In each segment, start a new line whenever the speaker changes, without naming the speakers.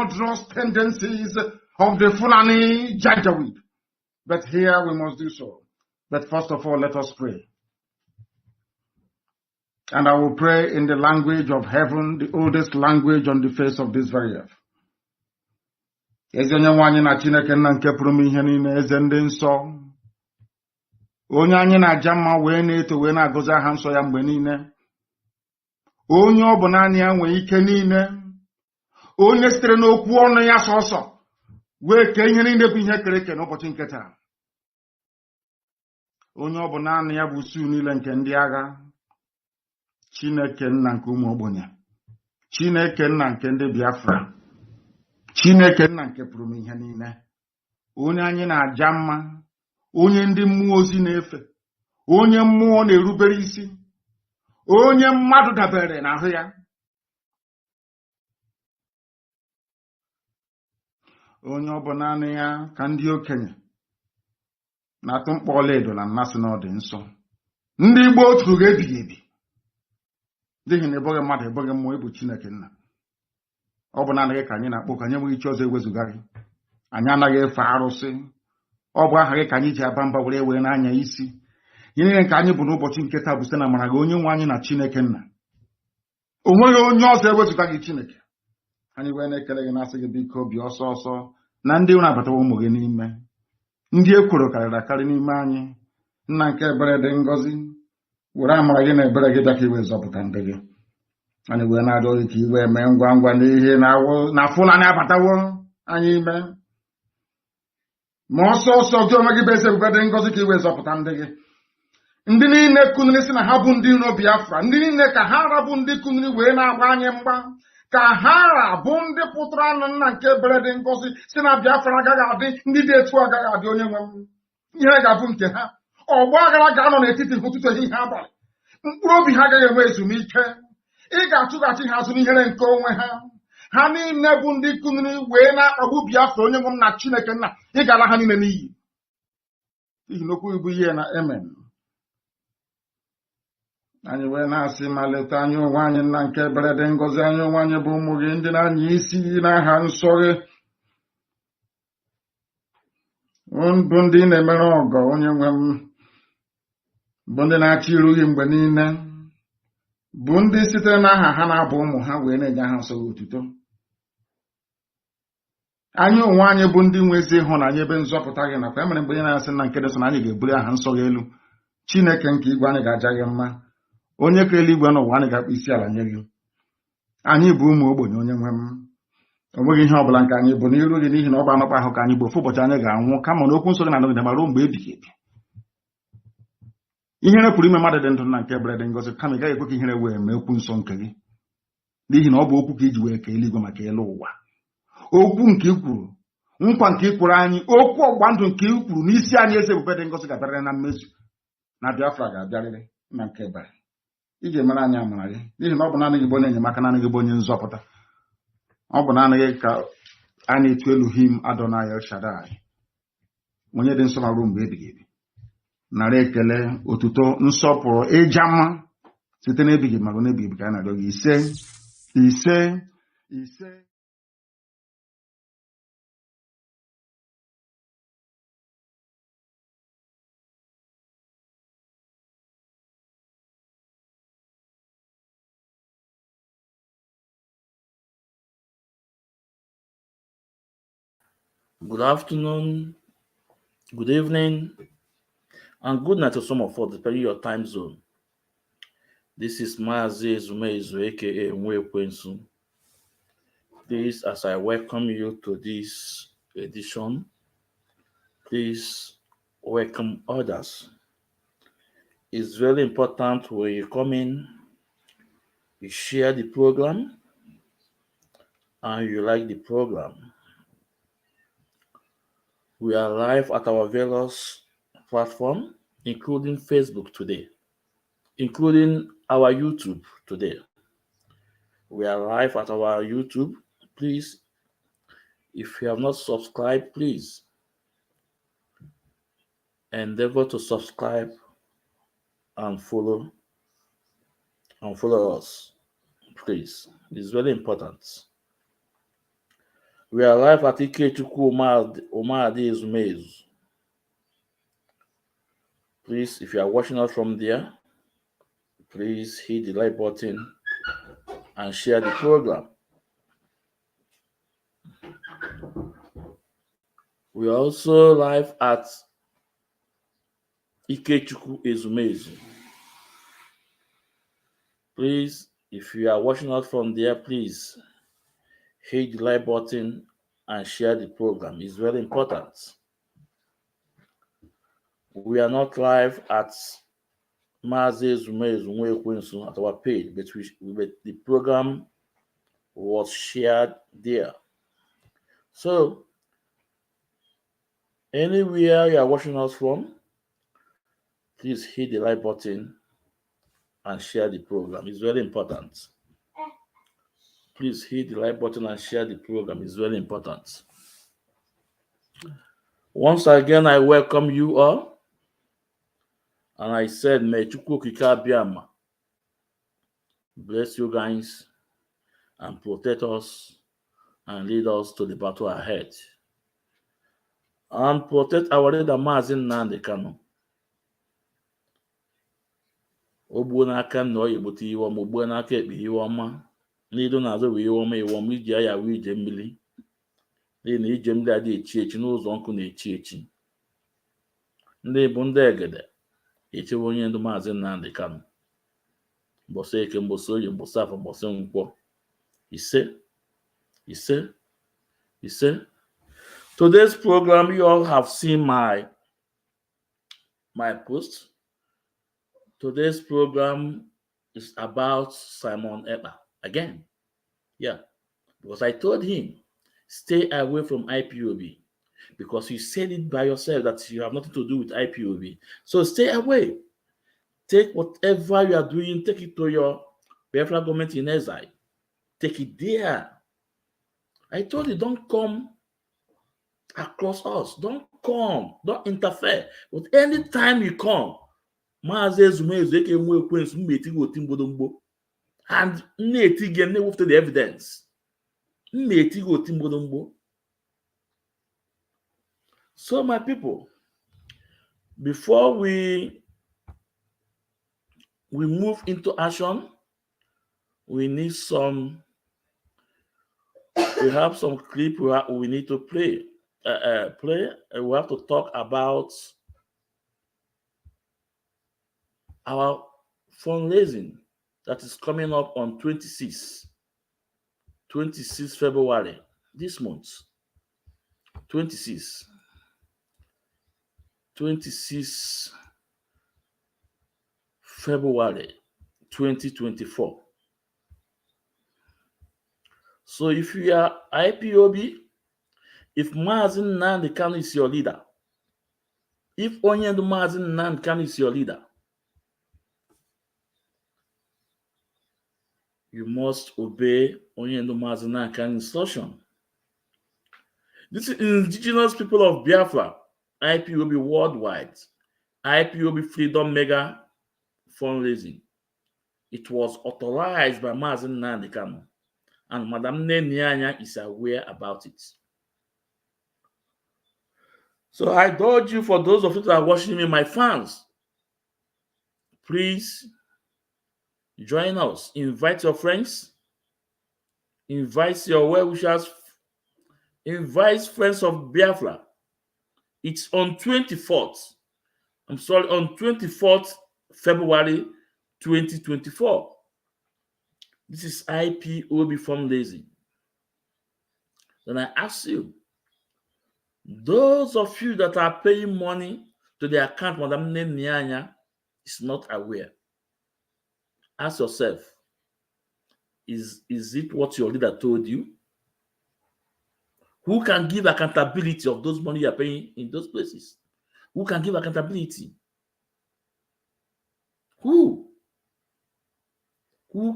murderous tendencies of the Fulani Janjaweed. But here we must do so. But first of all, let us pray. And I will pray in the language of heaven, the oldest language on the face of this very earth. Eze onye nwe anyị na Chineke nna nke pụrụ m ihe niile, eze ndị nsọ, onye anyị na-aja mma wee na-eto wee na-agọzi aha nsọ ya mgbe niile, onye ọ bụ naanị ya nwee ike niile, onye sitere n'okwu ọnụ ya sọsọ wee kee ihe niile bụ ihe kere eke n'ụbọchị nke taa, onye ọ bụ naanị ya bụ usuu niile nke ndị agha, Chineke nna nke ụmụ ogbenye, Chineke nna nke ndị Biafra, Chineke nna nke pụrụ m ihe niile, onye anyị na-aja mma, onye ndị mmụọ ozi na-efe, onye mmụọ na-erubere isi, onye mmadụ dabere n'ahụ ya, onye ọ bụ naanị ya ka ndị okenye na-atụ mkpọ ọlaedo na mmasị n'ọdị nsọ. Ndị Igbo otu ga-ebighị ebi, n'ihi na eboghị mmadụ eboghị mmụọ, ịbụ Chineke nna. Ọ bụ naanị gị ka anyị na-akpọ, ka anyị enweghị iche ọzọ ewezụga gị. Anyị anaghị efe arụsị. Ọ bụ aha gị ka anyị ji aba mba were n'anya isi. Ihe niile nke anyị bụ n'ụbọchị nke taa bụ site na amara gị, onye nwe anyị na Chineke nna. O nweghị onye ọzọ ewezụga gị Chineke. Anyị wee na-ekele gị, na-asị gị biko bịa ọsọ ọsọ na ndị na-abatawa ụmụ gị n'ime, ndị ekworo karịrị akarị n'ime anyị. Nna nke ebere dị ngọzi, were amara gị na ebere gị bịa ka iwe zọpụta ndị gị. Anyị wee na-arịọ gị ka iwe mee ngwa ngwa n'ihe na Fulani abatawo anyị ime. Ma ọsọ ọsọ gị onwe gị bụ eze ebube dị ngọzi ka iwe zọpụta ndị gị. Ndị niile kuniri si na ha bụ ndị iro Biafra, ndị niile ka ha rabụ ndị kuniri wee na-agba anyị mgba, ka ha rabụ ndị pụtara anụ nna nke ebere dị ngọzi si na Biafra agaghị adị, ndị dị etu agaghị adị. Onye nwe m, ihe ga-abụ nke ha. Ọgbọ aghara ga-anọ n'etiti ụtụtụ ehihie abalị, mkpụrụ obi ha agaghị enwe ezumike. Ị ga-achụghachi ha azụ n'ihere nke onwe ha. Ha niile bụ ndị kuniri wee na-akpagbu Biafra. Onye nwe m na Chineke nna, ị ga-ala ha niile n'iyi, n'ihi na okwu ibu ihe na amen. Anyị wee na-asị ma leta anyị onwe anyị nna nke ebere dị ngọzi, anyị onwe anyị bụ ụmụ gị ndị na-anya isi n'aha nsọ gị, bụ ndị na-emere ọgọ. Onye nwe m, bụ ndị na-achị iru gị mgbe niile, bụ ndị sitere n'aha ha na-abụ ụmụ ha wee na-enye aha nsọ gị otuto. Anyị onwe anyị bụ ndị nwe ezi ịhụnanya ebe nzọpụta gị nakwa emere mgbe onye na-asị na nke dị nsọ na anyị ga-ebuli aha nsọ gị elu. Chineke nke igwe, anyị ga-aja gị mma. Onye kere eluigwe n'ụwa, anyị ga-akpụ isi ala nye gị. Anyị bụ ụmụ ogbenye. Onye nwe m, o nweghị ihe ọbụla nke anyị bụ n'iru gị, n'ihi na ọ bụ anọkpa ahụ ka anyị bụ. Ofu ụbọchị anyị ga-anwụ, kama na okwu nsọ gị na-anọgide ma ruo mgbe ebighị ebi. Ihere pụrụ ime mmadụ dị ndụ na nke ebere dị ngọzi, kama ị gaghị ekwe ka ihere wee mee okwu nsọ nke gị, n'ihi na ọ bụ okwu ka iji wee kee eluigwe maka elu ụwa. Okwu nke i kwuru, nkwa nke i kwuru anyị, okwu ọgba ndụ nke i kwuru n'isi anyị, eze ebube dị ngọzi, ga-abịarịrị na mmezu. Na Biafra ga-abịarịrị na nke ebere. Ị ga-emere anyị amara gị, n'ihi na ọ bụ naanị gị bụ onye enyemaka, naanị gị bụ onye nzọpụta. Ọ bụ naanị gị ka a na-etu Elohim Adonai El Shaddai, onye dị nsọ ma ruo mgbe ebighị ebi. Nara ekele, otuto, nsọpụrụ, ịja mma site n'ebighị ma ruo n'ebighị ebi ka anyị na-arịọ gị. Ise ise ise.
Good afternoon, good evening, and good night to some of us, depending on your time zone. This is Mazi Ezumezu, aka Nwekwensu. Please, as I welcome you to this edition, please welcome others. It's very important when you come in, you share the program, and you like the program. We are live at our various platforms, including Facebook today, including our YouTube today. We are live at our YouTube. Please, if you have not subscribed, please endeavor to subscribe and follow us. Please, it's very important. We are live at Ikechukwu Omadi Ezumezu. Please, if you are watching us from there, please hit the like button and share the program. We are also live at Ikechukwu Ezumezu. Please, if you are watching us from there, please hit the like button and share the program. It's very important. We are not live at Mazi Ezumezu at our page, but the program was shared there. So, anywhere you are watching us from, please hit the like button and share the program. It's very important. Please hit the like button and share the program. It's very important. Once again, I welcome you all. And I said, may Chukwu Okike Abiama bless you guys and protect us and lead us to the battle ahead. And protect our leader, Mazi Nnamdi Kanu. Ogbuo n'aka nna ọ ga-egbute iwe ọma, ogbuo n'aka ekpe iwe ọma, n'ido n'azụ wee iwe ọma iji ya wee ije mmiri. N'ihi na ije mmiri adịghị echi echi n'ụzọ nkụ na-echi echi. Ndị bụ ndị egede echewe onye ndu Mazi Nnamdi Kanu. Mbọsị eke, mbọsị oye, mbọsị afọ, mbọsị nkwọ. Ise. Today's program, you all have seen my post. Today's program is about Simon Ekpa again. Yeah, because I told him, stay away from IPOB, because you said it by yourself that you have nothing to do with IPOB. So stay away. Take whatever you are doing, take it to your Biafra government in exile. Take it there. I told you, don't come across us. Don't come. Don't interfere. But anytime you come, Mazi Ezumezu eke nwe ekwensu mmetigo oti mgbodomgbo, and mmetigo na-ewepụta the evidence. Mmetigo oti mgbodomgbo. So my people, before we move into action, we need we have some clip we need to play. We have to talk about our fundraising that is coming up on 26 February this month. 26 February 2024. So if you are IPOB, if Mazi Nnamdi Kanu is your leader, if Onyendu Mazi Nnamdi Kanu is your leader, you must obey Onyendu Mazi Nnamdi Kanu's instruction. This is indigenous people of Biafra, IPOB worldwide, IPOB Freedom Mega fundraising. It was authorized by Mazi Nnamdi Kanu, and Madam Nyanya is aware about it. So I told you, for those of you that are watching me, my fans, please join us. Invite your friends. Invite your well-wishers. Invite friends of Biafra. It's on 24th. On 24th February 2024. This is IPOB fundraising. Then I ask you, those of you that are paying money to the account Madam Nyanya is not aware. Ask yourself, is it what your leader told you? Who can give accountability of those money you are paying in those places? Who can give accountability? Who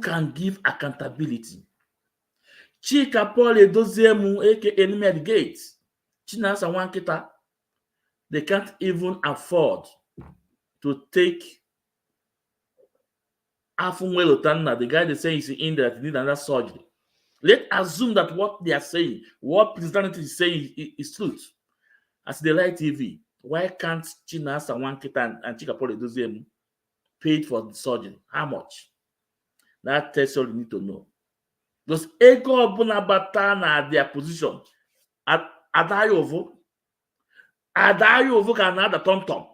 can give accountability? Chika Paul Edoziemu, aka Enemy at the Gate. Chinasa Wankita, they can't even afford to take Afunwelo Tanna, the guy they say is in India that need another surgery. Let's assume that what they are saying, what President is saying is truth. As they like TV, why can't Chinas and Wankita and Chikapole do them paid for the surgery? How much? That tells all you need to know. Because ego bunabata na their position. Adayovo can add a tom.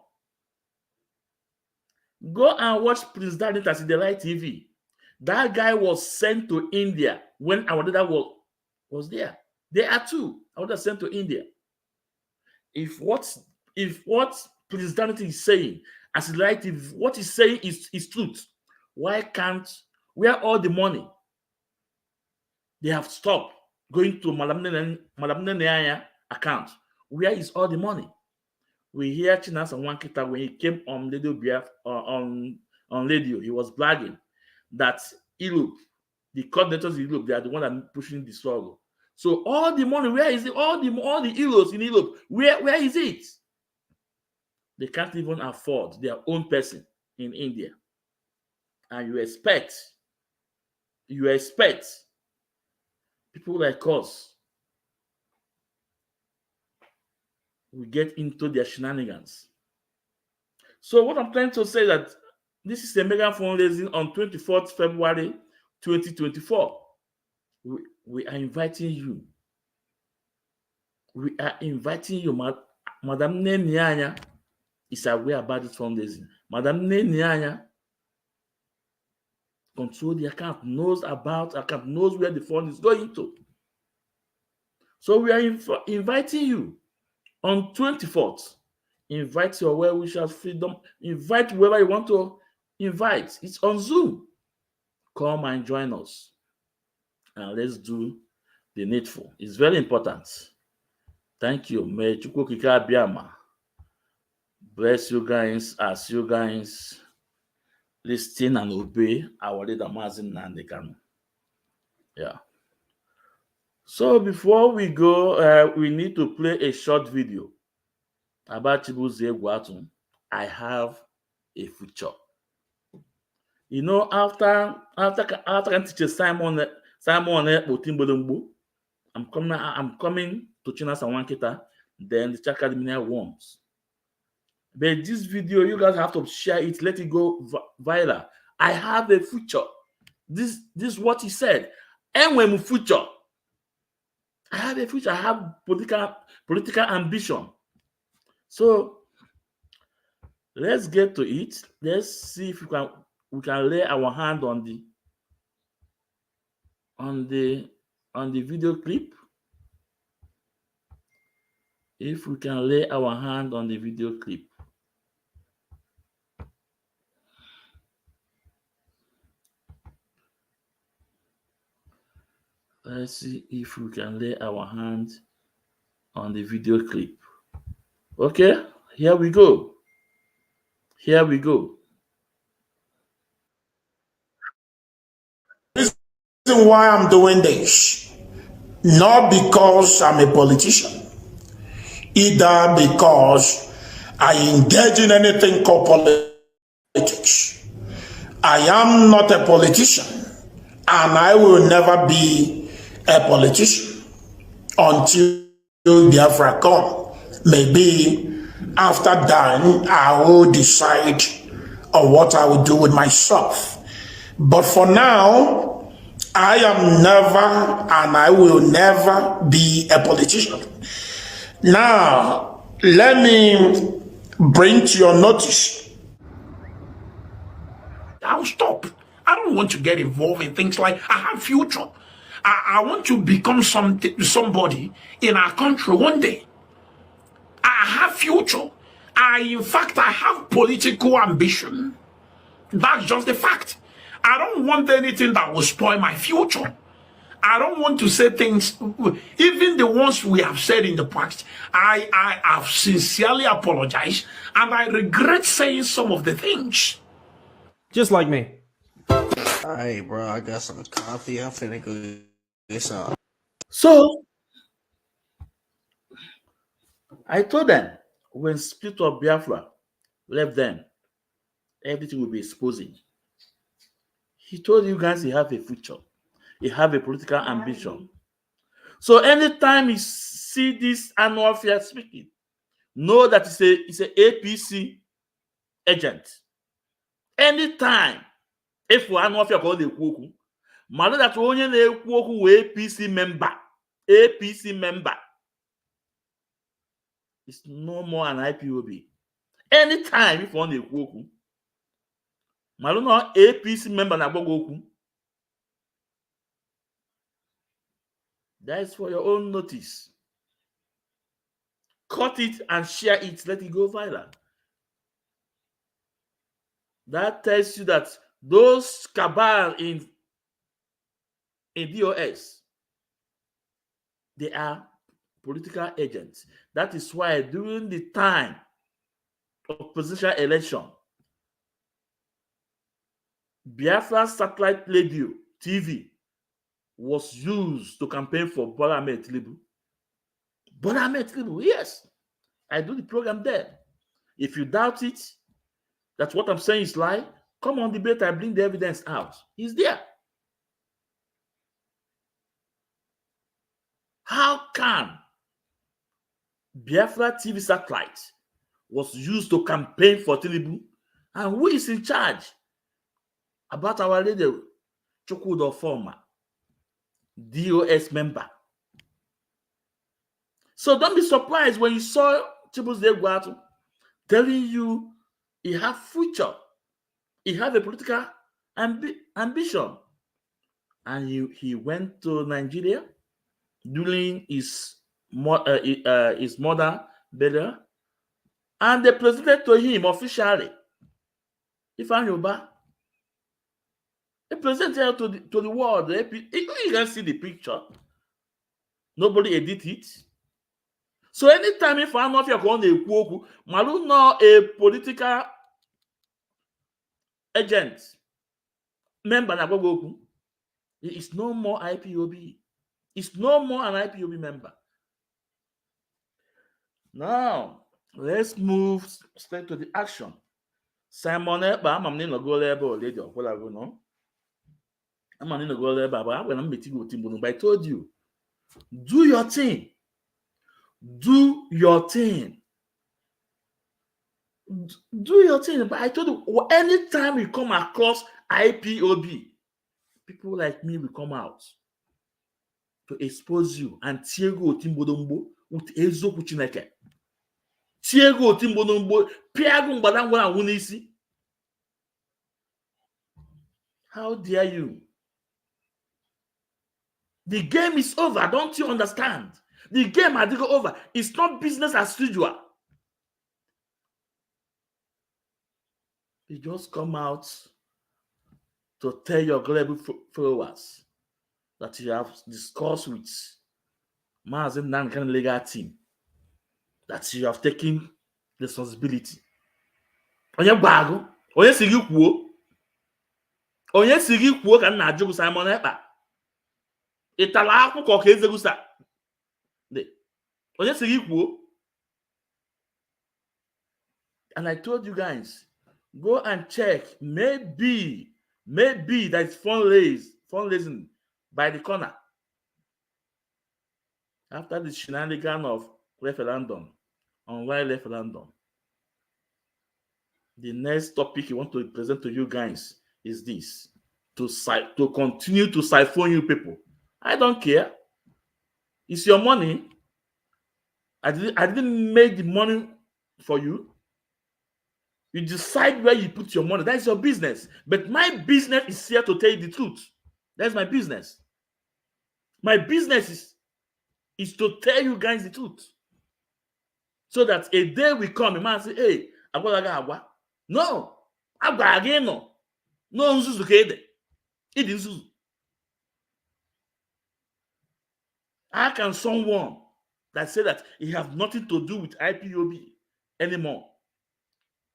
Go and watch Prince Daniel as the light TV. That guy was sent to India when our dad was there. They are two. I was sent to India. If what Prince Daniel is saying as the light TV, what he's saying is truth, why can't where all the money? They have stopped going to Madam Neneanya account. Where is all the money? We hear Chinas and Wankita when he came on radio on radio, he was bragging that Europe, the coordinators of Europe, they are the one that are pushing the struggle. So all the money, where is it? All the euros in Europe, where is it? They can't even afford their own person in India. And you expect people like us will get into their shenanigans. So what I'm trying to say is that this is a mega fundraising on 24th February 2024. We are inviting you. We are inviting you. Madam Nenyanya is aware about this fundraising. Madam Nenyanya controls the account, knows about account, knows where the fund is going to. So we are inviting you on 24th. Invite your well-wishers, freedom. Invite whoever you want to invite. It's on Zoom. Come and join us. And let's do the needful. It's very important. Thank you. May Chukwu Kika Biama bless you guys as you guys listen and obey our leader Mazin Nandekanu. Yeah. So before we go, we need to play a short video about Chibuzie Guatun. I have a future. You know, after teacher Simon Otimbolumbu, I'm coming to Chinas and Wankita, then the Academy worms. But this video, you guys have to share it, let it go viral. I have a future. This is what he said. And when future, I have a future. I have political ambition. So let's get to it. Let's see if we can lay our hand on the video clip. If we can lay our hand on the video clip. Let's see if we can lay our hand on the video clip. Okay, here we go. Here we go.
The reason why I'm doing this, not because I'm a politician, either because I engage in anything called politics. I am not a politician, and I will never be a politician until Biafra come. Maybe after dying, I will decide on what I will do with myself. But for now, I am never and I will never be a politician. Now, let me bring to your notice. I'll stop. I don't want to get involved in things like I have future. I want to become somebody in our country one day. I have future. In fact, I have political ambition. That's just the fact. I don't want anything that will spoil my future. I don't want to say things, even the ones we have said in the past. I have sincerely apologized, and I regret saying some of the things.
Just like me.
Alright, bro, I got some coffee. I'm finna go get some.
So, I told them, when Spirit of Biafra left them, everything will be exposing. He told you guys you have a future. he have a political ambition. So anytime you see this annual fair speaking, know that it's a APC agent. Anytime, if we annual fair call the kwoku, matter that only the kwoku APC member, it's no more an IPOB. Anytime if one the kwoku, matter no APC member na bogoku. That is for your own notice. Cut it and share it. Let it go viral. That tells you that those cabal in DOS, they are political agents. That is why during the time of presidential election, Biafra satellite radio TV was used to campaign for Bola Ahmed Tinubu. Bola Ahmed Tinubu, yes. I do the program there. If you doubt it, that what I'm saying is lie, come on debate, I bring the evidence out. It's there. How can Biafra TV satellite was used to campaign for Tinubu? And who is in charge? About our lady, Chukwudo former DOS member. So don't be surprised when you saw Chibuze Guatu telling you he have future, he have a political ambition, and he went to Nigeria during his mother burial, and they presented to him officially. Ifeanyi they presented to the world. You can see the picture. Nobody edit it. So anytime if I'm not going to Ekwoku, Malu no a political agent member na Gogoku, it's no more IPOB. It's no more an IPOB member. Now let's move straight to the action. Simon Ekpa, I'm going to go there, lady or whatever. No, I'm going to go there, but I'm going to meet you with Timbo. But I told you, do your thing. Do your thing. Do your thing. But I told you, anytime you come across IPOB, people like me will come out to expose you and Tiego Timbodombo with Ezo Kuchineke. Tiego Timbodombo, Piago Mbadangwa Wunisi. How dare you? The game is over. Don't you understand? The game had go over. It's not business as usual. You just come out to tell your global followers that you have discussed with Mazin Nankan legal team, that you have taken responsibility. Onye bago, onye sigi kwuo. Onye sigi kwuo ka na ajụ Simon Ekpa. Itala akwụkwọ ka ezegusa. Onye sigi kwuo. And I told you guys, go and check. Maybe that is fundraising by the corner. After the shenanigan of referendum, online referendum, the next topic you want to present to you guys is this: to continue to siphon you people. I don't care. It's your money. I didn't make the money for you. You decide where you put your money. That's your business. But my business is here to tell you the truth. That's my business. My business is to tell you guys the truth. So that a day will come, a man say, hey, agwa. No. Agwa again, no. No, nzuzu kede. It is nzuzu. How can someone that say that he has nothing to do with IPOB anymore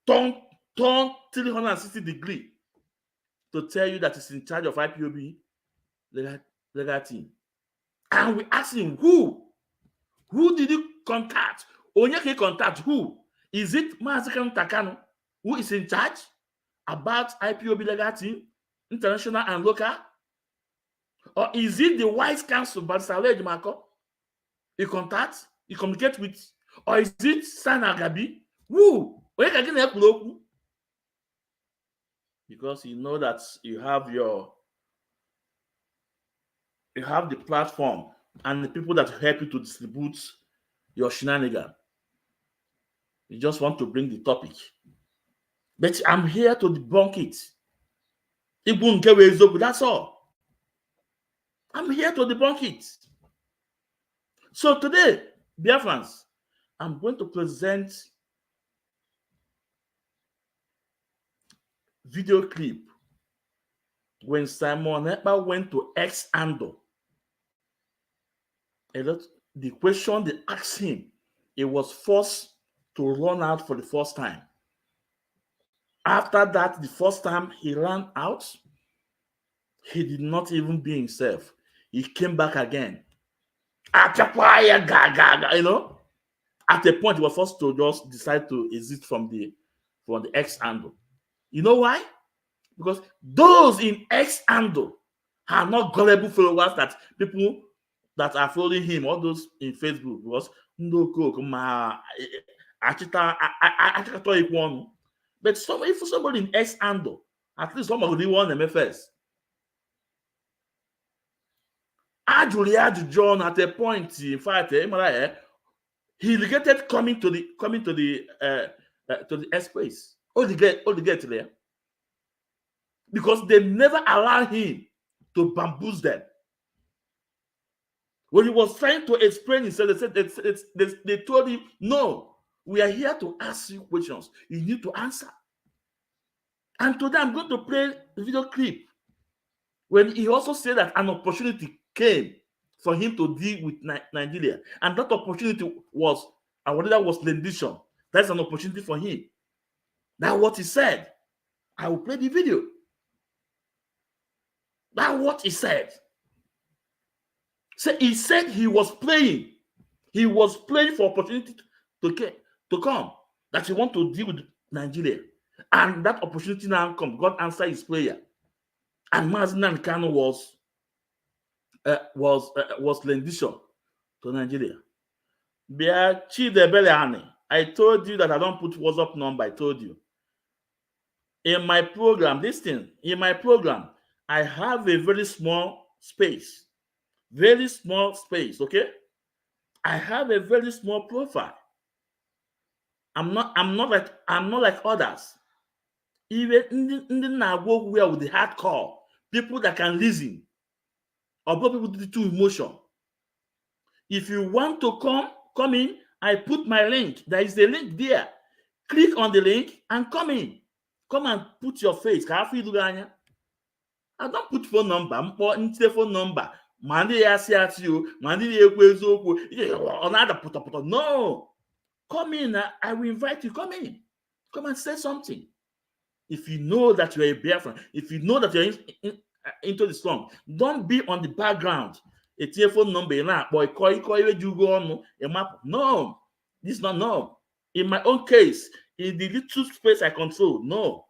turn 360 degrees to tell you that he's in charge of IPOB legal team? And we ask him, who did you contact? Onyeke contact who? Is it Mazikan Takano who is in charge about IPOB legal team, international and local? Or is it the White Council, Barsalej Marco? You contact, you communicate with, or is it San Agabi? Who? Where can you help? Because you know that you have the platform and the people that help you to distribute your shenanigan. You just want to bring the topic. But I'm here to debunk it. That's all. I'm here to debunk it. So today, dear friends, I'm going to present video clip when Simon Ekpa went to X handle. The question they asked him, he was forced to run out for the first time. After that, the first time he ran out, he did not even be himself. He came back again. At a point, he was forced to just decide to exit from the X handle. You know why? Because those in X handle are not gullible followers that people that are following him, all those in Facebook, because no cook, but if somebody in X handle, at least somebody want them first. John at a point, in fact, he regretted coming to the airspace. All the get there. Because they never allowed him to bamboozle them. When he was trying to explain himself, they told him, no, we are here to ask you questions. You need to answer. And today I'm going to play a video clip when he also said that an opportunity came for him to deal with Nigeria. And that opportunity was, that was rendition. That's an opportunity for him. That's what he said. I will play the video. That's what he said. So he said he was playing. He was playing for opportunity to come. That he want to deal with Nigeria. And that opportunity now come. God answered his prayer. And Mazinan Kano was rendition to Nigeria. I told you that I don't put WhatsApp number. I told you. In my program, I have a very small space. Very small space, okay? I have a very small profile. I'm not like others. Even in the work where with the hardcore, people that can reason, or people with too emotion. If you want to come in, I put my link. There is a link there. Click on the link and come in. Come and put your face. I don't put phone number. I'm putting phone number. No. Come in. I will invite you. Come in. Come and say something. If you know that you're a Biafran, if you know that you're into the song, don't be on the background. A telephone number, no, this is not no. In my own case, in the little space I control, no.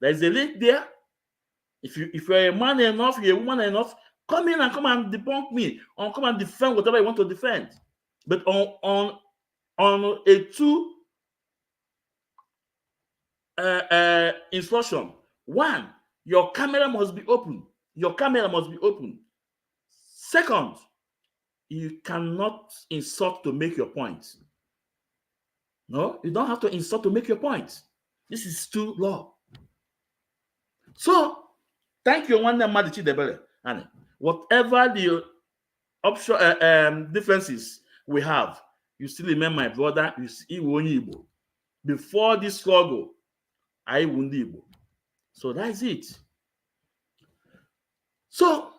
There's a link there. If you're a man enough, you're a woman enough, come in and come and debunk me, or come and defend whatever you want to defend. But on a two instruction. One, your camera must be open. Your camera must be open. Second, you cannot insult to make your point. No, you don't have to insult to make your point. This is still law. So, thank you, one and whatever the option differences we have, you still remember my brother. Before this struggle, I won the Igbo. So that's it. So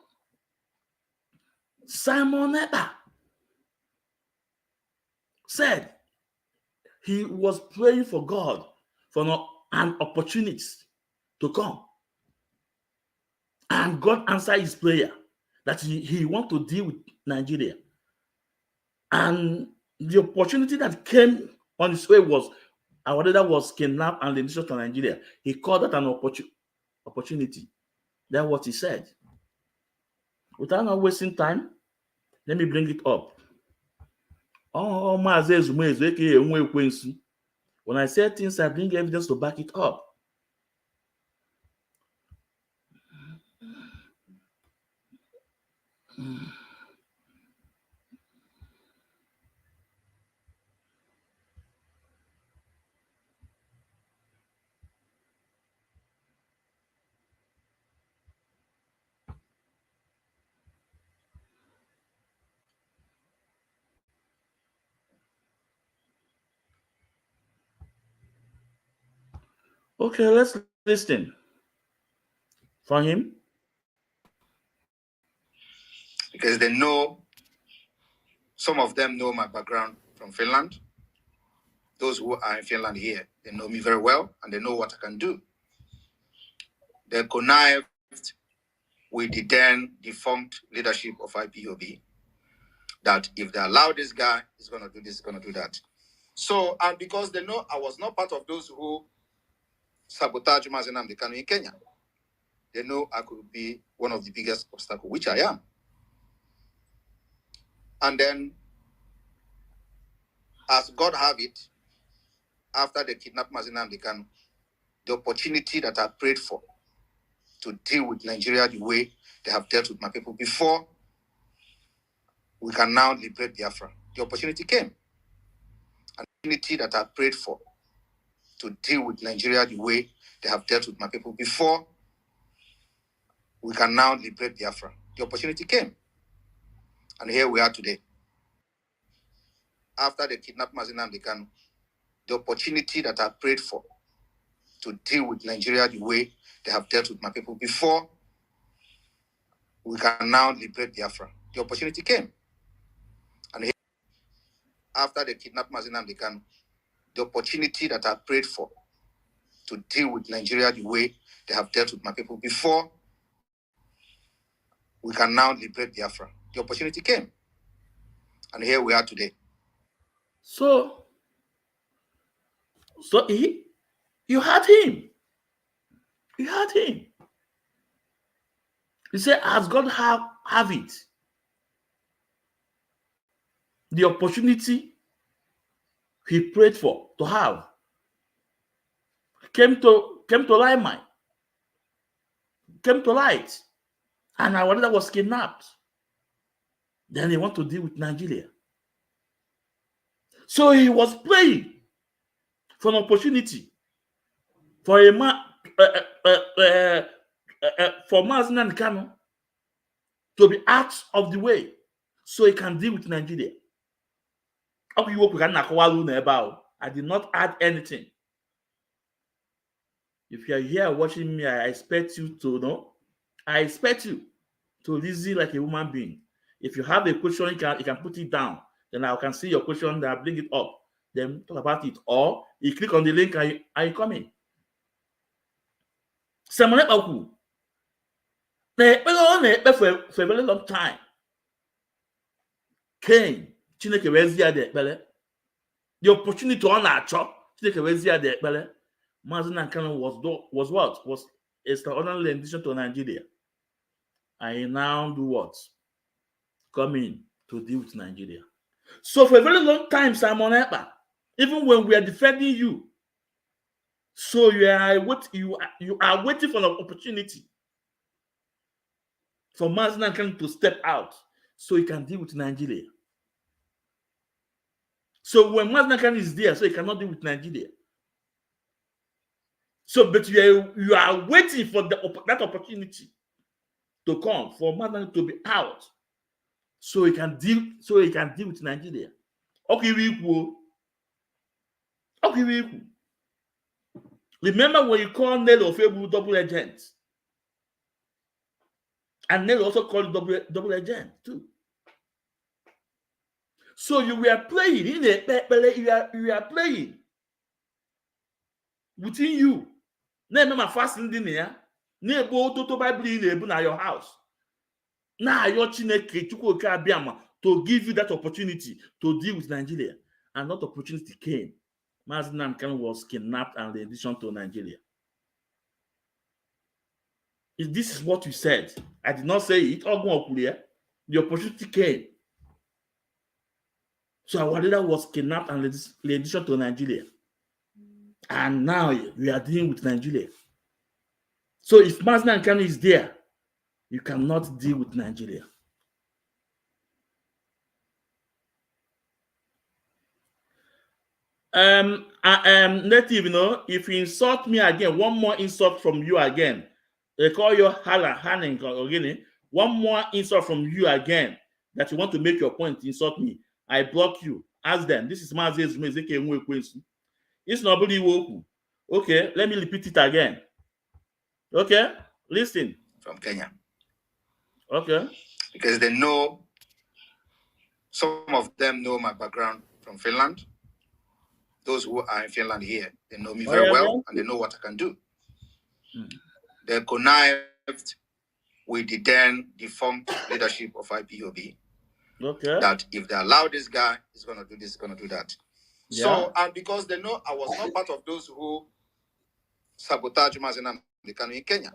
Simon Ekpa said he was praying for God for an opportunity to come. And God answered his prayer that he want to deal with Nigeria. And the opportunity that came on his way was that was kidnapped and rendition to Nigeria. He called that an opportunity. That's what he said. Without not wasting time, let me bring it up. Oh, Maazị Ezumezu, aka Enwe Ekwensu. When I say things, I bring evidence to back it up. Okay, let's listen from him.
Because they know, some of them know my background from Finland. Those who are in Finland here, they know me very well and they know what I can do. They connived with the then defunct leadership of IPOB that if they allow this guy, he's going to do this, he's going to do that. So, and because they know I was not part of those who sabotage Mazi Nnamdi Kanu in Kenya, they know I could be one of the biggest obstacles, which I am. And then, as God have it, after they kidnapped Mazi Nnamdi Kanu, the opportunity that I prayed for to deal with Nigeria the way they have dealt with my people before, we can now liberate Biafra. The opportunity came. An opportunity that I prayed for to deal with Nigeria the way they have dealt with my people before, we can now liberate Biafra. The opportunity came. And here we are today. After they kidnapped Mazi Nnamdi Kanu, the opportunity that I prayed for to deal with Nigeria the way they have dealt with my people before, we can now liberate Biafra. The opportunity came. And here, after they kidnapped Mazi Nnamdi Kanu, the opportunity that I prayed for to deal with Nigeria the way they have dealt with my people before, we can now liberate Biafra. The opportunity came. And here we are today.
So you had him. You had him. He said, as God have it, the opportunity he prayed for to have came to limelight, came to light, and our leader was kidnapped. Then he wanted to deal with Nigeria. So he was praying for an opportunity for a man, for Mazi Nnamdi Kanu to be out of the way so he can deal with Nigeria. I did not add anything. If you are here watching me, I expect you to know. I expect you to reason like a human being. If you have a question, you can put it down. Then I can see your question, then I bring it up. Then talk about it. Or you click on the link and you come in. For a very long time. Cain, Chineke wezia de ekpele. The opportunity to honor chop, Chineke wezia de ekpele. Mazi Nnamdi Kanu was what? Was extraordinary rendition to Nigeria. I now do what? Come in to deal with Nigeria. So for a very long time, Simon Ekpa, even when we are defending you, so you are waiting for an opportunity for Mazi Nnamdi Kanu to step out so he can deal with Nigeria. So when Mazi Nnamdi Kanu is there, so he cannot deal with Nigeria. So, but you are waiting for that opportunity to come for Mazi Nnamdi Kanu to be out, so he can deal with Nigeria. Okay, remember when you call Nello Ofebu double agent, and Nello also called double agent too. So you were playing in you are playing within you. Na fasting din ya. Na ebo ototo Bible na ebu na your house. Na your Chineke Chukwu oke abiama to give you that opportunity to deal with Nigeria, and that opportunity came. Mazi Nnamdi Kanu was kidnapped and renditioned to Nigeria. This is what you said. I did not say it. The opportunity came. So our leader was kidnapped and renditioned to Nigeria. And now we are dealing with Nigeria. So if Mazda Nkanu is there, you cannot deal with Nigeria. Native, if you insult me again, one more insult from you again, they call you Hanning again. One more insult from you again that you want to make your point, insult me. I block you. Ask them. This is Mazi Ezume. It's not Woku. Okay, let me repeat it again. Okay, listen.
From Kenya.
Okay.
Because they know, some of them know my background from Finland. Those who are in Finland here, they know me very well, and they know what I can do. They connived with the then defunct leadership of IPOB.
Okay.
That if they allow this guy, he's going to do this, he's going to do that. Yeah. So, and because they know I was not part of those who sabotage Mazinam in Kenya.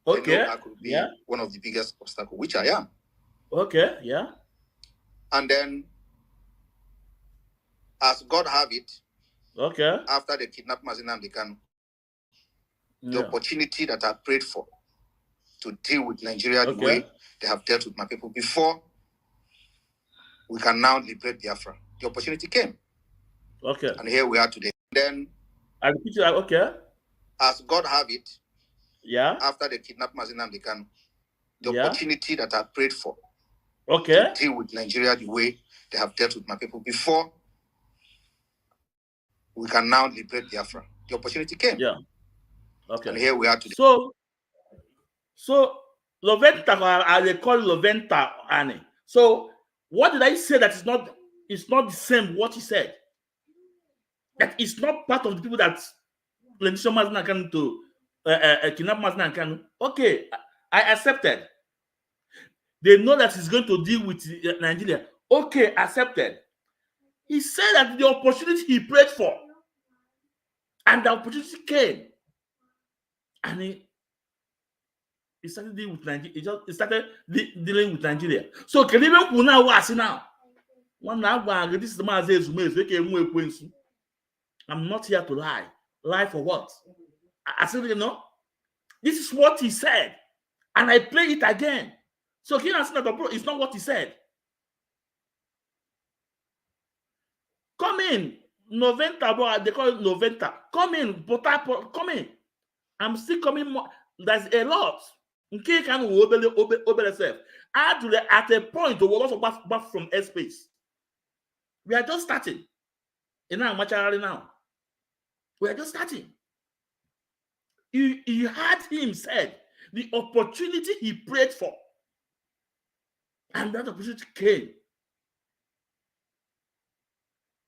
Okay.
They know I could be one of the biggest obstacles, which I am.
Okay, yeah.
And then, as God have it,
okay,
after they kidnapped Mazinam Dekanu, the opportunity that I prayed for to deal with Nigeria the way they have dealt with my people before, we can now liberate Biafra. The opportunity came.
Okay.
And here we are today. Then,
I repeat that, okay.
As God have it,
after
they kidnapped Mazinam Dekanu, the opportunity that I prayed for
to
deal with Nigeria the way they have dealt with my people before, we can now liberate Biafra. The opportunity came.
Yeah. Okay.
And here we are today.
So Loventa, they call Loventa Annie. So what did I say that it's not the same what he said? That it's not part of the people that rendition Mazda Nkanu to kidnap Mazda Nkanu. Okay, I accepted. They know that he's going to deal with Nigeria. Okay, accepted. He said that the opportunity he prayed for, and the opportunity came, and he started dealing with Nigeria. He started dealing with Nigeria. So can even now what now? One now this is the Mazi Ezume. I'm not here to lie. Lie for what? I said, this is what he said, and I play it again. So can you say that it's not what he said? Come in, Noventa, they call it Noventa. Come in, come in. I'm still coming more. There's a lot. Okay, can obey yourself. At a point, we're also back from airspace. We are just starting. Now. We are just starting. You heard him said the opportunity he prayed for, and that opportunity came.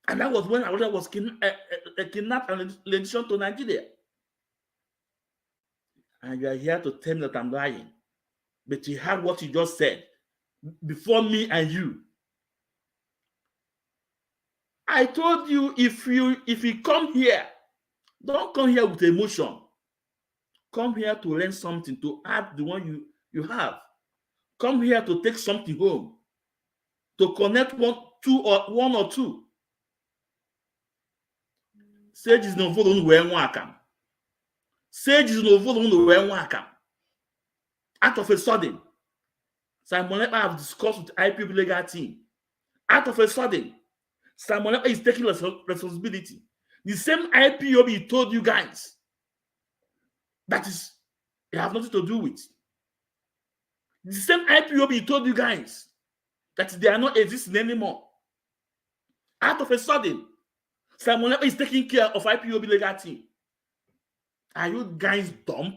And that was when I was kidnapped and renditioned to Nigeria. And you are here to tell me that I'm lying. But you heard what you just said before me and you. I told you if you come here, don't come here with emotion. Come here to learn something, to add the one you have. Come here to take something home, to connect one or two. Sage is no volume when welcome. Sage is no volume when welcome. Out of a sudden, Simon Ekpa have discussed with IPOB legal team. Out of a sudden, Simon Ekpa is taking responsibility. The same IPOB told you guys that is, they have nothing to do with. The same IPOB told you guys that they are not existing anymore. Out of a sudden, Simon Ekpa is taking care of IPOB legal team. Are you guys dumb?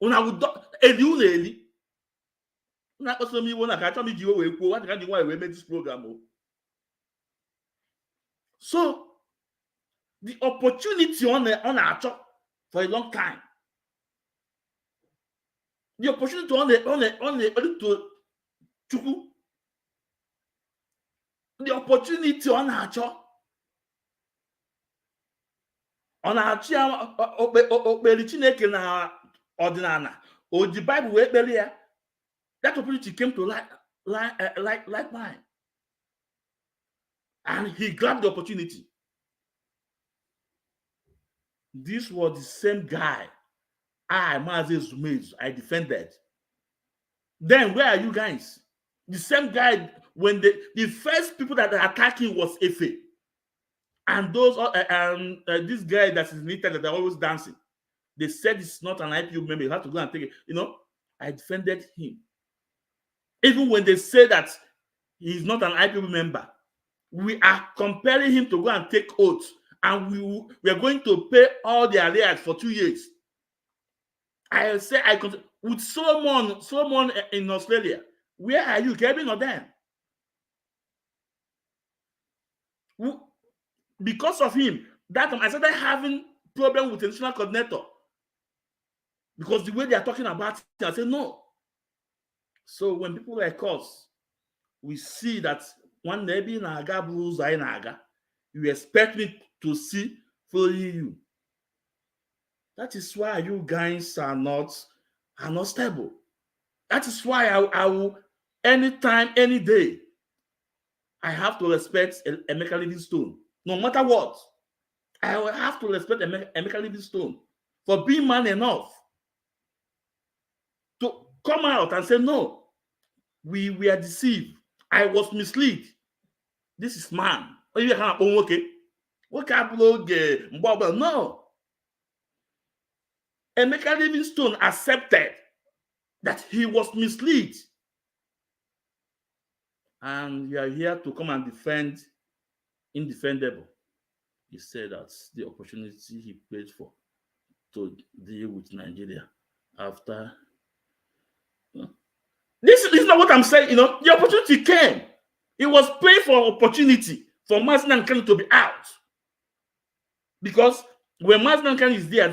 Una would really? Una also me wanna catch me what can you why we make this program? So the opportunity on our job for a long time. The opportunity on the the opportunity on our job. On our Chineke na ordinana or the Bible where earlier that opportunity came to like mine, and he grabbed the opportunity. This was the same guy I defended. Then where are you guys? The same guy when the first people that are attacking was Efe, and those this guy that is in Italy that they're always dancing. They said it's not an IPU member. You have to go and take it. You know, I defended him. Even when they say that he's not an IPU member, we are compelling him to go and take oath, and we are going to pay all the arrears for 2 years. I say with someone in Australia. Where are you, Kevin, or them? Because of him, that time I started having problem with the national coordinator. Because the way they are talking about it, I say no. So when people like us, we see that one maybe naga bruise I naga, you expect me to see following you. That is why you guys are not stable. That is why I will anytime, any day, I have to respect Emeka Livingstone. No matter what, I will have to respect Emeka Livingstone for being man enough to come out and say, no, we are deceived. I was misled. This is man. No. Emeka Livingstone accepted that he was misled. And you are here to come and defend indefendable. He said that's the opportunity he paid for to deal with Nigeria after. This is not what I'm saying, you know. The opportunity came. It was paid for opportunity for Mazi Nnamdi Kanu to be out. Because when Mazi Nnamdi Kanu is there,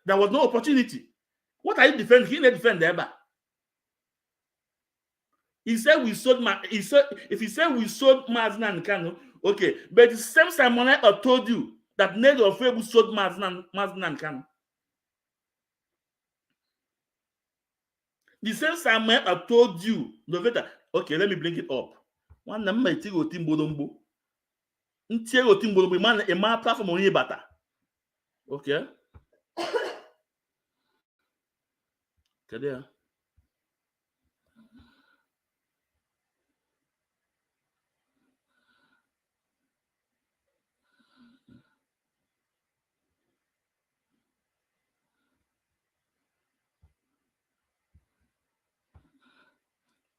there was no opportunity. What are you defending? He didn't defend ever. He said we sold if he said we sold Mazi Nnamdi Kanu, okay. But the same Simon I told you that Nelly Ofebu sold Mazi Nnamdi Kanu. The same Simon I told you, Noveta. Okay, let me bring it up. One number I take Otim Bolombo. Ntie Otim Bolombo man a man platform on bata. Okay. There.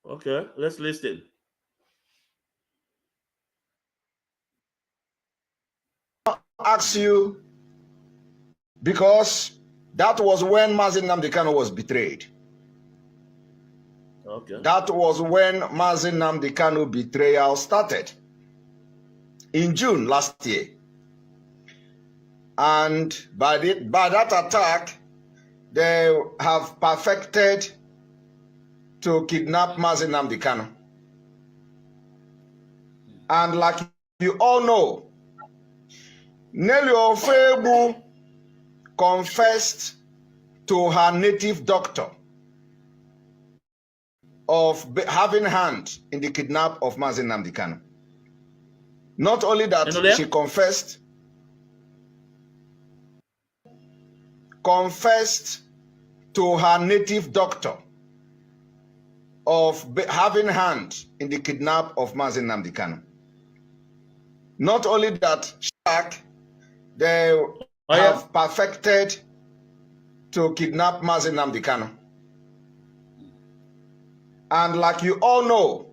Okay, let's listen.
Ask you because that was when Mazi Nnamdi Kanu was betrayed.
Okay.
That was when Mazi Nnamdi Kanu betrayal started in June last year. And by that attack, they have perfected to kidnap Mazi Nnamdi Kanu. And like you all know, Nelly Ofebu confessed to her native doctor of having hand in the kidnap of Mazi Nnamdi Kanu. Not only that, she confessed to her native doctor of having hand in the kidnap of Mazi Nnamdi Kanu. Not only that, they have perfected to kidnap Mazi Nnamdi Kanu. And like you all know,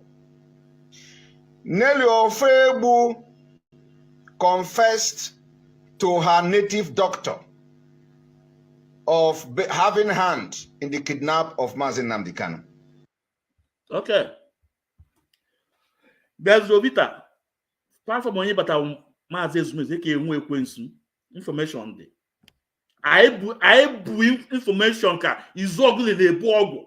Nelly Ofebu confessed to her native doctor of having hand in the kidnap of Mazi Nnamdi Kanu.
Okay. There's Rovita. Platform on but Mazi Ezumezeke information there. I information ka izogu le ebu ogu.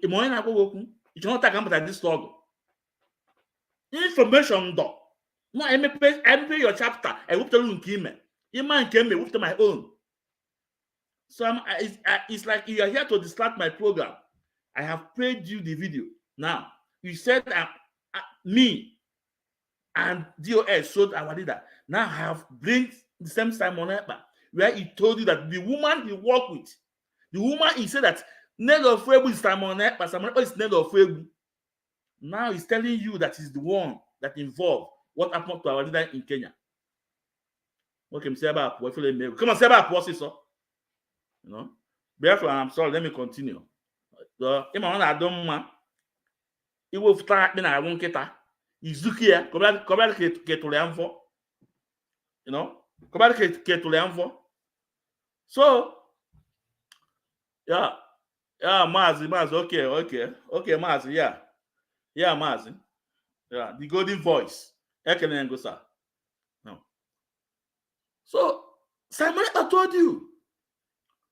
Imo na go you cannot talk about this struggle. Information do. No, I pay your chapter. I will tell you nke ime. Ima nke me with my own. So it's like you are here to distract my program. I have played you the video. Now, you said me and DOS showed our leader. Now I have bring the same Simon Ekpa, where he told you that the woman he worked with, the woman he said that Ned of Frebu is Simon Ekpa, Simon Ekpa is Ned of Frebu. Now he's telling you that he's the one that involved what happened to our leader in Kenya. Okay, come on, say about process, you know. Therefore, I'm sorry, let me continue. The I don't want it will start me I won't get that. Izukia, come get to learn for. You know, come get to learn for. So, yeah, Mazi, okay, Mazi, yeah, Mazi, yeah, the golden voice, Ekenengosa. No. So, Simon, I told you,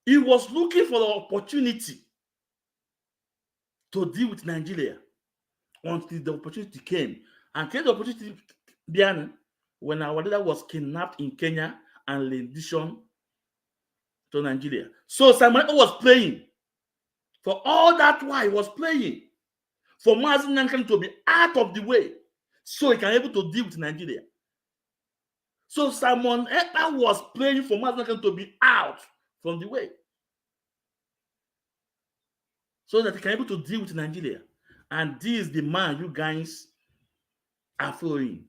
he was looking for the opportunity to deal with Nigeria until the opportunity came. And the opportunity began when our leader was kidnapped in Kenya and rendition to Nigeria. So Simon was playing. For all that while he was playing. For Mazi Nankan to be out of the way so he can be able to deal with Nigeria. So Simon Ekpa was playing for Mazi Nankan to be out from the way so that he can be able to deal with Nigeria. And this is the man you guys are following.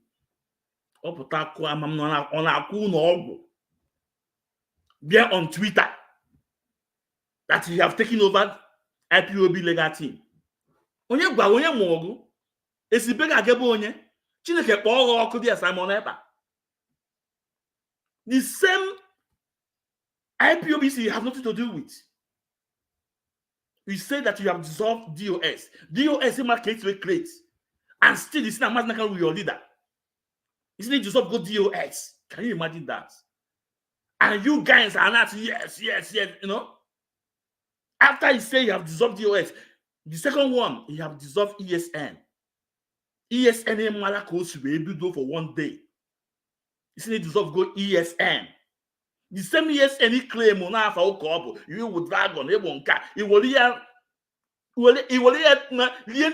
There on Twitter that you have taken over IPOB legal team. Onye gwa onye mogu esibe ga gebe onye Chineke kpọọ ọkụ dị Simon Ekpa. The same IPOBC you have nothing to do with. You say that you have dissolved DOS. DOS market create. And still it's not with your leader. Isn't it dissolved go DOS? Can you imagine that? And you guys are not, yes, you know. After you say you have dissolved DOS, the second one, you have dissolved ESN. ESN Malakos will be do for one day. Isn't it dissolved go ESN? The same ESN he claim on half our couple, you will drag on a one car. It will the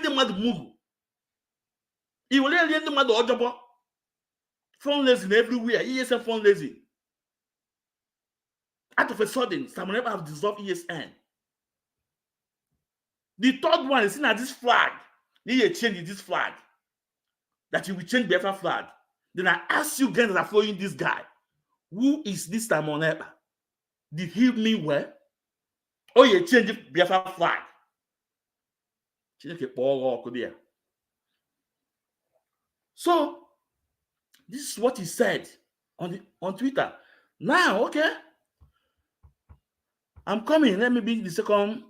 mad move. It will the mad ojobo. Fundraising everywhere. ESN fundraising. Out of a sudden, someone ever have dissolved ESN. The third one is seen as this flag. You change this flag. That you will change Biafra flag. Then I ask you guys that are following this guy. Who is this Simon Ekpa? Did he mean well? Or you change Biafra flag? So, this is what he said on Twitter. Now, okay. I'm coming. Let me be the second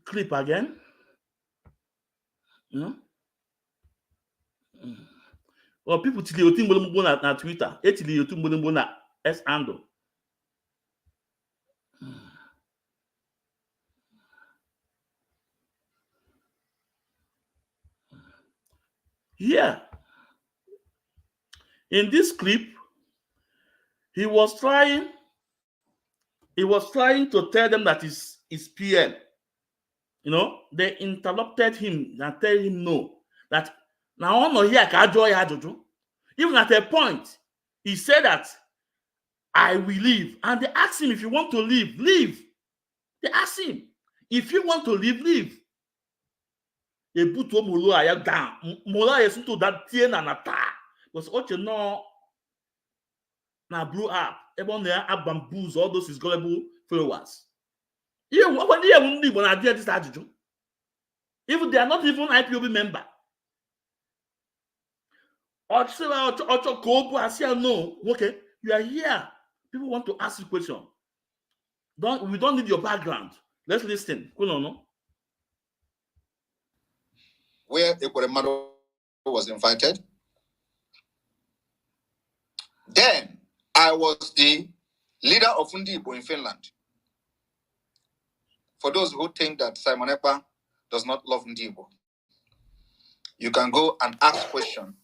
clip again. You know? Or people tell you na Twitter. Etili you na S handle. Yeah. In this clip, he was trying to tell them that is PM. You know, they interrupted him and tell him no. That now no here even at a point, he said that I will leave. And they asked him if you want to leave, leave. They asked him if you want to leave, leave. They put Molo down. Molo is into that tien and attack. Because what you know now blew up. Everyone there have bamboos, all those is gullible followers. Yeah, when they won't leave when I did this attitude. Even they are not even IPOB member. Or no, okay, you are here. People want to ask you a question. We don't need your background. Let's listen.
Where Ekpa was invited. Then I was the leader of Ndibo in Finland. For those who think that Simon Ekpa does not love Ndibo, you can go and ask question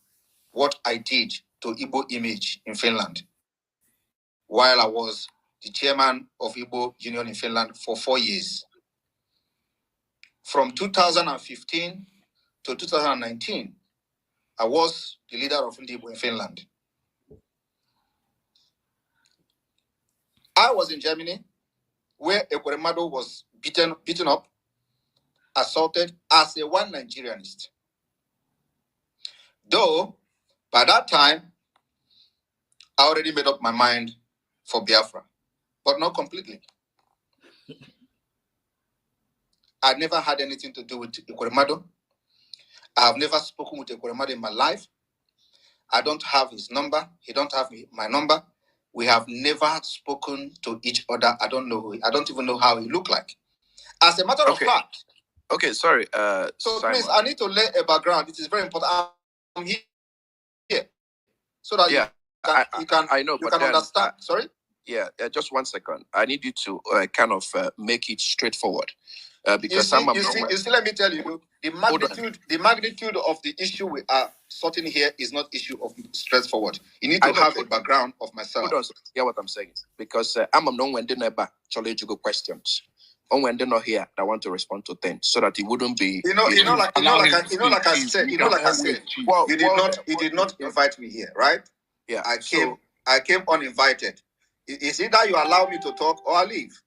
what I did to Igbo image in Finland while I was the chairman of Igbo Union in Finland for 4 years. From 2015 to 2019, I was the leader of Igbo in Finland. I was in Germany, where Ekweremadu was beaten up, assaulted as a one Nigerianist. Though, by that time, I already made up my mind for Biafra, but not completely. I never had anything to do with Ekweremadu. I have never spoken with Ekweremadu in my life. I don't have his number. He don't have my number. We have never spoken to each other. I don't even know how he looked like. As a matter of fact.
Okay, sorry.
So
Simon.
please, I need to lay a background. It is very important. I'm here so that you can understand. Sorry?
Yeah, just 1 second. I need you to kind of make it straightforward. Because
let me tell you, the magnitude of the issue we are sorting here is not issue of straightforward. You need to have a background of myself.
Hold on, hear what I'm saying. Because I'm not when they never challenge you questions. On when they're not here, I want to respond to things so that it wouldn't be.
Like I said, well, you did not invite me here, right?
Yeah.
I came uninvited. Is it that you allow me to talk or I leave?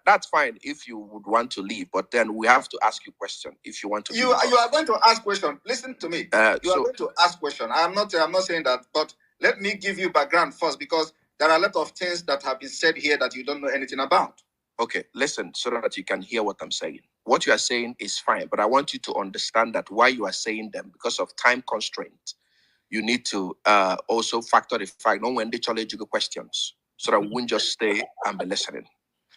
That's fine if you would want to leave, but then we have to ask you a question if you want to.
You are going to ask question. Listen to me. You are going to ask question. I'm not saying that, but let me give you background first because there are a lot of things that have been said here that you don't know anything about.
Okay, listen so that you can hear what I'm saying. What you are saying is fine, but I want you to understand that why you are saying them because of time constraint. You need to also factor the fact not when they challenge you questions so that we won't just stay and be listening.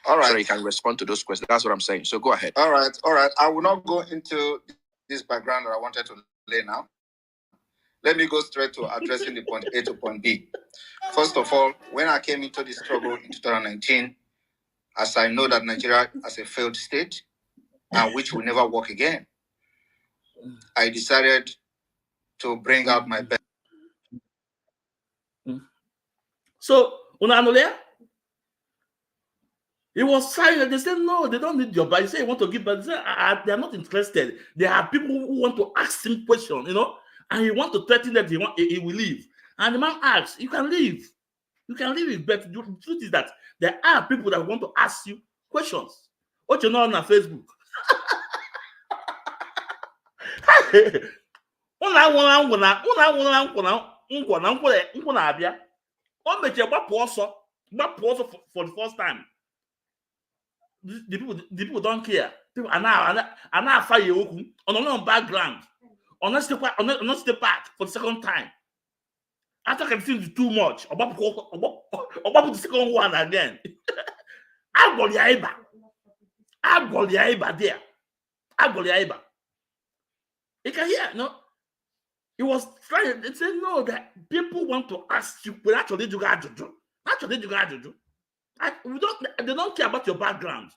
All right.
So you can respond to those questions. That's what I'm saying. So go ahead.
All right. I will not go into this background that I wanted to lay now. Let me go straight to addressing the point A to point B. First of all, when I came into this struggle in 2019, as I know that Nigeria is a failed state and which will never work again, I decided to bring out my best.
So, Unanulia? He was silent. They said, no, they don't need your body. He said, you want to give back. They said, they are not interested. There are people who want to ask him questions, and he want to threaten that he will leave. And the man asks, you can leave. You can leave. But the truth is that there are people that want to ask you questions. What you know on Facebook? For the first time. The people don't care. People are now fire on background. On not step back for the second time. After I see too much, about the second one again. I got the Iba there. I got the Iba. You can hear, no? He was trying. They said no, that people want to ask you. But actually, you got to do. They don't care about your background,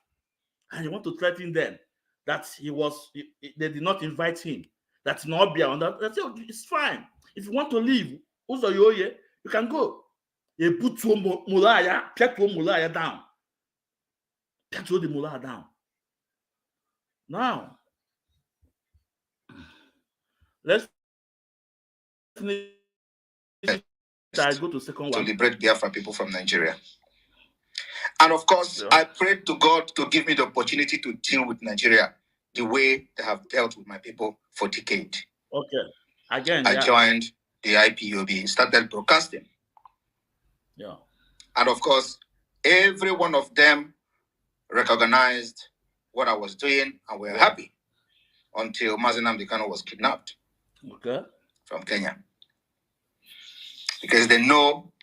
and you want to threaten them that they did not invite him. That's not be on that. That's it's fine. If you want to leave, you can go. They put Mulaya down. Put the Mulaya down. Now, let's finish. I go to second one.
To liberate Biafra people from Nigeria. And of course, I prayed to God to give me the opportunity to deal with Nigeria the way they have dealt with my people for decades.
Okay. Again,
I joined the IPOB, started broadcasting.
Yeah.
And of course, every one of them recognized what I was doing and were happy until Mazi Nnamdi Kanu was kidnapped from Kenya. Because they know,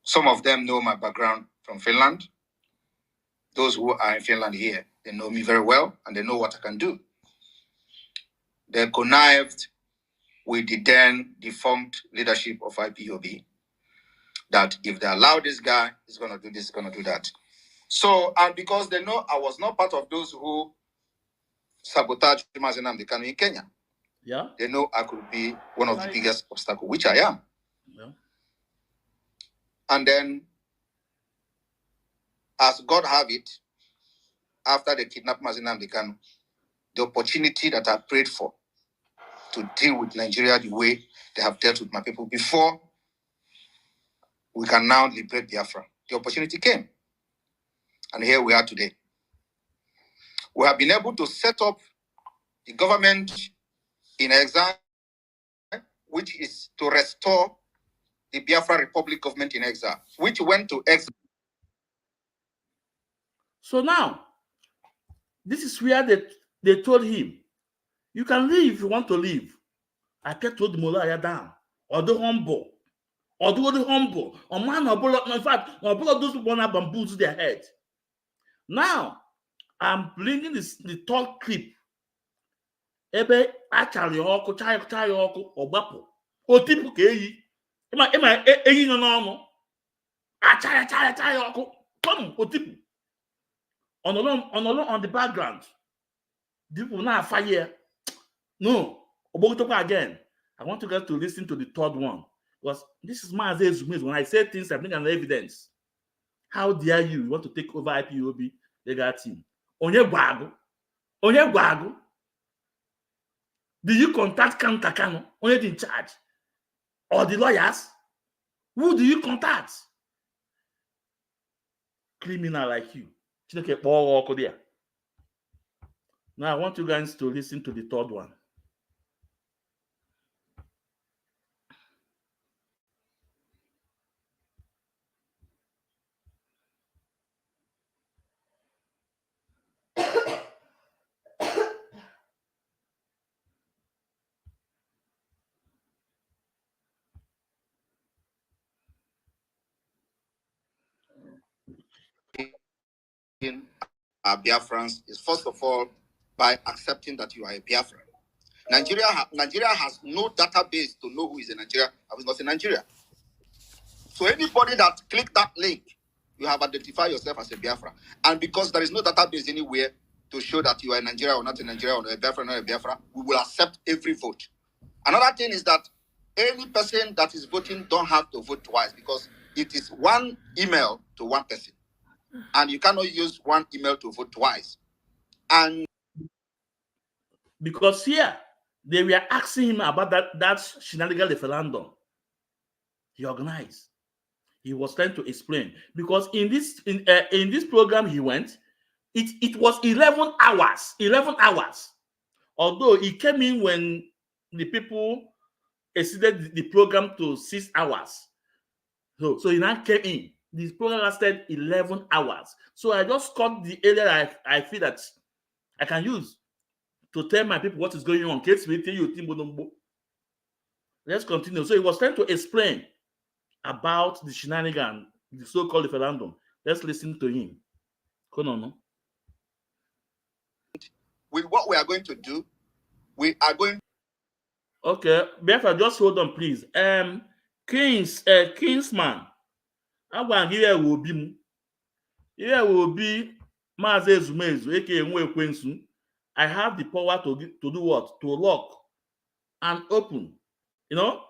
some of them know my background from Finland. Those who are in Finland here, they know me very well and they know what I can do. They connived with the then defunct leadership of IPOB that if they allow this guy, he's going to do this, he's going to do that. So, and because they know I was not part of those who sabotaged Mazi Nnamdi Kanu in Kenya.
Yeah.
They know I could be one of the biggest obstacles, which I am.
Yeah.
And then as God have it, after they kidnapped Mazi Nnamdi Kanu, the opportunity that I prayed for to deal with Nigeria the way they have dealt with my people before we can now liberate Biafra. The opportunity came. And here we are today. We have been able to set up the government in exile, which is to restore the Biafra Republic government in exile, which went to exile.
So now, this is where they told him, you can leave if you want to leave. I kept told the Molaya down, or the humble, or the humble, or man, or in fact, or those who want to bamboozle their head. Now, I'm bringing the third clip. Ebe achari ọkụ chaya ọkụ ọgbapụ otipu ka eyi ịma eyi nọ n'ọnụ achaya ọkụ pum otipu on the background people now fire. No, again. I want you guys to listen to the third one because this is my Ezumez. When I say things, I bring an evidence. How dare you want to take over IPOB legal team? Onye gwagu. Do you contact Kanu? Only in charge? Or the lawyers? Who do you contact? Criminal like you. Now I want you guys to listen to the third one.
Biafrans is first of all by accepting that you are a Biafran. Nigeria has no database to know who is in Nigeria and who is not in Nigeria. So anybody that click that link, you have identified yourself as a Biafra. And because there is no database anywhere to show that you are in Nigeria or not in Nigeria, or a Biafra or not a Biafra, we will accept every vote. Another thing is that any person that is voting don't have to vote twice because it is one email to one person. And you cannot use one email to vote twice. And
because here they were asking him about that shenanigan referendum he organized. He was trying to explain because in this program he went, it was 11 hours. 11 hours. Although he came in when the people exceeded the program to 6 hours. So he now came in. This program lasted 11 hours. So I just cut the area I feel that I can use to tell my people what is going on. Let's continue. So he was trying to explain about the shenanigan, the so-called referendum. Let's listen to him. Come on.
With what we are going to do, we are going.
Okay, Biafra, just hold on, please. Kingsman. I'm going to give you here will be Mazi Ezumezu, aka Nwekwensu. I have the power to do what? To lock and open. You know?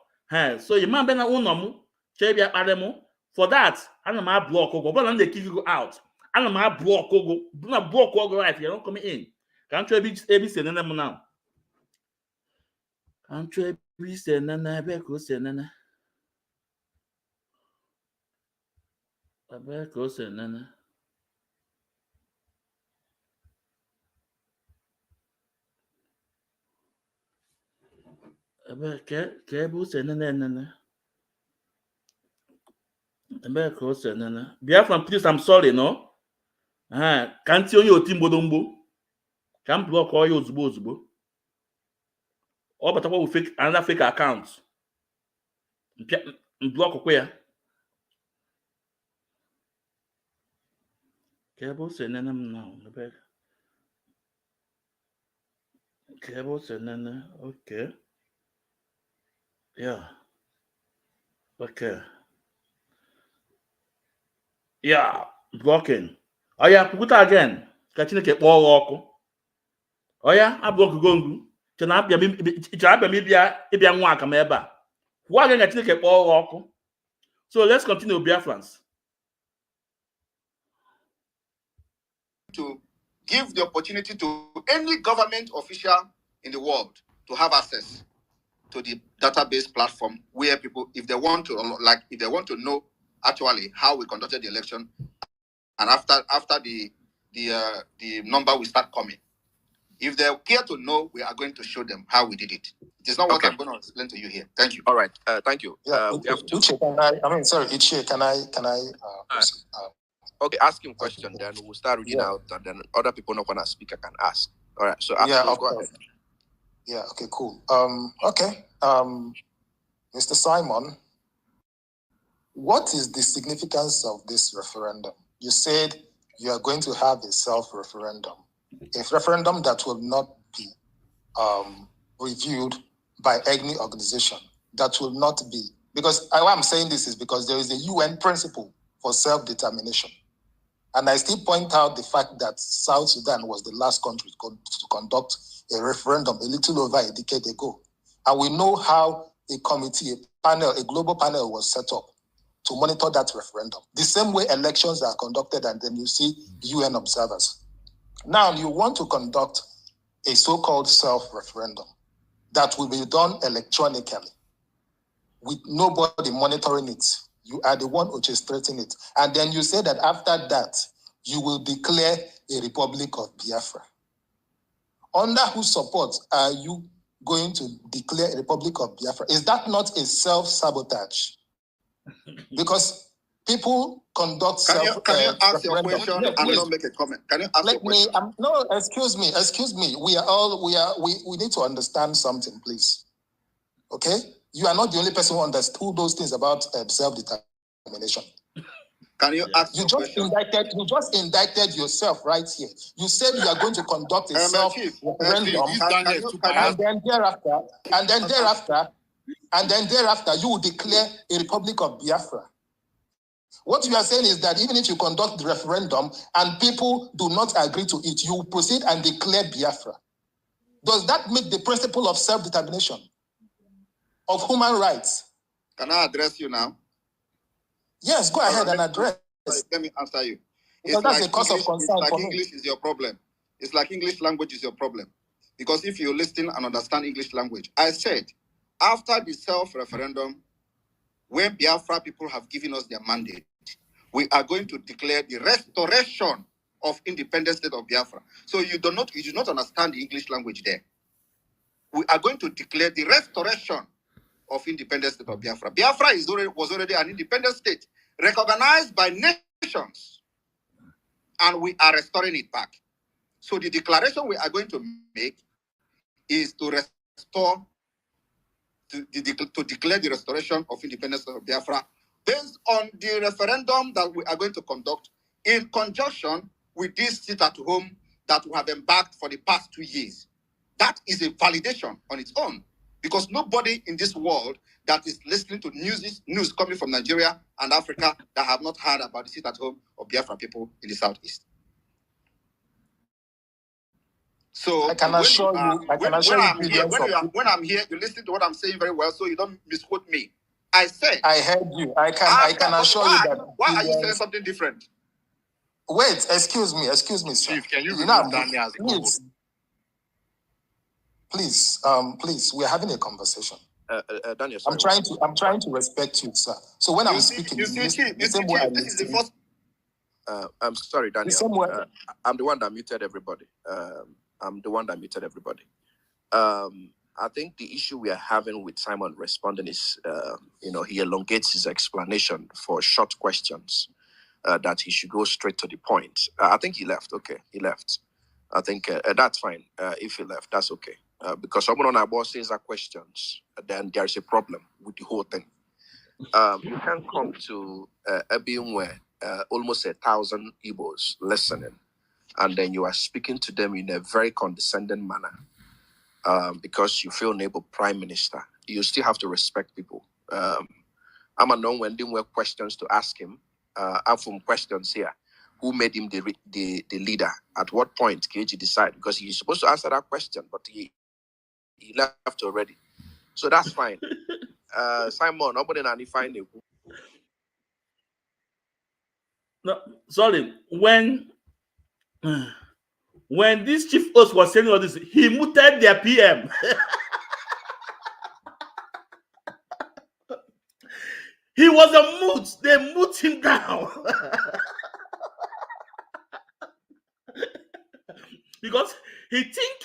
So you man bena unomu, chebia paremu. For that, I'm not block ogo. But I'm they kick you out. I'm not block ogo. Do not block ogo right. You're not coming in. Can't you be saying now? Can't you be saying nana? Beko say nana. Beko say nana. Biafra, please, I'm sorry, no? Can't you your team bodumbo? Can't block all your zbo. Or but we fake another fake account. Block where? Cable sending them now. Cable sending them. Okay. Yeah. Okay. Yeah. Blocking. Oh yeah, put it again. Catching a ball. Oh yeah, I block gongu. So let's continue, Biafrans.
to give the opportunity to any government official in the world to have access to the database platform where people, if they want to know actually how we conducted the election, and after the number will start coming. If they care to know, we are going to show them how we did it. It is not what I'm going to explain to you here. Thank you.
All right. Thank you.
Yeah,
We have to.
Can I?
Okay, ask him question, then we'll start reading out, and then other people not gonna speak. I can ask. All right. So go ahead.
Yeah. Okay. Cool. Mr. Simon, what is the significance of this referendum? You said you are going to have a self-referendum, a referendum that will not be reviewed by any organization. That will not be, because why I'm saying this is because there is a UN principle for self-determination. And I still point out the fact that South Sudan was the last country to conduct a referendum a little over a decade ago. And we know how a committee, a global panel was set up to monitor that referendum. The same way elections are conducted, and then you see UN observers. Now you want to conduct a so-called self-referendum that will be done electronically with nobody monitoring it. You are the one orchestrating it. And then you say that after that, you will declare a Republic of Biafra. Under whose support are you going to declare a Republic of Biafra? Is that not a self-sabotage? Because people conduct
Can you ask your question and not make a comment? Can you ask your question?
No, excuse me. We need to understand something, please. Okay? You are not the only person who understood those things about self-determination.
Can you ask your question?
You just indicted yourself right here. You said you are going to conduct a self-referendum, and then thereafter, you will declare a Republic of Biafra. What you are saying is that even if you conduct the referendum and people do not agree to it, you proceed and declare Biafra. Does that meet the principle of self-determination, of human rights?
Can I address you now?
Yes, go ahead and address.
Let me answer you.
Because that's a cause of concern for me.
English is your problem. It's like English language is your problem. Because if you listen and understand English language, I said, after the self-referendum, when Biafra people have given us their mandate, we are going to declare the restoration of independent state of Biafra. So you do not understand the English language there. We are going to declare the restoration of independent state of Biafra. Biafra was already an independent state recognized by nations, and we are restoring it back. So the declaration we are going to make is to restore, to declare the restoration of independence of Biafra based on the referendum that we are going to conduct in conjunction with this sit-at-home that we have embarked for the past 2 years. That is a validation on its own, because nobody in this world that is listening to news coming from Nigeria and Africa that have not heard about the sit-at-home of Biafra people in the Southeast. So
I can assure you,
when I'm here, you listen to what I'm saying very well, so you don't misquote me. I said,
I heard you. I can assure you that.
Why are you saying something different?
Wait, excuse me, sir.
Chief, can you remove Danny as a
please, please, we're having a conversation.
Daniel, sorry,
I'm trying to respect you, sir. So when I'm speaking,
this is the first.
I'm sorry, Daniel. I'm the one that muted everybody. I think the issue we are having with Simon responding is, he elongates his explanation for short questions, that he should go straight to the point. I think he left. Okay, he left. I think that's fine. If he left, that's okay. Because someone on our boss says our questions, then there's a problem with the whole thing. You can come to a being where almost 1,000 Igbos listening, and then you are speaking to them in a very condescending manner. Because you feel neighbor prime minister, you still have to respect people. I'm a known when there were questions to ask him. I have some questions here. Who made him the leader? At what point did you decide? Because he's supposed to answer that question, but he left already. So that's fine. Simon, nobody can find it.
No, sorry. When When this chief host was saying all this, he muted their PM. He was a mute. They mute him down. Because he think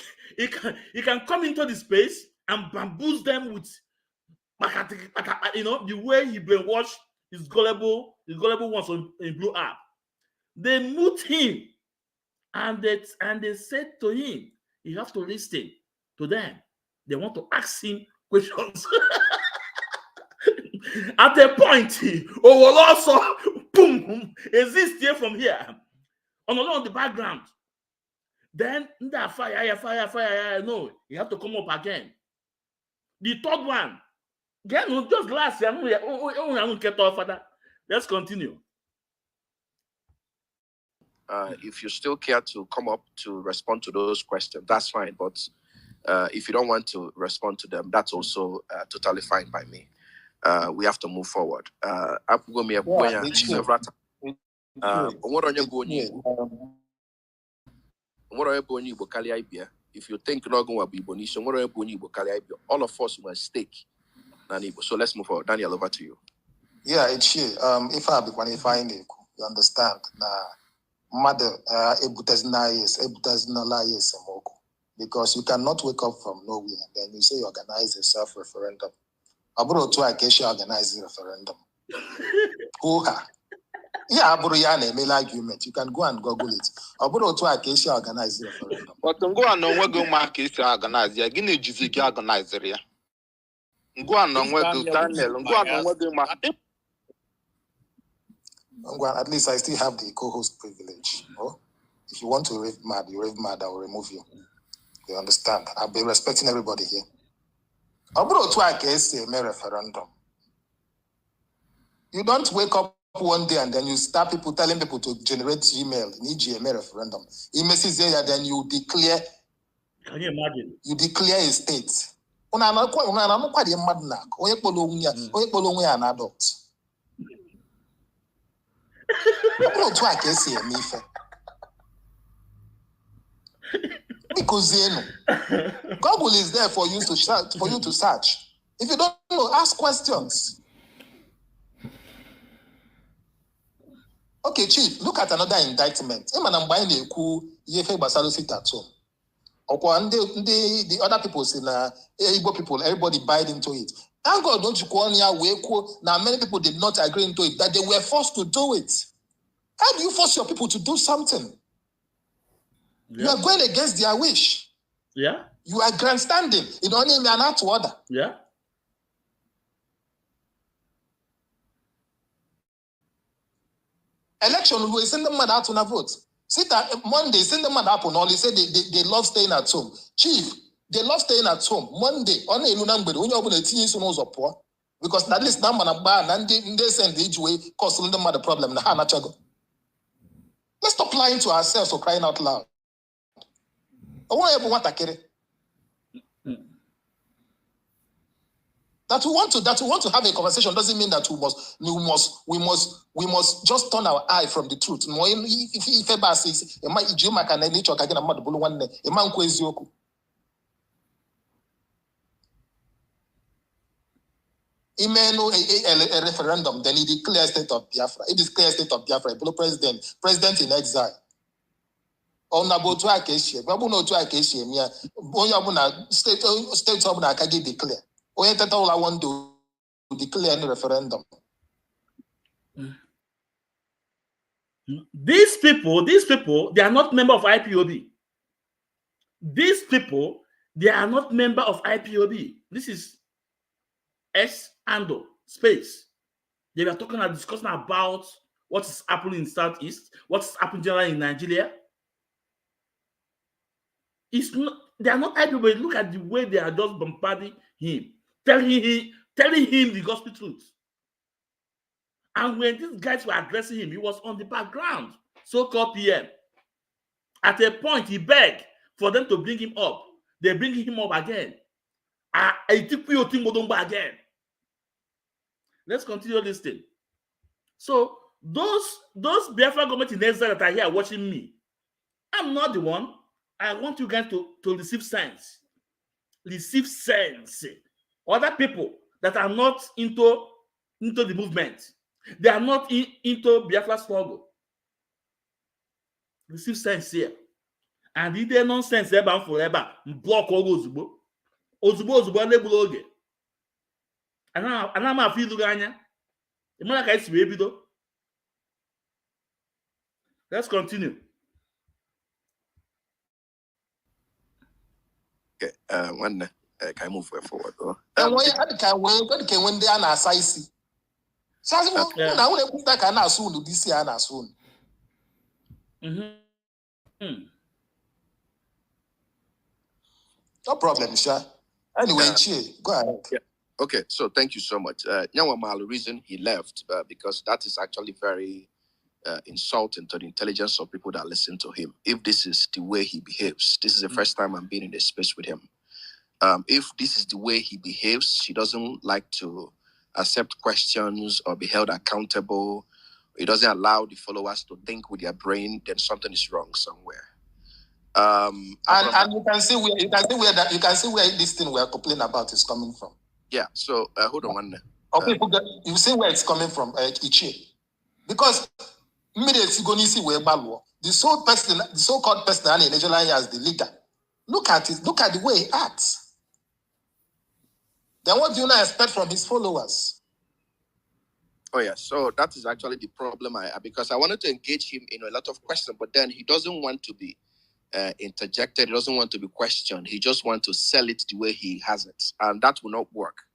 he can come into the space and bamboozle them with, you know, the way he brainwashed his gullible ones in Blue App. They mute him and they said to him, you have to listen to them. They want to ask him questions. At a point, will also boom exist here from here on the background. Then fire. No, you have to come up again. The third one, again, just last year. Let's continue.
If you still care to come up to respond to those questions, that's fine. But if you don't want to respond to them, that's also totally fine by me. We have to move forward. If you think all of us were stake. So let's move forward. Daniel, over to you.
Yeah, it's here. If I be qualifying, you understand. Mother, because you cannot wake up from nowhere and then you say you organize a self-referendum. Aburo to Acacia organize a referendum. Yeah, Aburo mail argument. You can go and Google it. Aburo to Acacia organize a referendum.
But go on, no, we're going to Acacia organize. You're going to Jiziki organize area. Go on, no, we're going to Daniel. Go on, no, we're going to.
Well, at least I still have the co-host privilege. Oh? If you want to rave mad, I will remove you. You understand? I'll be respecting everybody here. About to against a referendum. You don't wake up one day and then you start telling people to generate Gmail, need GMA referendum. It messes there, then you declare.
Can you imagine?
You declare a state. An adult. Because Google is there for you to search. If you don't know, ask questions. Okay, Chief, look at another indictment. The other people say Igbo people, everybody buyed into it. Thank God, don't you call now many people did not agree into it, that they were forced to do it. How do you force your people to do something? Yeah. You are going against their wish.
Yeah.
You are grandstanding. You don't need an out order.
Yeah.
Election, we send them out on a vote. Sit Monday, send them out on all. They say they love staying at home. Chief, they love staying at home. Monday, on a number, when you're going to teach you of poor, because at least number of bar and they send the way, causing them the problem. Let's stop lying to ourselves for crying out loud. That we want to have a conversation doesn't mean that we must just turn our eye from the truth. If ever says a referendum, then he declares state of Biafra. It declares state of Biafra. President in exile. On about to Acacia, but no to Acacia, state of Nakagi declare. All I want to declare any referendum.
These people, they are not members of IPOB. These people, they are not members of IPOB. This is Ando space. They were discussing about what is happening in Southeast, what is happening generally in Nigeria. They are not IPOB. Look at the way they are just bombarding him, telling him the gospel truth. And when these guys were addressing him, he was on the background, so-called PM. At a point, he begged for them to bring him up. They bring him up again. Again. Let's continue this thing. So those Biafra government in exile that are here watching me, I'm not the one. I want you guys to receive sense. Receive sense. Other people that are not into the movement, they are not into Biafra struggle. Receive sense here. And if they nonsense ebe and forever, block all ozugbo. Ozugbo lebulu oge. Ana m afọ ilu gị anya. Ị mara ka esi wee bido. Let's continue.
Okay, can I move forward?
And when they are not size. So now when they put that soon, this year and soon. No problem, sure. Anyway, go ahead.
Yeah. Okay, so thank you so much. The reason he left because that is actually very insulting to the intelligence of people that listen to him. If this is the way he behaves, this is the first time I'm being in a space with him. If this is the way he behaves, he doesn't like to accept questions or be held accountable. He doesn't allow the followers to think with their brain. Then something is wrong somewhere. And
you can see where this thing we're complaining about is coming from.
Yeah. So hold on one.
Okay, you see where it's coming from, Ichi, because the so-called person in Nigeria as the leader. Look at it. Look at the way he acts. Then what do you now expect from his followers?
Oh yeah, so that is actually the problem. Because I wanted to engage him in a lot of questions, but then he doesn't want to be interjected. He doesn't want to be questioned. He just wants to sell it the way he has it, and that will not work.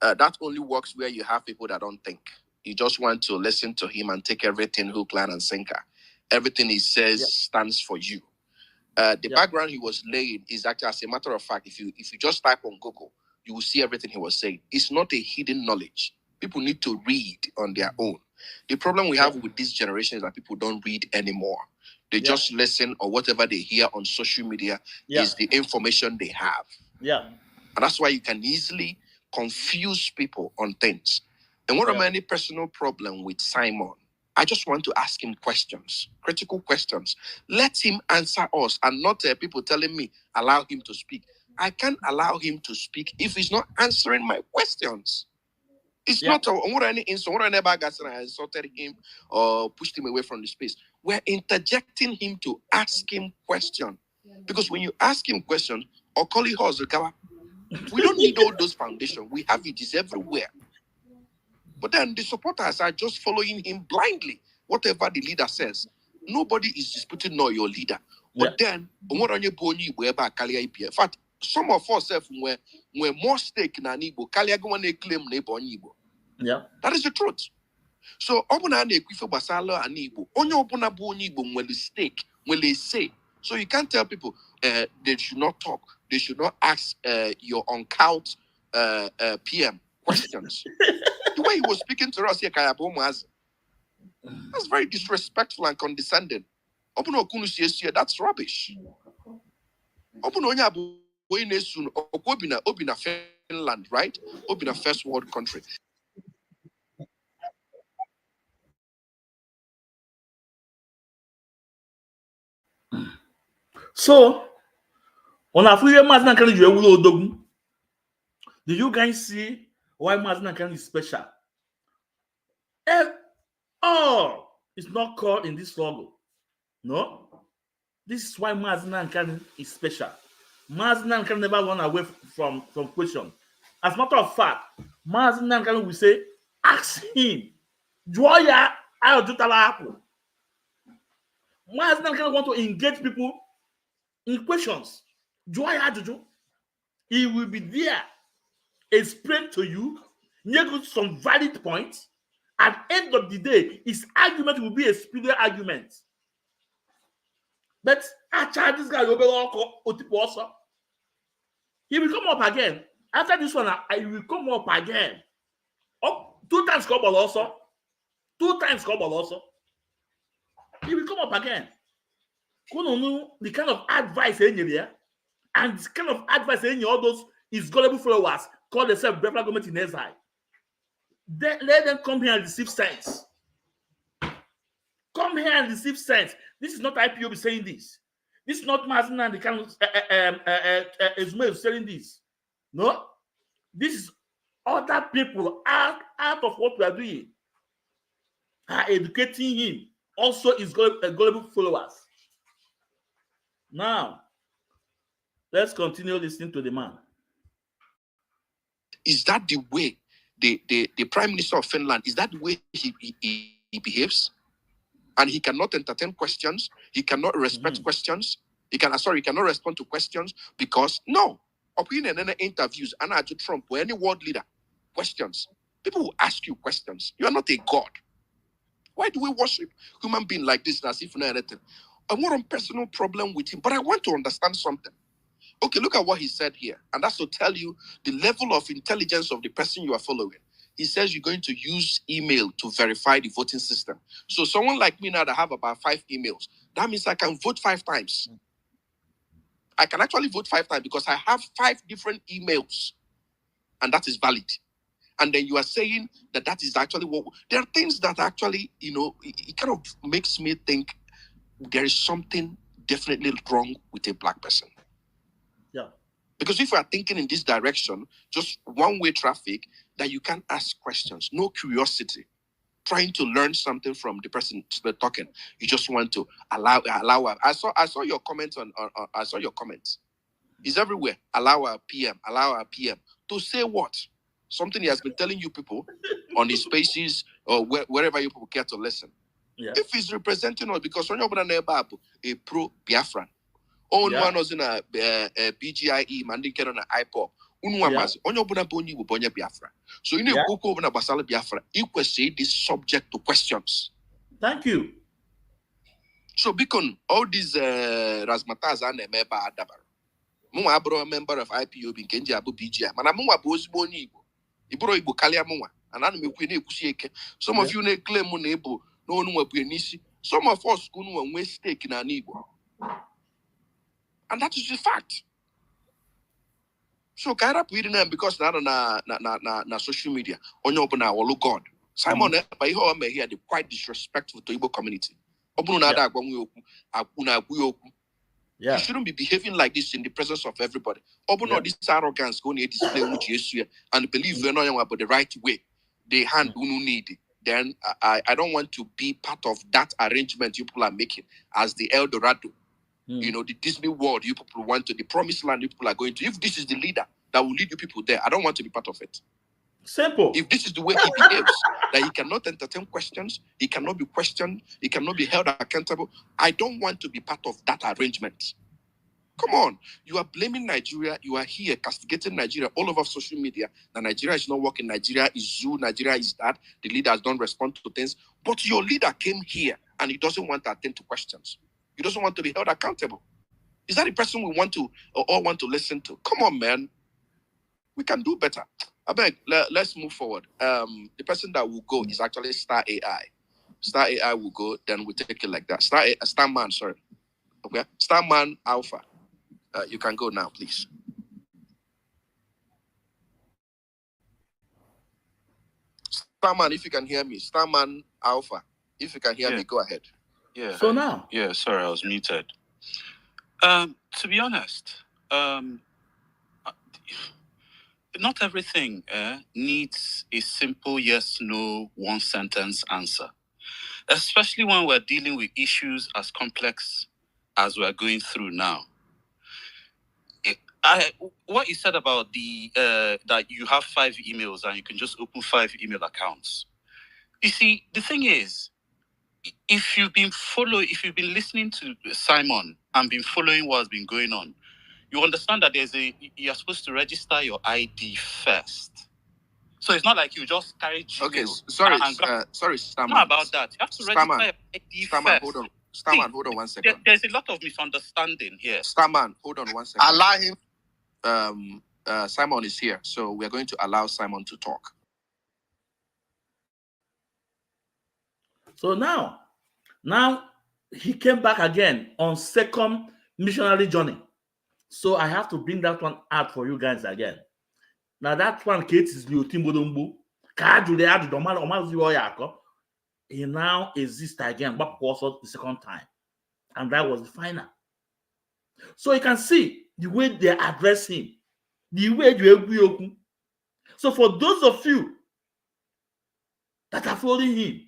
That only works where you have people that don't think. You just want to listen to him and take everything hook, line, and sinker. Everything he says stands for you. The background he was laying is actually, as a matter of fact, if you just type on Google, you will see everything he was saying. It's not a hidden knowledge. People need to read on their own. The problem we have with this generation is that people don't read anymore. They just listen, or whatever they hear on social media is the information they have. Yeah. And that's why you can easily confuse people on things. And one of my personal problem with Simon, I just want to ask him questions, critical questions. Let him answer us, and not people telling me, allow him to speak. I can't allow him to speak if he's not answering my questions. It's not any insult. I insulted him or pushed him away from the space. We're interjecting him to ask him questions. Because when you ask him questions, or call it we don't need all those foundations. We have it is everywhere. But then the supporters are just following him blindly. Whatever the leader says, nobody is disputing your leader. But then, in fact, some of us were more stake in an Igbo. Yeah, that is the truth. So, stake, say. So you can't tell people they should not talk. They should not ask your uncouth PM questions. The way he was speaking to us here, that's very disrespectful and condescending. That's rubbish. Finland, right? Obina first world country.
So, on a free Mazna can you will do. Do you guys see why Mazna can is special? It's not called in this logo. No. This is why Mazna can is special. Mazna can never run away from question. As a matter of fact, Mazna can will say, ask him. Joya, I'll do that. Mazna can want to engage people in questions. Joya, he will be there, explain to you, make some valid points. At the end of the day, his argument will be a superior argument. But this guy he will come up again. After this one, I will come up again. Oh, 2 times come also. 2 times come also. He will come up again. You don't know the kind of advice in there, and the kind of advice in all those his gullible followers call themselves Biafra government in exile. Let them come here and receive sense. Come here and receive sense. This is not IPOB saying this. This is not Mazin and the kind of Esme is selling this. No, this is other people out of what we are doing are educating him. Also, his gullible followers. Now, let's continue listening to the man.
Is that the way the Prime Minister of Finland, is that the way he behaves? And he cannot entertain questions. He cannot respect questions. He cannot respond to questions because no. Opinion and interviews, and Trump or any world leader, questions. People will ask you questions. You are not a god. Why do we worship human being like this as if no anything? I want a personal problem with him, but I want to understand something. Okay, look at what he said here. And that's to tell you the level of intelligence of the person you are following. He says you're going to use email to verify the voting system. So someone like me now that have about 5 emails, that means I can vote 5 times. I can actually vote 5 times because I have 5 different emails. And that is valid. And then you are saying that is actually what... There are things that actually, it kind of makes me think there is something definitely wrong with a black person.
Yeah.
Because if we are thinking in this direction, just one-way traffic, that you can't ask questions, no curiosity, trying to learn something from the person talking. You just want to allow. I saw your comments on I saw your comments. It's everywhere. Allow our PM to say what? Something he has been telling you people on his spaces or wherever you people care to listen.
Yeah.
If he's representing us, because when you're a pro Biafran, one was in a BGIE, Mandinka on an IPOP. So you know, Basala Biafra, you can say this subject to questions.
Thank you.
So because all these Razmatas and Meba Adabar, Mwa bro, a member of IPOB in Kenji Abu BGI, Manamu Abos Boni, Ibro Ibu Kaliamua, and Anime Queen Kusieke. Some of you claim Munebo, no one will be nisi. Some of us couldn't waste stake in an Igbo. And that is the fact. So Kaira reading them because na social media on your open our God. Simon by how may hear the quite disrespectful to Igbo community. You shouldn't be behaving like this in the presence of everybody. This arrogance going to display and believe we're not about the right way. They hand need. Then I don't want to be part of that arrangement you people are making as the El Dorado. The Disney world you people want to, the promised land you people are going to. If this is the leader that will lead you people there, I don't want to be part of it.
Simple.
If this is the way he behaves, that he cannot entertain questions, he cannot be questioned, he cannot be held accountable, I don't want to be part of that arrangement. Come on. You are blaming Nigeria. You are here castigating Nigeria all over social media. That Nigeria is not working. Nigeria is zoo. Nigeria is that. The leaders don't respond to things. But your leader came here and he doesn't want to attend to questions. He doesn't want to be held accountable. Is that the person we want to or all want to listen to? Come on, man. We can do better. I beg, let's move forward. The person that will go is actually Star AI. Star AI will go, then we take it like that. Starman, sorry. Okay? Starman Alpha. You can go now, please. Starman, if you can hear me. Starman Alpha. If you can hear me, go ahead.
Yeah.
So now?
Yeah, sorry, I was muted. To be honest, not everything needs a simple yes, no, one sentence answer. Especially when we're dealing with issues as complex as we're going through now. What you said about the that you have 5 emails and you can just open 5 email accounts. You see, the thing is, if you've been listening to Simon and been following what's been going on, you understand that you're supposed to register your ID first. So it's not like you just carry Gmail.
Okay, sorry, Starman.
Not about that. You have to register your ID first.
Hold on. Starman, hold on 1 second.
There's a lot of misunderstanding here.
Starman, hold on 1 second.
Allow him.
Simon is here, so we're going to allow Simon to talk.
So now he came back again on second missionary journey. So I have to bring that one out for you guys again. Now that one, Kate is Liotimbodumbu. He now exists again, but also the second time. And that was the final. So you can see the way they address him, the way you agree. So for those of you that are following him,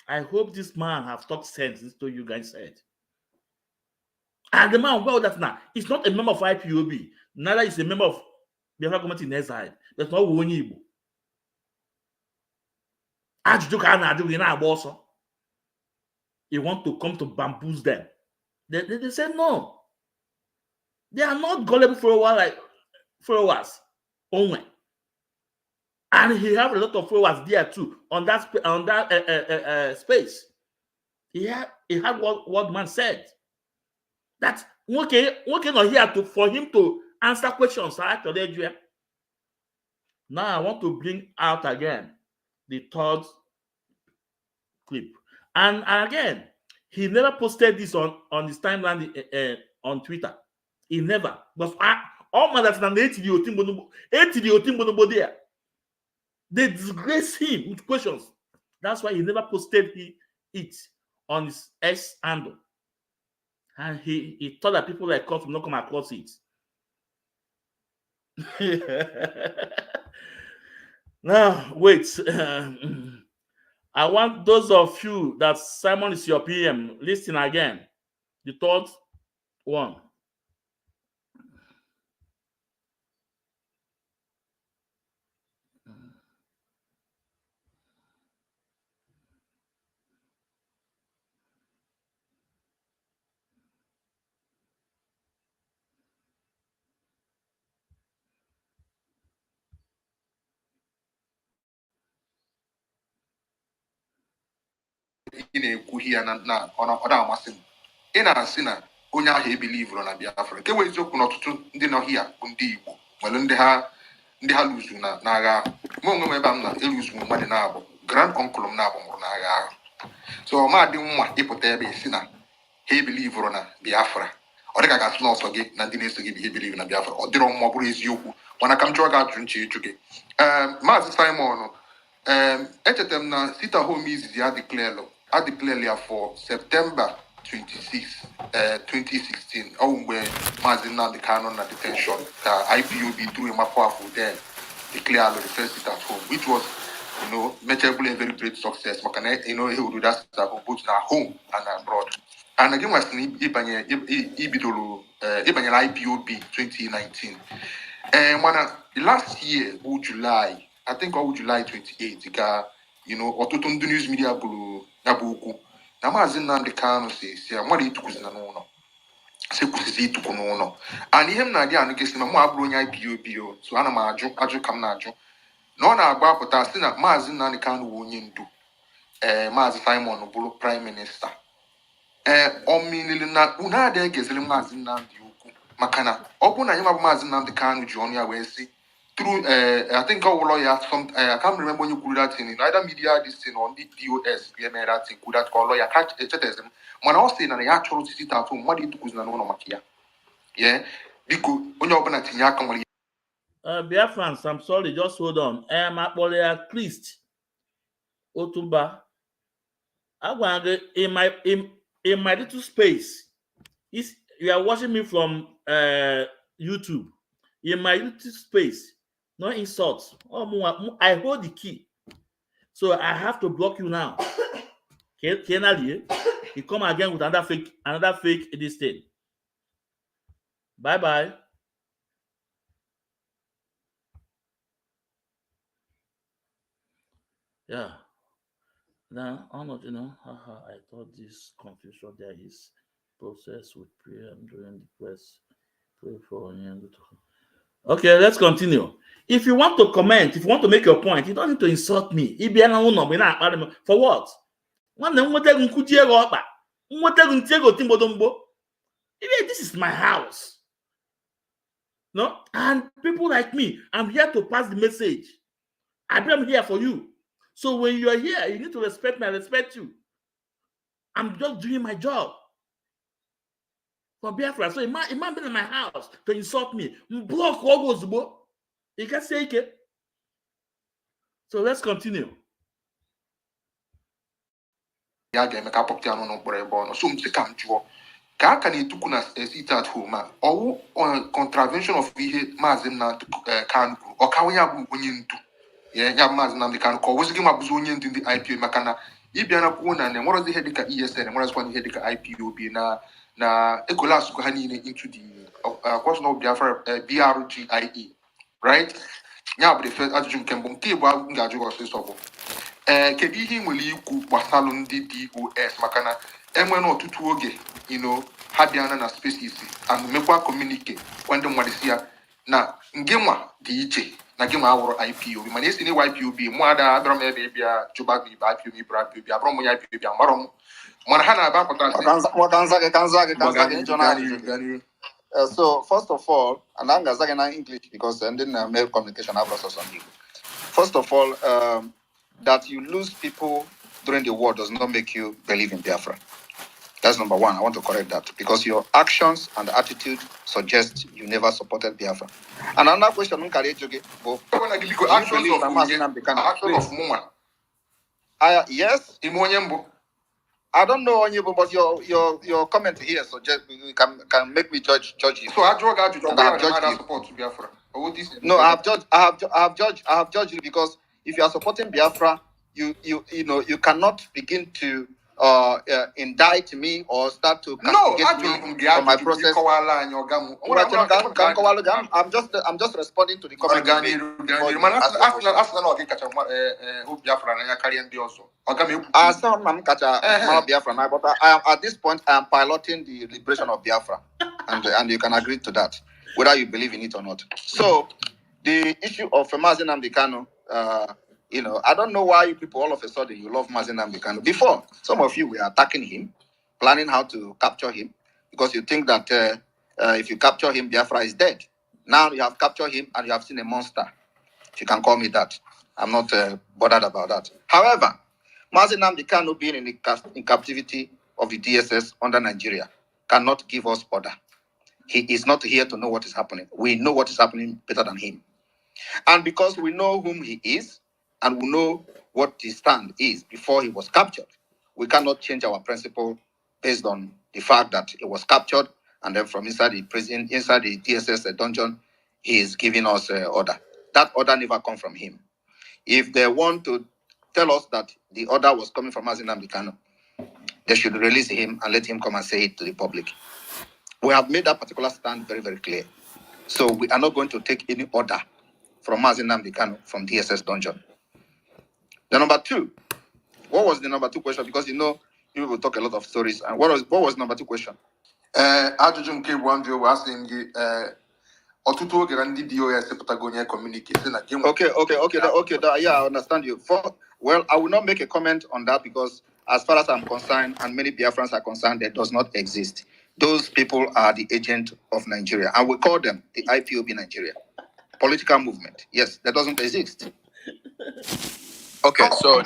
I hope this man have talked sense into you guys said. And the man, well, that's now, he's not a member of IPOB, neither is a member of the government in exile. That's not one Igbo. He want to come to bamboozle them. They said no. They are not gullible followers only. And he have a lot of followers there too on that space. He had what man said. That okay not here for him to answer questions. Now I want to bring out again the third clip. And again, he never posted this on his timeline on Twitter. He never. But all my that's an 80 there. They disgrace him with questions. That's why he never posted it on his X handle. And he thought that people like us will not come across it. Now, wait. I want those of you that Simon is your PM, listen again. The third one.
ị na-ekwu ihe na ọ na-amasị m ị na-asị na onye ahụ ebilivuru na Biafra nke wee eziokwu na ọtụtụ ndị nọ hia bụ ndị Igbo nwere ndị ha luzu n'agha ahụ mụ onwe m ebe m na-eluzu mmadụ na-abụ grand uncle m na-abụ nwụrụ n'agha ahụ so ọ ma dị mma ịpụta ebe isi na ha ebilivuru na Biafra ọ dịka gasị n'ọsọ gị na ndị na-eso gị bụ ihe bilivu na Biafra ọ dịrọ mma ọ bụrụ eziokwu mana ka m jụọ gị ajụjụ nche ịjụ gị Maazị Simon echetara m na Sita Home izizi ya declare ya for September 26, 2016 ọ mgbe Maazị Nnamdi Kanu na detention ka IPOB through a map of then declare the first sit at home, which was measurably a very great success. He would do that both at home and abroad. And again, was Ibanyela IPOB 2019. And last year, July, I think July 28, Ototun news media bulu Nabuku. Namazin Nnamdi Kanu says, "What it was no. Sekusi to Kono." And him Nadia and guess no more blowing IPOB, so Anamajo, Ajo Kamnajo. No, na agba pụta sị na Maazị Nnamdi Kanu onye ndu Maazị Simon Bulu Prime Minister ominili na una adịghị geziri Maazị Nnamdi okwu maka na ọ bụ na anyị mabụ Maazị Nnamdi Kanu ji ọnụ ya wee sị through I think our lawyer I can't remember when you could that thing in either media this thing on the DOS that thing could that call lawyer catch them when I was saying that I actually sit at home what did you know makia yeah because when you're open at Tinyaka
Biafrans, I'm sorry, just hold on. Mapolia Christ Otumba. I want in my little space. You are watching me from YouTube. In my little space, no insults. I hold the key, so I have to block you now. Kenali, you come again with another fake this thing. Bye bye. Yeah. Now, I thought this confusion there is process with prayer during the press. Pray for you. Okay, let's continue. If you want to comment, if you want to make your point, you don't need to insult me. For what? This is my house. No? And people like me, I'm here to pass the message. I'm here for you. So when you are here, you need to respect me. I respect you. I'm just doing my job for Biafra. So it might be in my house to insult me. Block all those, you can say it. So let's continue.
ka aka na-etukwu na sit at home a ọwụ contravention of ihe maazị Nnamdi Kanu kwuru ọkawa ya bụ onye ndu ya maazị Nnamdi Kanu ka ọ wụzighị ma bụzi onye ndu ndị IPOB maka na ịbịa na kwuo na enwerọzi ihe dịka ESN enwerọzikwa ihe dịka IPOB na ekolasụkọ ha niile into the National Biafra BRGIE, right? Ya bụ the first ajụjụ nke mbụ. Nke ịbụ m ga-ajụ gị ọsịsọ bụ kedu ihe ị nwere ikwu gbasalụ ndị DOS maka na enwe n'ọtụtụ oge ha bịana na spaces and mekwa communicate kwa ndị mmadụ si ya na ngị nwa dị iche na gị nwa awụrụ IPOB mana esi n'ịwa IPOB mụ ada abịara m ebe ịbịa jụba gị ibe IPOB bụrụ IPOB abụrụ m ya IPOB amarọ m mana ha na-aba pụtasị.
So first of all, and I'm going to English because then mail communication process on you. First of all, that you lose people during the war does not make you believe in Biafra. That's number one. I want to correct that because your actions and attitude suggest you never supported Biafra. And another question, actions of Muma. Yes. I don't know you, but your comment here suggest can make me judge you. So I judge Biafra. No, I have judged you because if you are supporting Biafra, you cannot begin to indict me or start to castigate me on my process. I'm just responding to the comment. But at this point I am piloting the liberation of Biafra, and you can agree to that, whether you believe in it or not. So the issue of Mazi Nnamdi Kanu, I don't know why you people all of a sudden you love Mazi Nnamdi Kanu. Before, some of you were attacking him, planning how to capture him, because you think that if you capture him, Biafra is dead. Now you have captured him and you have seen a monster. If you can call me that. I'm not bothered about that. However, Mazi Nnamdi Kanu being in captivity of the DSS under Nigeria cannot give us order. He is not here to know what is happening. We know what is happening better than him. And because we know whom he is, and we know what his stand is before he was captured, we cannot change our principle based on the fact that he was captured and then from inside the prison, inside the DSS dungeon, he is giving us order. That order never come from him. If they want to tell us that the order was coming from Mazi Nnamdi Kanu, they should release him and let him come and say it to the public. We have made that particular stand very, very clear. So we are not going to take any order from Mazi Nnamdi Kanu from DSS dungeon. The number two, what was the number two question? Because people will talk a lot of stories. And what was number two question?
Ajụjụ nke bụ ndị ụwa asị m gị ọtụtụ oge na ndị DOS Patagonia communicate na gị.
Okay, yeah, I understand you. Well, I will not make a comment on that because as far as I'm concerned, and many Biafrans are concerned, that does not exist. Those people are the agent of Nigeria. And we call them the IPOB Nigeria. Political movement. Yes, that doesn't exist.
Okay, so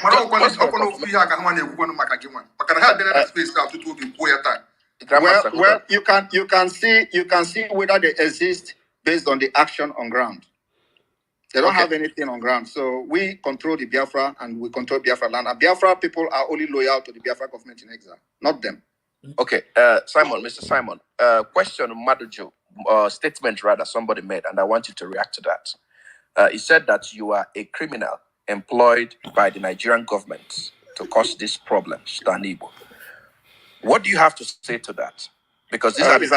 well, you can see whether they exist based on the action on ground. They don't have anything on ground. So we control the Biafra and we control Biafra land. And Biafra people are only loyal to the Biafra government in exile, not them.
Okay, Mr. Simon, question Madujo, statement rather somebody made, and I want you to react to that. He said that you are a criminal employed by the Nigerian government to cause these problems to an Igbo. What do you have to say to that? Because this
is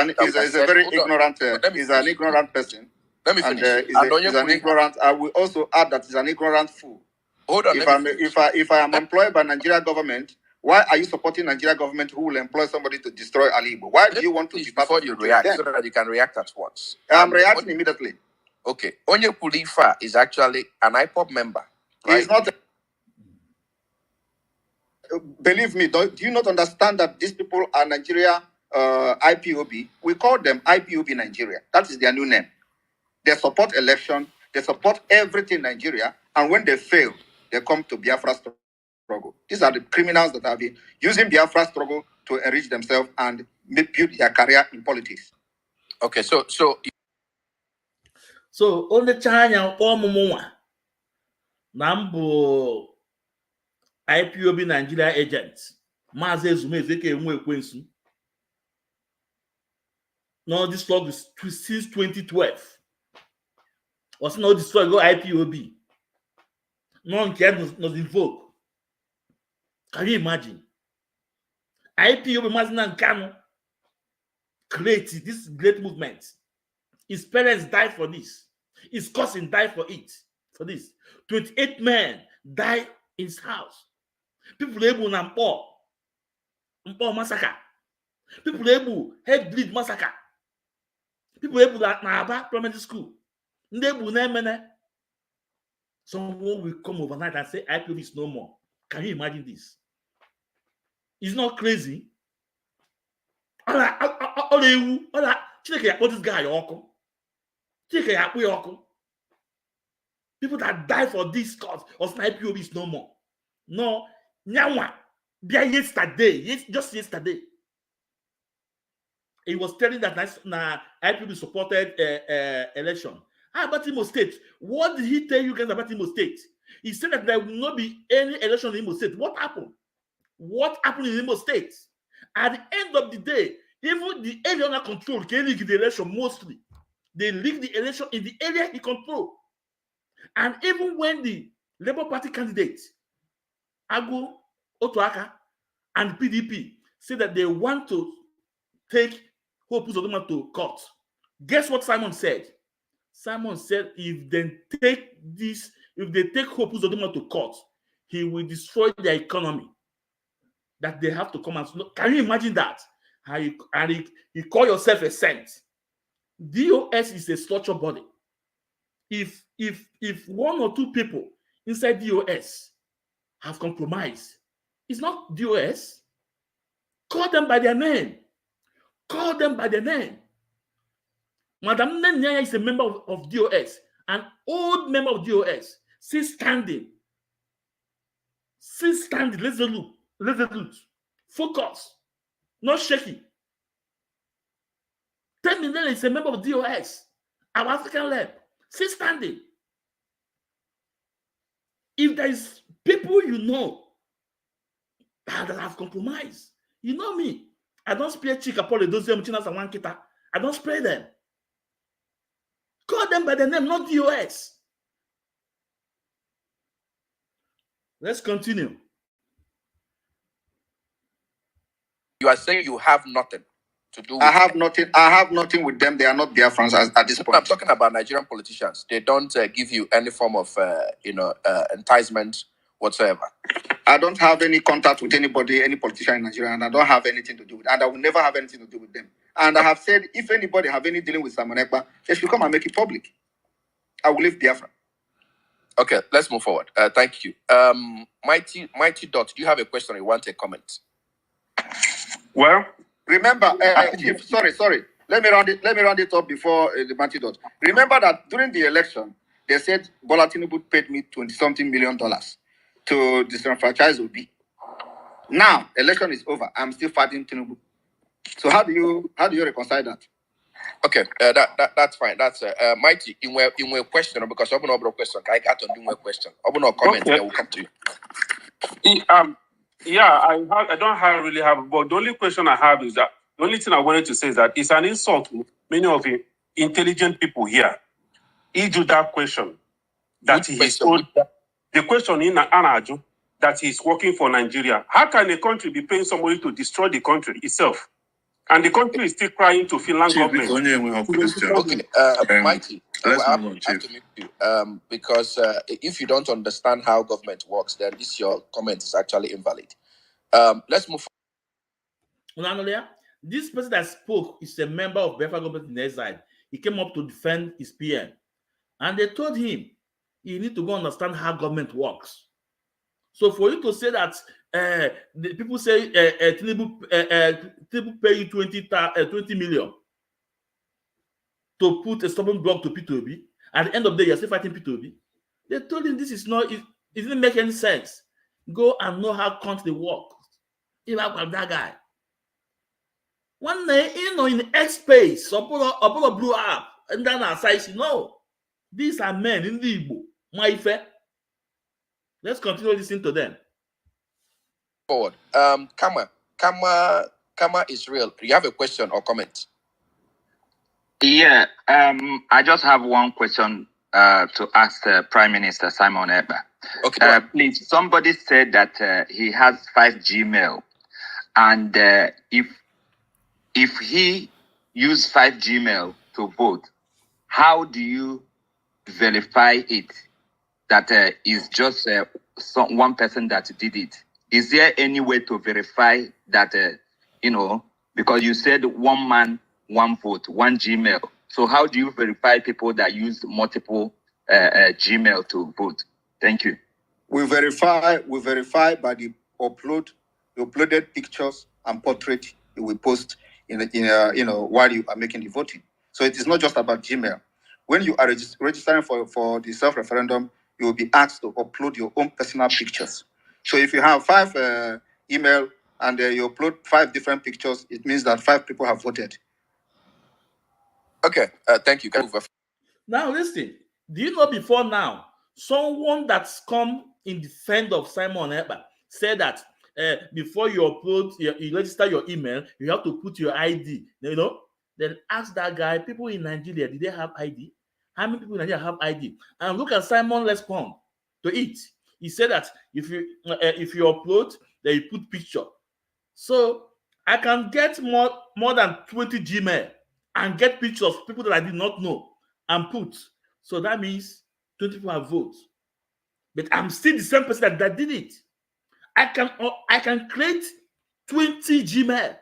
a very ignorant. He's an ignorant person.
Let me finish.
He's an ignorant. I will also add that he's an ignorant fool.
Hold on.
If I am employed by Nigeria government, why are you supporting Nigeria government who will employ somebody to destroy Ali Igbo? Why do you want to be part
before you react so that you can react at once?
I'm reacting immediately.
Okay. Onye Pulifa is actually an IPOB member. Right?
He's not. Believe me, do you not understand that these people are Nigeria IPOB? We call them IPOB Nigeria. That is their new name. They support election. They support everything in Nigeria. And when they fail, they come to Biafra struggle. These are the criminals that have been using Biafra struggle to enrich themselves and build their career in politics.
Okay, so
only China or Nambo IPOB Nigeria agent Mazi Ezumezeke Enwe Ekwensu. No, this log is since 2012. Was not destroyed, go IPOB. No one cared, not invoke. Can you imagine? IPOB Mazinan Kano created this great movement. His parents died for this. His cousin died for it. For this. 28 men died in his house. People able to Mpo massacre. People able head bleed massacre. People able that Naba primary school. Someone will come overnight and say IPOB is no more. Can you imagine this? It's not crazy. All that. This guy, people that die for this cause of IPOB is no more. No, Nyawa, just yesterday. He was telling that IPOB supported election. How about Imo State? What did he tell you guys about Imo State? He said that there will not be any election in Imo State. What happened? What happened in Imo State? At the end of the day, even the area under control can leak the election mostly. They leak the election in the area he controls. And even when the Labour Party candidates, Agu, Otuaka, and PDP, say that they want to take Hope Uzodinma to court, guess what Simon said? Simon said if they take Hope Uzodinma to court, he will destroy their economy. That they have to come and look. Can you imagine that? You call yourself a saint. DOS is a structured body. If one or two people inside DOS have compromised, it's not DOS. Call them by their name. Call them by their name. Madam Nenya is a member of DOS, an old member of DOS, still standing, resolute, focus, not shaky. 10 million is a member of DOS, our African lab, still standing. If there is people you know that have compromised, you know me. I don't spray Chika Paul Edozium Chinas and Wankita. I don't spray them. Call them by the name, not DOS. Let's continue.
You are saying you have nothing to do with
I have nothing with them. They are not Biafrans at this point.
I'm talking about Nigerian politicians. They don't give you any form of enticement whatsoever.
I don't have any contact with anybody, any politician in Nigeria, and I don't have anything to do with it. And I will never have anything to do with them. And I have said, if anybody have any dealing with Simon Ekpa, they should come and make it public. I will leave Biafra.
Okay, let's move forward. Thank you. Mighty Dot, you have a question or you want a comment?
Well, remember, Chief, sorry. Let me round it up before the Mighty Dot. Remember that during the election, they said Bola Tinubu paid me $20-something million to disenfranchise Obi. Now, election is over. I'm still fighting Tinubu. So how do you reconcile that?
Okay, that's fine. That's Mighty. In a question, because I'm not a question. I got to do a question. I'm not comment. Okay. Then we'll come to you.
Yeah, I don't really have, but the only question I have is that the only thing I wanted to say is that it's an insult to many of the intelligent people here. He do that question that he's told. The question in Anaju that he's working for Nigeria. How can a country be paying somebody to destroy the country itself? And the country is still crying to Finland government.
Okay, Mighty, I have to make you, because if you don't understand how government works, then your comment is actually invalid. Let's move
forward. This person that spoke is a member of Biafra government in exile. He came up to defend his PM. And they told him, you need to go understand how government works. So for you to say that the people say Tinubu pay you 20 million to put a stubborn block to P2B, at the end of the day, you're still fighting P2B. They told him this is not, it didn't make any sense. Go and know how country works. If I got that guy. One day, in X space, Apollo blew up, and then I said, no, these are men in the Igbo. My fair. Let's continue listening to them.
Forward. Kama Israel, you have a question or comment?
Yeah, I just have one question to ask Prime Minister Simon Ekpa.
Okay.
Please, somebody said that he has 5 Gmail, and if he used 5 Gmail to vote, how do you verify it that is just one person that did it? Is there any way to verify that, because you said one man, one vote, one Gmail. So how do you verify people that use multiple Gmail to vote? Thank you.
We verify by the uploaded pictures and portrait you will post while you are making the voting. So it is not just about Gmail. When you are registering for the self-referendum, you will be asked to upload your own personal pictures. So if you have 5 email and you upload 5 different pictures, it means that 5 people have voted.
Okay, thank you.
Now listen, do you know before now, someone that's come in defense of Simon Ekpa said that before you upload, you register your email, you have to put your ID, Then ask that guy, people in Nigeria, did they have ID? How many people in Nigeria have ID? And look at Simon respond to it. He said that if you upload, then you put picture. So I can get more than 20 Gmail and get pictures of people that I did not know and put. So that means 20 people have voted. But I'm still the same person that did it. I can create 20 Gmail,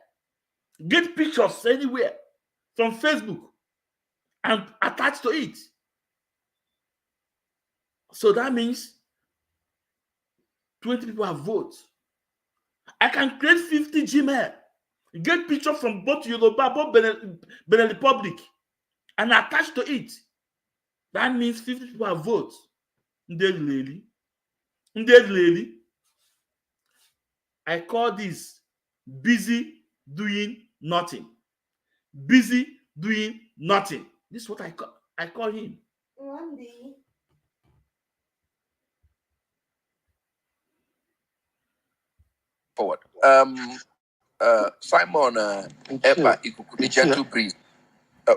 get pictures anywhere from Facebook and attach to it. So that means 20 people have voted. I can create 50 Gmail, get pictures from both Yoruba, both Benin Republic, and attach to it. That means 50 people have voted. Ndeli. I call this busy doing nothing. Busy doing nothing. This is what I call him.
Forward. Simon Ekpa, if you could be gentle, please.
I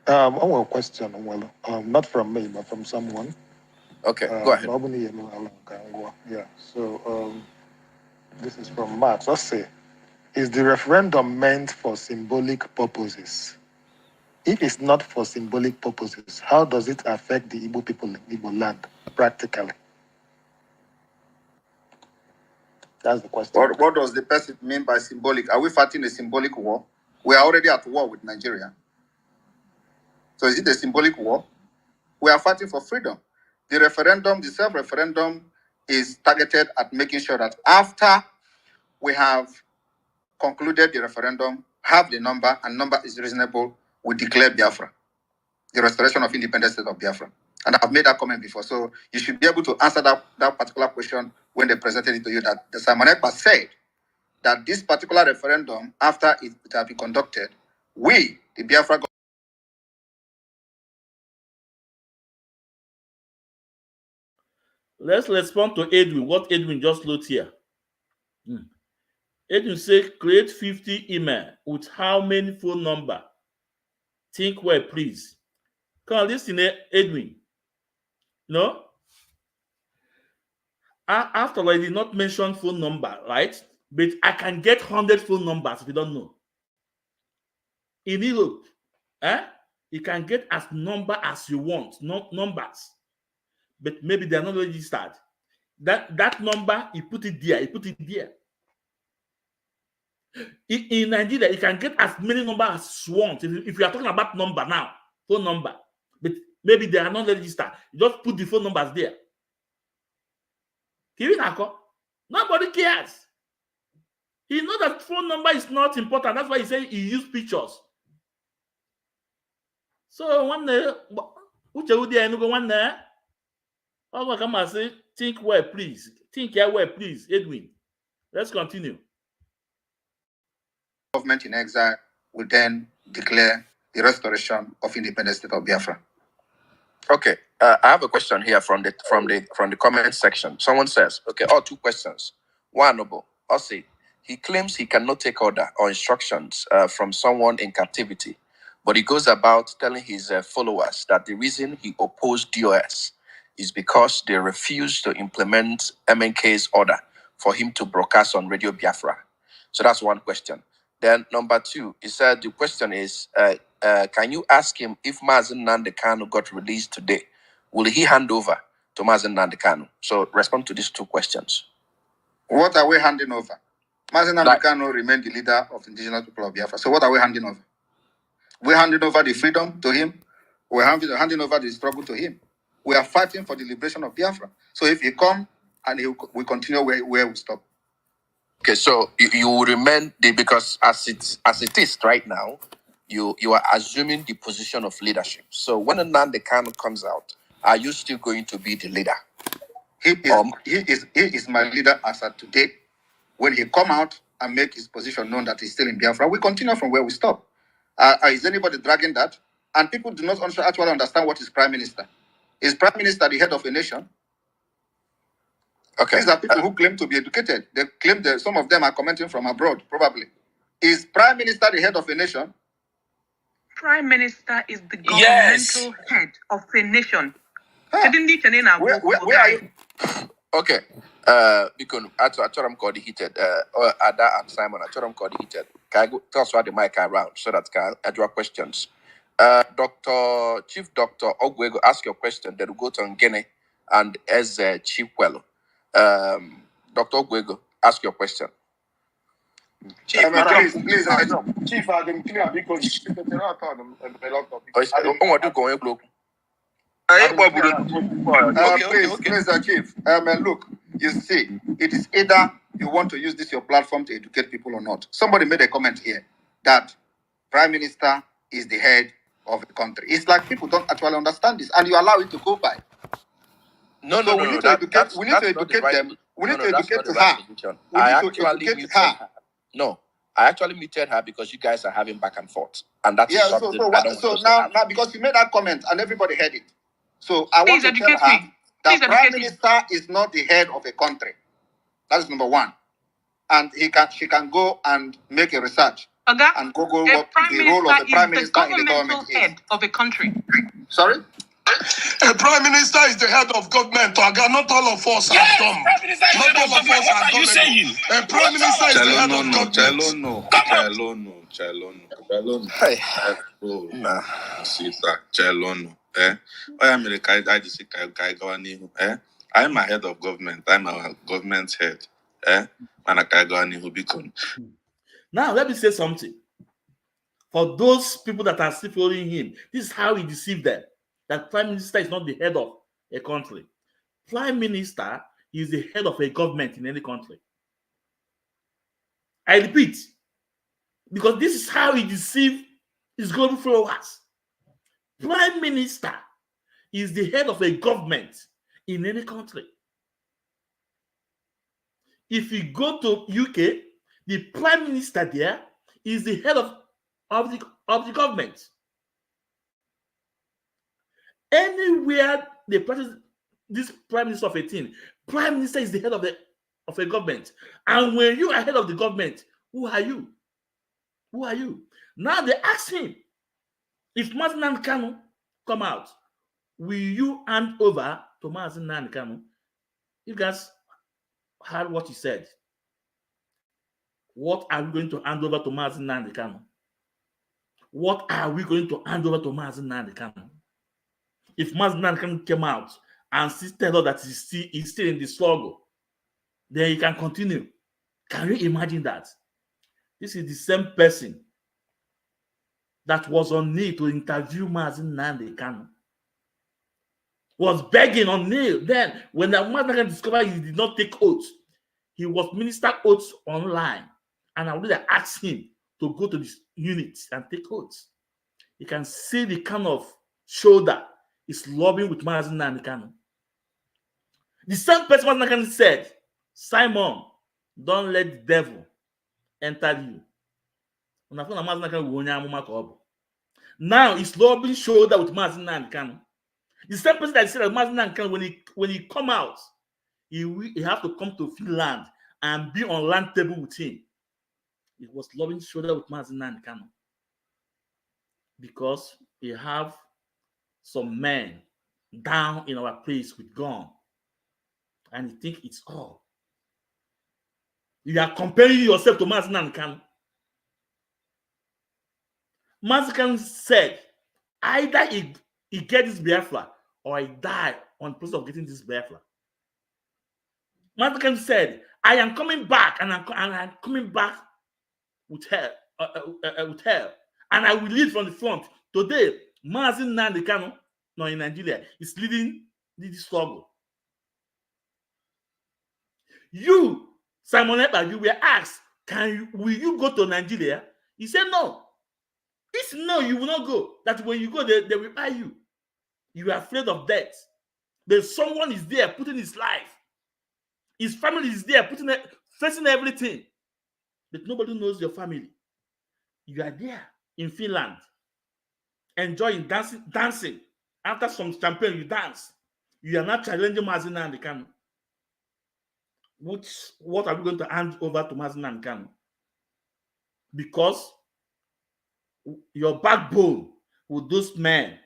want a question, not from me, but from someone.
Okay, go ahead.
Yeah, so this is from Max. Let's say, is the referendum meant for symbolic purposes? If it's not for symbolic purposes, how does it affect the Igbo people in Igbo land practically? That's the question.
What does the person mean by symbolic? Are we fighting a symbolic war? We are already at war with Nigeria. So is it a symbolic war? We are fighting for freedom. The referendum, the self-referendum, is targeted at making sure that after we have concluded the referendum, have the number, and number is reasonable, we declare Biafra, the restoration of independent state of Biafra. And I've made that comment before. So you should be able to answer that particular question when they presented it to you, that the Simon Ekpa said that this particular referendum, after it has been conducted, we, the Biafra government,
let's respond to Edwin, what Edwin just wrote here. Edwin says, create 50 email with how many phone number? Think well, please. Come on, listen, Edwin. No? After all, I did not mention phone number, right? But I can get 100 phone numbers if you don't know. In Europe, you can get as number as you want, not numbers. But maybe they're not registered. That number, you put it there. In Nigeria, you can get as many numbers as you want. If you are talking about number now, phone number, but maybe they are not registered. You just put the phone numbers there. Nobody cares. He knows that phone number is not important. That's why he said he used pictures. So one day, I'll come and say, think well, please. Think well, please, Edwin. Let's continue.
government in exile will then declare the restoration of independent state of Biafra.
Okay, I have a question here from the comment section. Someone says, okay, 2 questions. One, I'll say, He claims he cannot take order or instructions from someone in captivity, but he goes about telling his followers that the reason he opposed DOS is because they refused to implement MNK's order for him to broadcast on Radio Biafra. So that's one question. Then number two, he said the question is, can you ask him if Mazen Nnamdi Kanu got released today? Will he hand over to Mazen Nnamdi Kanu? So respond to these two questions.
What are we handing over? Mazen Nnamdi Kanu remained the leader of the indigenous people of Biafra. So what are we handing over? We're handing over the freedom to him. We're handing over the struggle to him. We are fighting for the liberation of Biafra. So if he come and we continue where we stop.
Okay, so you will remain because as it is right now, you are assuming the position of leadership. So when Nnamdi Kanu comes out, are you still going to be the leader?
He is my leader as of today. When he come out and make his position known that he's still in Biafra, we continue from where we stop. Is anybody dragging that? And people do not actually understand what is prime minister. Is prime minister the head of a nation?
Okay.
These are people who claim to be educated. They claim that some of them are commenting from abroad, probably. Is prime minister the head of a nation?
Prime minister is the governmental head of a nation.
Where are you?
Okay. Because I'm coordinated. Ada and Simon, I'm coordinated. Can I go tell us the mic around so that can address questions? Chief Doctor Ogwego, ask your question. Then we'll go to Ngene and as Chief Quello. Dr. Ogwego, ask your question.
Chief, please, Chief, I didn't clear because
Please, Chief. Look, you see, it is either you want to use this your platform to educate people or not. Somebody made a comment here that Prime Minister is the head of the country. It's like people don't actually understand this, and you allow it to go by.
No.
We need to educate them. We need to educate her.
No, I actually muted her because you guys are having back and forth, and that's something
so now because you made that comment and everybody heard it. So I want to tell her that Prime Minister is not the head of a country. That is number one, and she can go and make a research and Google what the role of the Prime Minister in the government is.
Head of a country.
Sorry.
A prime minister is the head of government. Not all of us are dumb. Not all of us are dumb. A prime minister is the head of government.
I'm a head of government. I'm a government's head.
Now, let me say something. For those people that are still following him, this is how he deceived them. That Prime Minister is not the head of a country. Prime Minister is the head of a government in any country. I repeat, because this is how he deceived his global followers. Prime Minister is the head of a government in any country. If you go to UK, the Prime Minister there is the head of the government. Anywhere they practice this Prime Minister of a thing, Prime Minister is the head of a government. And when you are head of the government, who are you? Who are you? Now they ask him, if Mazen Nnamdi Kanu come out, will you hand over to Mazen Nnamdi Kanu? You guys heard what he said. What are we going to hand over to Mazen Nnamdi Kanu? What are we going to hand over to Mazen Nnamdi Kanu? If Mazen Nnamdi Kanu came out and still tell us that he's still in the struggle, then he can continue. Can you imagine that? This is the same person that was on knee to interview Mazen Nnamdi Kanu. Was begging on knee. Then, when the Mazen Nnamdi Kanu discovered he did not take oath, he was minister oaths online. And I would ask him to go to this unit and take oaths. You can see the kind of shoulder is lobbying with Mazen Nnamdi Kanu. The same person Mazen Nnamdi Kanu said, Simon, don't let the devil enter you. Now he's lobbying shoulder with Mazen Nnamdi Kanu. The same person that said that Mazen Nnamdi Kanu, when he come out, he have to come to Finland and be on land table with him He was rubbing shoulder with Mazi Nnamdi Kanu because he have some men down in our place with gun, and you think it's all. You are comparing yourself to Mazi Nnamdi Kanu. Mazi Kanu said, either he get this Biafra or I die on the process of getting this Biafra. Mazi Kanu said, I am coming back and I'm coming back with her, and I will lead from the front. Today, Mazi Nnamdi Kanu, not in Nigeria, is leading this struggle. You, Simon Ekpa, you were asked, will you go to Nigeria? He said no. It's no, you will not go. That when you go, they will buy you. You are afraid of death. But someone is there putting his life. His family is there facing everything. But nobody knows your family. You are there in Finland, enjoying dancing. After some champagne, you dance. You are not challenging Mazi Nnamdi Kanu. What are we going to hand over to Mazi Nnamdi Kanu? Because your backbone with those men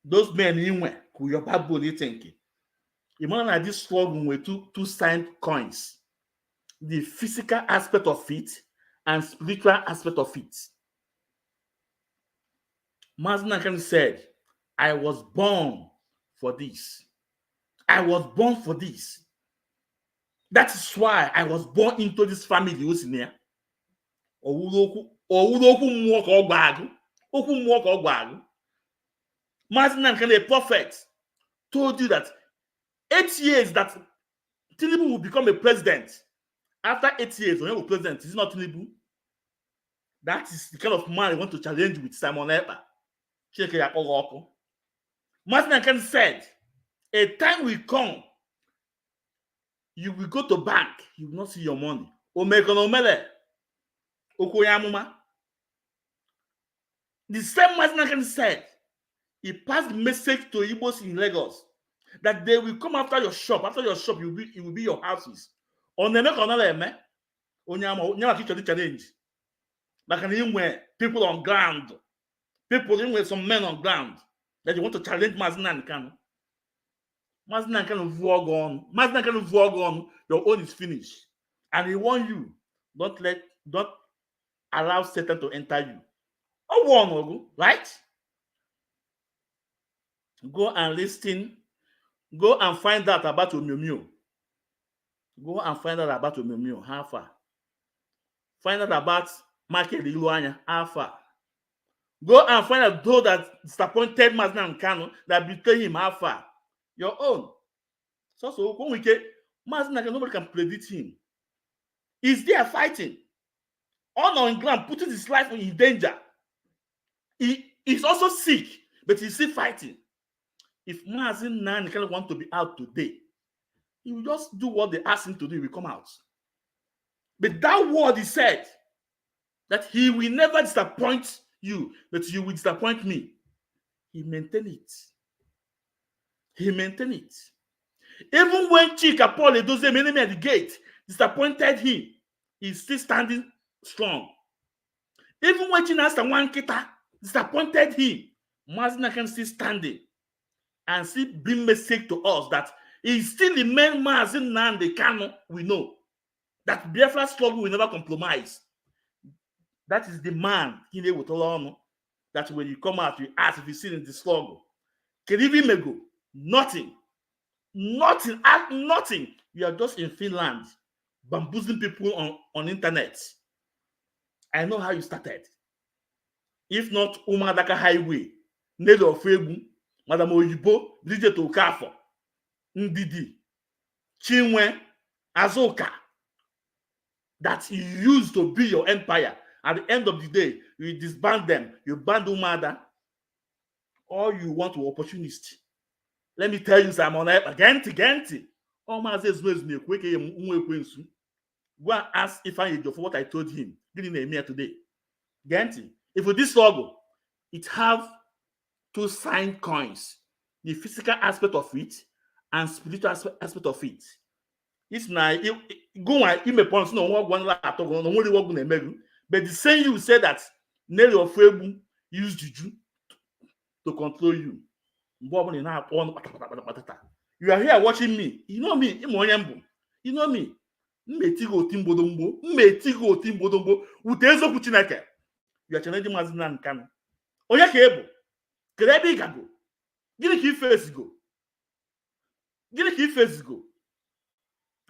in with your backbone, you thinking. Imagine this struggle with two signed coins. The physical aspect of it and spiritual aspect of it. Mazi Nnamdi Kanu said, I was born for this. I was born for this. That is why I was born into this family. Mazi Nnamdi Kanu, a prophet, told you that 8 years that Tinubu will become a president. After 8 years, when he will be president, is it not Tinubu? That is the kind of man I want to challenge with Simon Ekpa. Mazi Nnamdi Kanu said, a time will come, you will go to bank, you will not see your money. The same Mazi Nnamdi Kanu said, he passed the message to Igbos in Lagos that they will come after your shop. After your shop, it will be your houses. On the challenge. Like people on ground, some men on ground that you want to challenge Mazi Nnamdi Kanu. Mazi Nnamdi Kanu vlog on, your own is finished. And he warned you, don't allow Satan to enter you. Right? Go and listen. Go and find out about Omyomyo. Go and find out about Omyomyo. How far? Find out about Michael Iluanya. How far? Go and find out those that disappointed Mazi Nnamdi Kanu, that betrayed him. How far? Your own. So when we get Mazi Nnamdi Kanu, nobody can predict him. He's there fighting. On ground, putting his life in danger. He's also sick, but he's still fighting. If Mazi Nnamdi Kanu want to be out today, he will just do what they ask him to do, he will come out. But that word he said, that he will never disappoint you, but you will disappoint me. He maintained it. He maintained it. Even when Chika Paul those enemy at the gate disappointed him, he's still standing strong. Even when Chinasa Wankita disappointed him, Mazi Nnamdi Kanu still standing and still bring message to us that he still the main Mazi Nnamdi Kanu we know. That Biafra struggle will never compromise. That is the man that when you come out, you ask if you see in the struggle. Kerivi Mego, nothing. Nothing. You are just in Finland, bamboozling people on internet. I know how you started. If not Umadaka Highway, Nedo Febu, Madam Oyibo, DJ Tokafo, Ndidi, Chinwe, Azoka, that you used to be your empire. At the end of the day, you disband them. You ban Umada. All you want to opportunist. Let me tell you, Simon, Genti. All my says was me quick. Go and ask Ifeanyi for what I told him. Getting a mail today. Genti. If with this struggle, it have two signed coins. The physical aspect of it and spiritual aspect of it. It's now go and ime points no one at all, no only work in the but the same you said that Nelly of Frebu used juju to control you. You are here watching me. You know me, you know me. Mmetigo timbodombo, utezo kuchineke. You are challenging Mazina and Kano. Oya kebo. Krebi gago. Gini ki face go.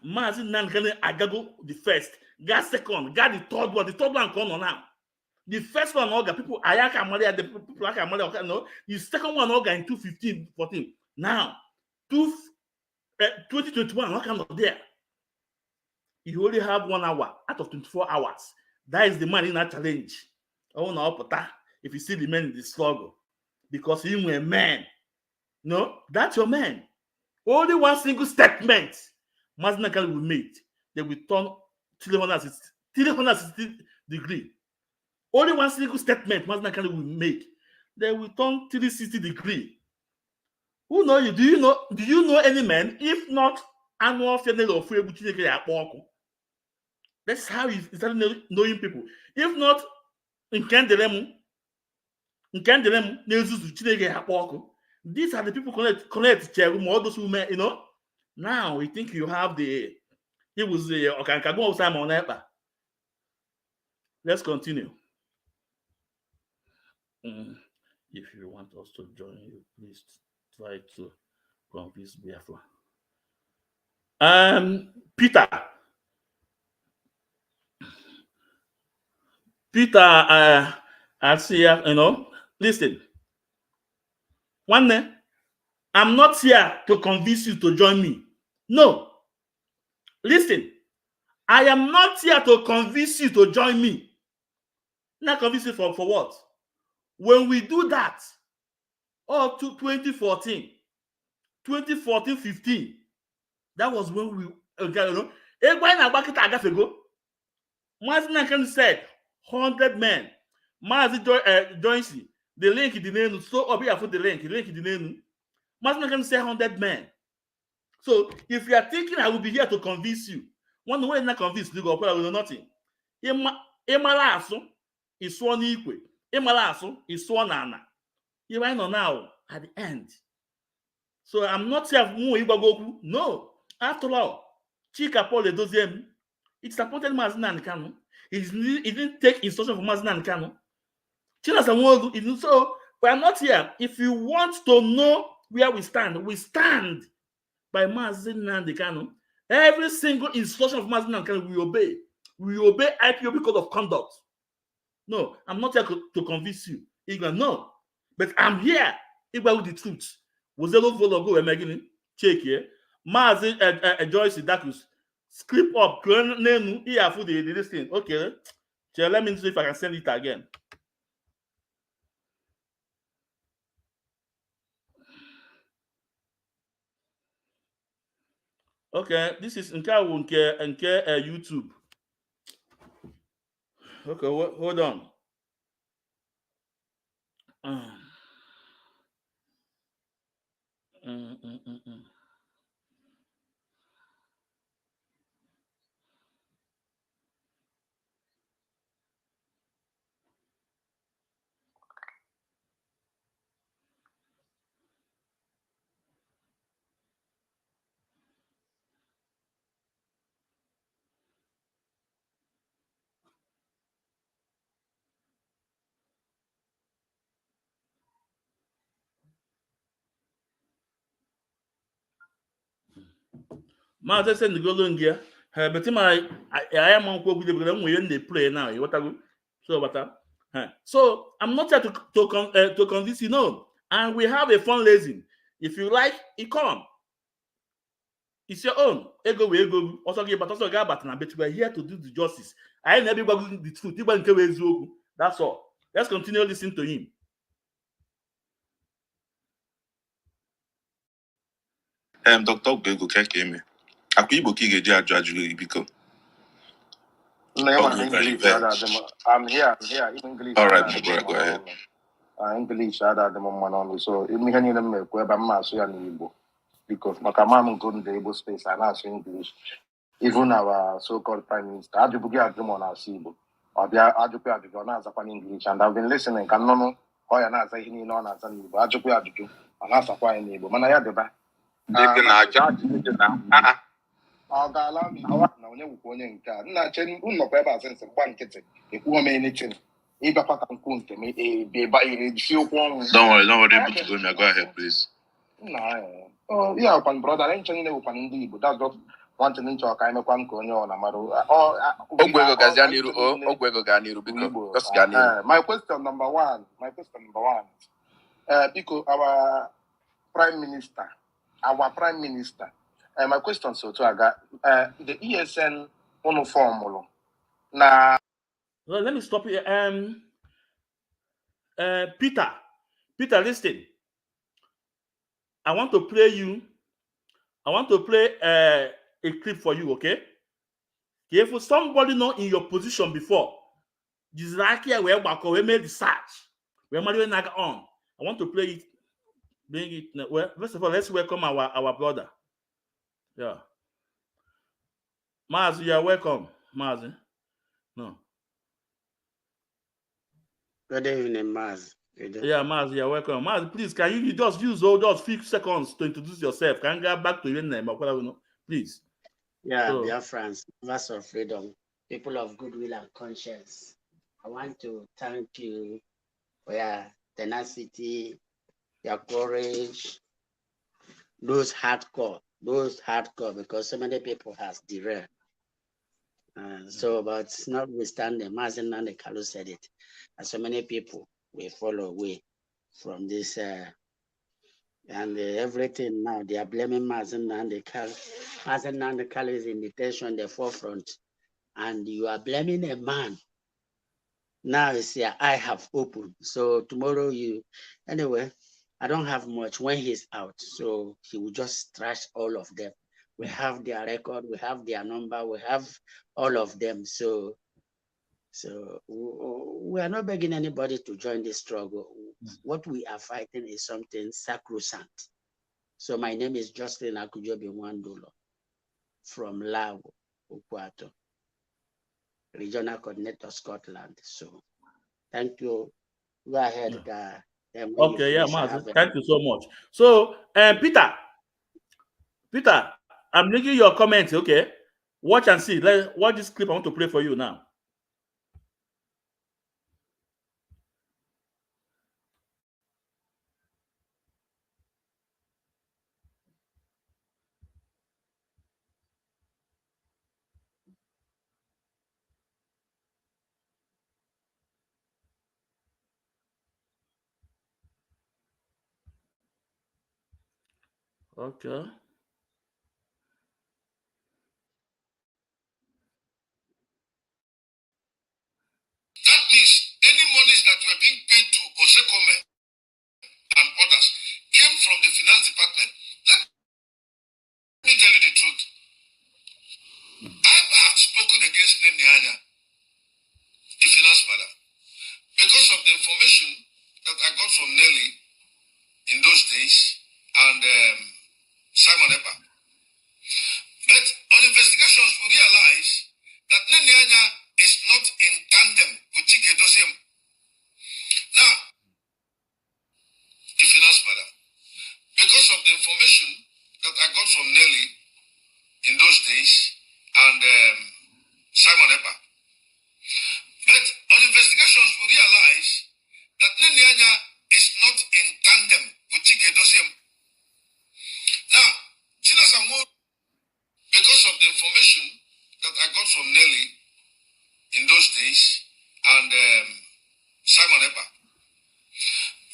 Mazina and Kano agago the first, got second, got the third one come on now. The first one organ, people Ayaka Maria, the people Ayaka Maria, no. The second one organ in 2015, 14. Now, 2021, what kind of there? You only have 1 hour out of 24 hours. That is the man in that challenge. Oh no, if you see the man in the struggle, because you were a man. No, that's your man. Only one single statement Mazinakali will make. They will turn 360 degrees. Only one single statement Mazinakali will make. They will turn 360 degrees. Who know you? Do you know any man? If not, annual funeral of Frebu Chineke Akpoko. That's how you start knowing people. If not, in Candelemu, Nezuzu Chineke Akpoko. These are the people connect to all those women, you know. Now we think you have he was the Okankago Simon Ekpa. Let's continue. If you want us to join you, please try to convince Biafra. Peter, I see listen. One, I'm not here to convince you to join me. No. Listen, I am not here to convince you to join me. Not convince you for what? When we do that, or to 2014, 15, that was when we, Mazin said 100 men. Mazin joins the link in the name. So I'll be the link in the name. Mazin said 100 men. So if you are thinking I will be here to convince you, one way not convince you go probably nothing. Emalaso is sworn equal. Emalaso is sworn ana. You are now at the end. So I'm not here no. After all, Chika Paul the deuxième, it supported Mazina and Kano. He didn't take instruction from Mazina and Kano. So we are not here. If you want to know where we stand by Mazina and Kano. Every single instruction of Mazina and Kano we obey. We obey IPOB code of conduct. No, I'm not here to convince you. No, but I'm here with the truth. Was there no follow go and check here? Mazin Joyce Dakus script up name here for this thing. Okay, so let me see if I can send it again. Okay, this is nke YouTube. Okay, hold on. Master send the golden gear. But I am on with the play now. What I so I'm not here to convince you, no. And we have a fundraising. If you like, it come. It's your own. Ego. Also, but also but we are here to do the justice. I ain't never going the truth. That's all. Let's continue listening to him.
Dr. Bego Kekeme. Akwibo Kigeji Ajaju Ibiko.
I'm here. English.
All right, bro, go ahead.
English, so because my mom go in the Igbo space and ask English. even our so-called prime minister. Ajubugi Agumon Asibo. Or the Ajubu Agumon Zapan English. And I've been listening. Can no or an answer in on as an Ajubu Ajubu. And that's a fine neighbor. Manaya deba. I'll allow me now. You won't in car. Not chen no paper since one kitchen. If you may need if a pack and kunte me a by a few
Don't worry, go ahead, please.
No. Oh, yeah, open brother. I'm telling you, open indeed, but that's not one thing into a kind of one corner on a matter. My question number one. Because our prime minister. My question so to aga the ESN uniform. Now,
well, let me stop here. Peter, listen. I want to play a clip for you, okay? If somebody not in your position before, this likely we made the search. We're on. I want to play it. Bring it. Well, first of all, let's welcome our brother. Yeah. Maz, you are welcome. Maz. No.
Good evening, Maz.
Yeah, Maz, you are welcome. Maz, please, can you just use all those few seconds to introduce yourself? Can you get back to your name or whatever? Please.
Yeah, dear friends, lovers of freedom, people of goodwill and conscience. I want to thank you for your tenacity, your courage, those hardcore, because so many people has derailed. But notwithstanding, Mazen and the Kalu said it, and so many people will follow away from this, and everything now they are blaming Mazen and the Kalu. Mazen and the Kalu is in detention, the forefront, and you are blaming a man. Now it's your eye have opened. So tomorrow anyway, I don't have much when he's out. So he will just trash all of them. We have their record, we have their number, we have all of them. So we are not begging anybody to join this struggle. What we are fighting is something sacrosanct. So my name is Jocelyn Akujobi Wandolo from Lago, Ukwato, Regional Coordinator, Scotland. So thank you. Go ahead, guy.
Okay, yeah, Maz. Thank you so much. So, Peter, I'm making your comments, okay? Watch and see. Let's watch this clip I want to play for you now. Okay.
That means any monies that were being paid to Osekome and others came from the finance department. Let me tell you the truth. I have spoken against Nendianya, the finance madam, because of the information that I got from Nelly in those days and Simon Ekpa. But on investigations, we realize that Nendianya is not in tandem with Chike Dosiem. Now, the finance madam, because of the information that I got from Nelly in those days and Simon Ekpa. But on investigations, we realize that Nendianya is not in tandem with Chike Dosiem. Now, because of the information that I got from Nelly in those days and Simon Ekpa.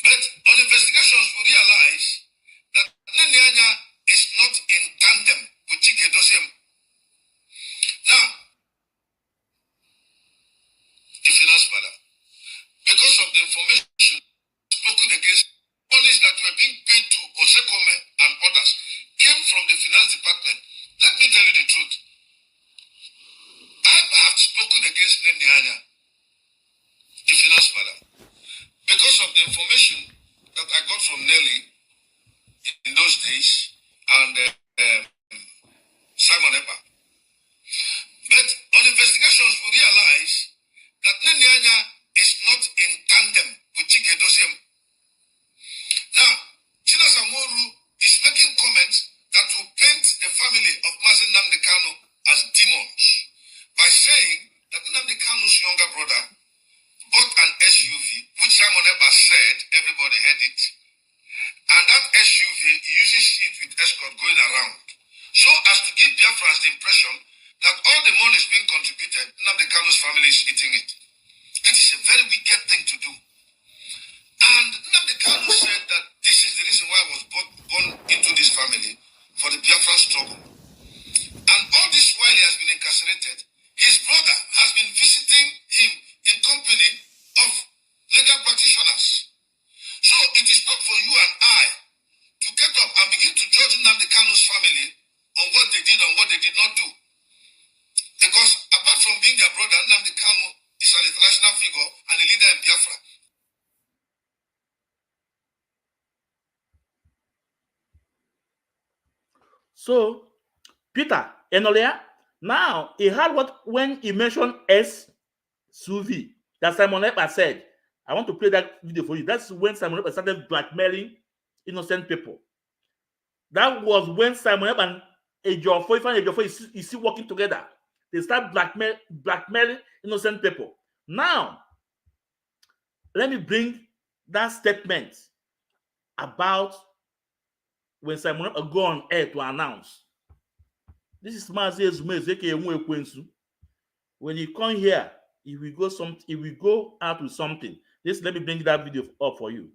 But on investigations, we realize that Nendianya is not in tandem with Chike Dosiem. Now, the finance madam, because of the information spoken against, monies that were being paid to Osekome and others came from the finance department. Let me tell you the truth. I have spoken against Nendianya, the finance madam, because of the information that I got from Nelly in those days and Simon Ekpa. that all the money is being contributed, Nnamdi Kanu's family is eating it. That is a very wicked thing to do. And Nnamdi Kanu said that this is the reason why I was born into this family, for the Biafra struggle. And all this while he has been incarcerated, his brother has been visiting him in company of legal practitioners. So it is not for you and I to get up and begin to judge Nnamdi Kanu's family on what they did and what they did not do. Because apart from being their brother, Nnamdi Kanu is an international figure and a leader in Biafra.
So, Peter, Enolia, now he had what when he mentioned SUV that Simon Ekpa said. I want to play that video for you. That's when Simon Ekpa started blackmailing innocent people. That was when Simon Ekpa and Ejiofor is still working together. They start blackmailing innocent people. Now, let me bring that statement about when Simon Ekpa go on air to announce. This is Mazi Ezume. When you come here, if we go out with something, let me bring that video up for you.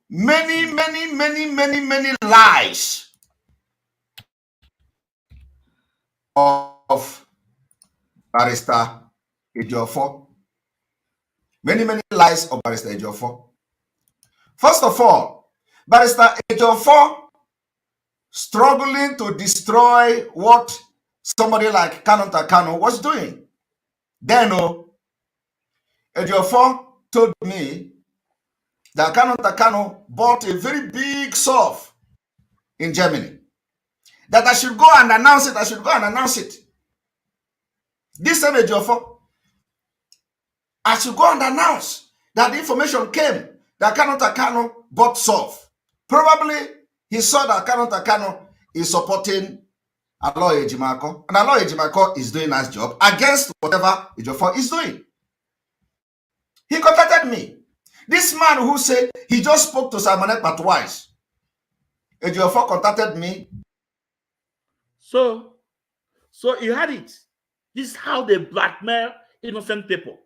Many lies of Barrister Ejiofor. Many lies of Barrister Ejiofor. First of all, Barrister Ejiofor struggling to destroy what somebody like Kanu was doing. Then Ejiofor told me that Kanu bought a very big surf in Germany. That I should go and announce it. This same Ejiofor, I should go and announce that the information came that Kanu bought surf. Probably he saw that Kanu is supporting Aloy Ejimako, and Aloy Ejimako is doing a nice job against whatever Ejiofor is doing. He contacted me. This man who said he just spoke to Simon Ekpa twice. Ejiofor contacted me.
So you had it. This is how they blackmail innocent people.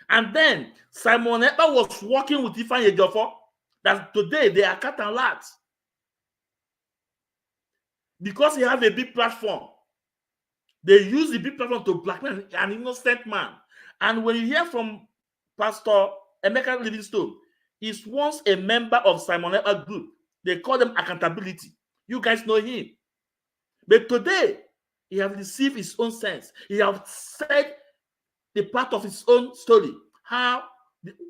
And then Simon Ekpa was working with Ifeanyi Ejiofor that today they are cut and lat. Because he has a big platform. They use the big platform to blackmail an innocent man. And when you hear from Pastor Emeka Livingstone, he's once a member of Simon Ekpa group. They call them accountability. You guys know him. But today, he has received his own sense. He has said the part of his own story.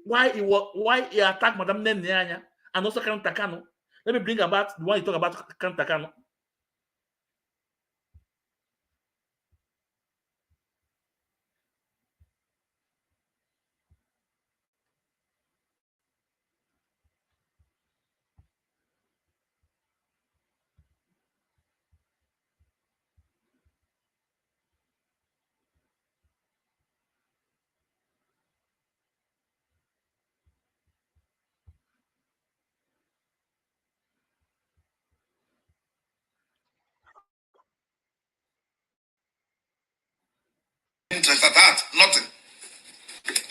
Why he attacked Madam Nenyanya and also Kanu Takano. Let me bring about the one you talk about Kanu Takano.
Interest at that, nothing.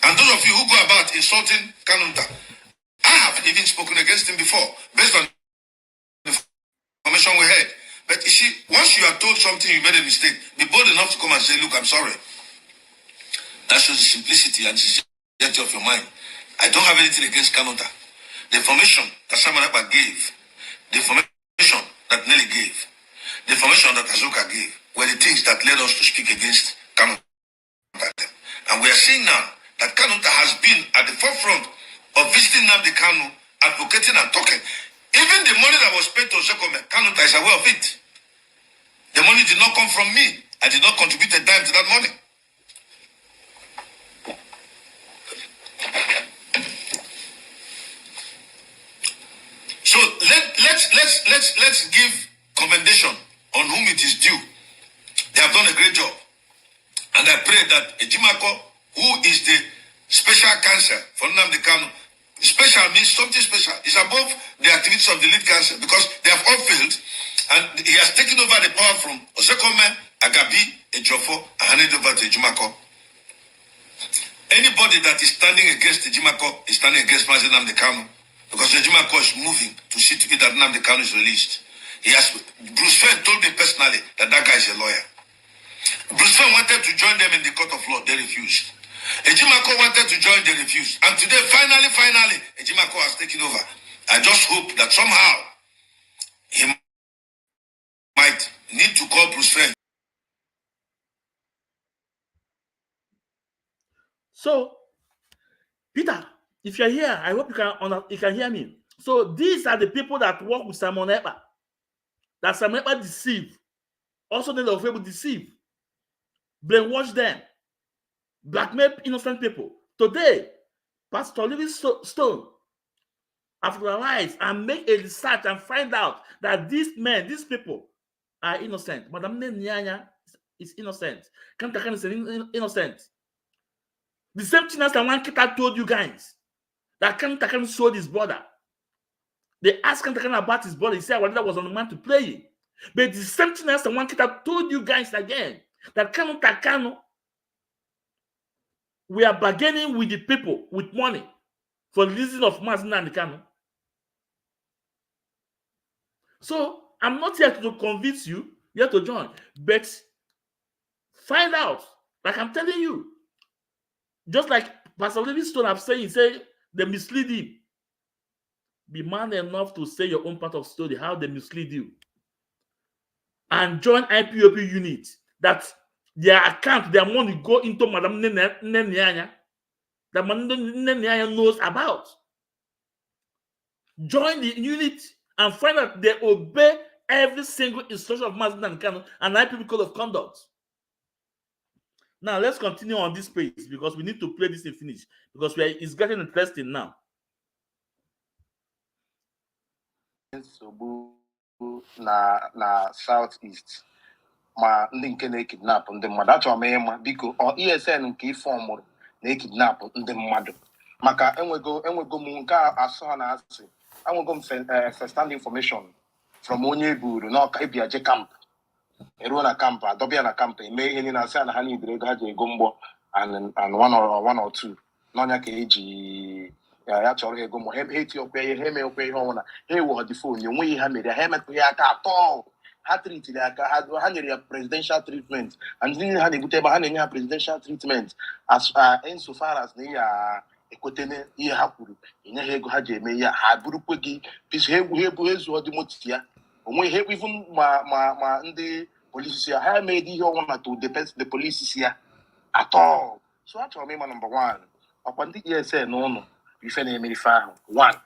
And those of you who go about insulting Kanunta, I have even spoken against him before, based on the information we had. But you see, once you are told something, you made a mistake, be bold enough to come and say, look, I'm sorry. That shows the simplicity and sincerity of your mind. I don't have anything against Kanunta. The information that Simon Ekpa gave, the information that Nelly gave, the information that Azuka gave, were the things that led us to speak against Kanunta. And we are seeing now that Kanunta has been at the forefront of visiting Nnamdi Kanu, advocating and talking. Even the money that was paid to Sekome, Kanunta is aware of it. The money did not come from me. I did not contribute a dime to that money. let's give commendation on whom it is due. They have done a great job. And I pray that Ejimako, who is the special counsel for Nnamdi Kanu, special means something special. It's above the activities of the lead counsel because they have all failed. And he has taken over the power from Osekome, Agabi, Ejofo, and handed over to Ejimako. Anybody that is standing against Ejimako is standing against Nnamdi Kanu because Ejimako is moving to see to it that Nnamdi Kanu is released. Bruce Fenn told me personally that guy is a lawyer. Bruce Fenn wanted to join them in the court of law. They refused. Ejimako wanted to join. They refused. And today, finally, Ejimako has taken over. I just hope that somehow he might need to call Bruce Fenn.
So, Peter, if you're here, I hope you can hear me. So these are the people that work with Simon Ekpa. That Simon Ekpa deceived. Also, they were able to deceive. Brainwash them. Blackmail innocent people. Today, Pastor Livingstone have realized and make a research and find out that these men, these people are innocent. Madam Nyanya is innocent. Kantakan is innocent. The same thing as the one Kita told you guys. That Kantakan sold his brother. They asked Kantakan about his brother. He said, well, that was on the man to play it. But the same thing as the one Kita told you guys again. That Kantakan, we are bargaining with the people with money for the releasing of Mazin and Kanu. So I'm not here to convince you. You have to join. But find out. Like I'm telling you. Just like Pastor Livingstone have said, he said they mislead him. Be man enough to say your own part of story, how they mislead you. And join IPOP unit. That their account, their money go into Madam Nenyanya. That Madam Nenyanya knows about. Join the unit and find out they obey every single instruction of Mazin and Kanu and IPOP code of conduct. Now let's continue on this page because we need to play this and finish because it's getting interesting now.
na Southeast ma ndị nke na-ekidnap ndị mmadụ achọrọ m ịma biko ESN nke ife ọmụrụ na-ekidnap ndị mmadụ maka enwego m nke asụ ha na asị enwego m first hand information from onye eburu n'ọka ebiaje camp eruo na camp adọbịa na camp eme ihe niile asị na ha niile ego ha ji ego mgbọ and one or two n'ọnya ka eji ya chọrọ ego mgbọ ha eti okwe ihe ha eme okwe ihe ọnwụna ha ewu dị phone enweghị ha mere ha emetụ ya aka atọ ha treatili aka ha nyere ya presidential treatment and ndị ha na-ebute ebe ha na-enye ha presidential treatment as insofar as na ya ekwetene ihe ha kwuru enye ha ego ha ji eme ya ha burukwe gị pisi ha ebu ezu ọdị moto ya onwe ihe even ma ndị polisi ya ha made ihe ọnwụna to the police ya atọ so achọrọ m ịma number 1 ọkwa ndị ESN n'ụlọ ife na-eme ife ahụ 1.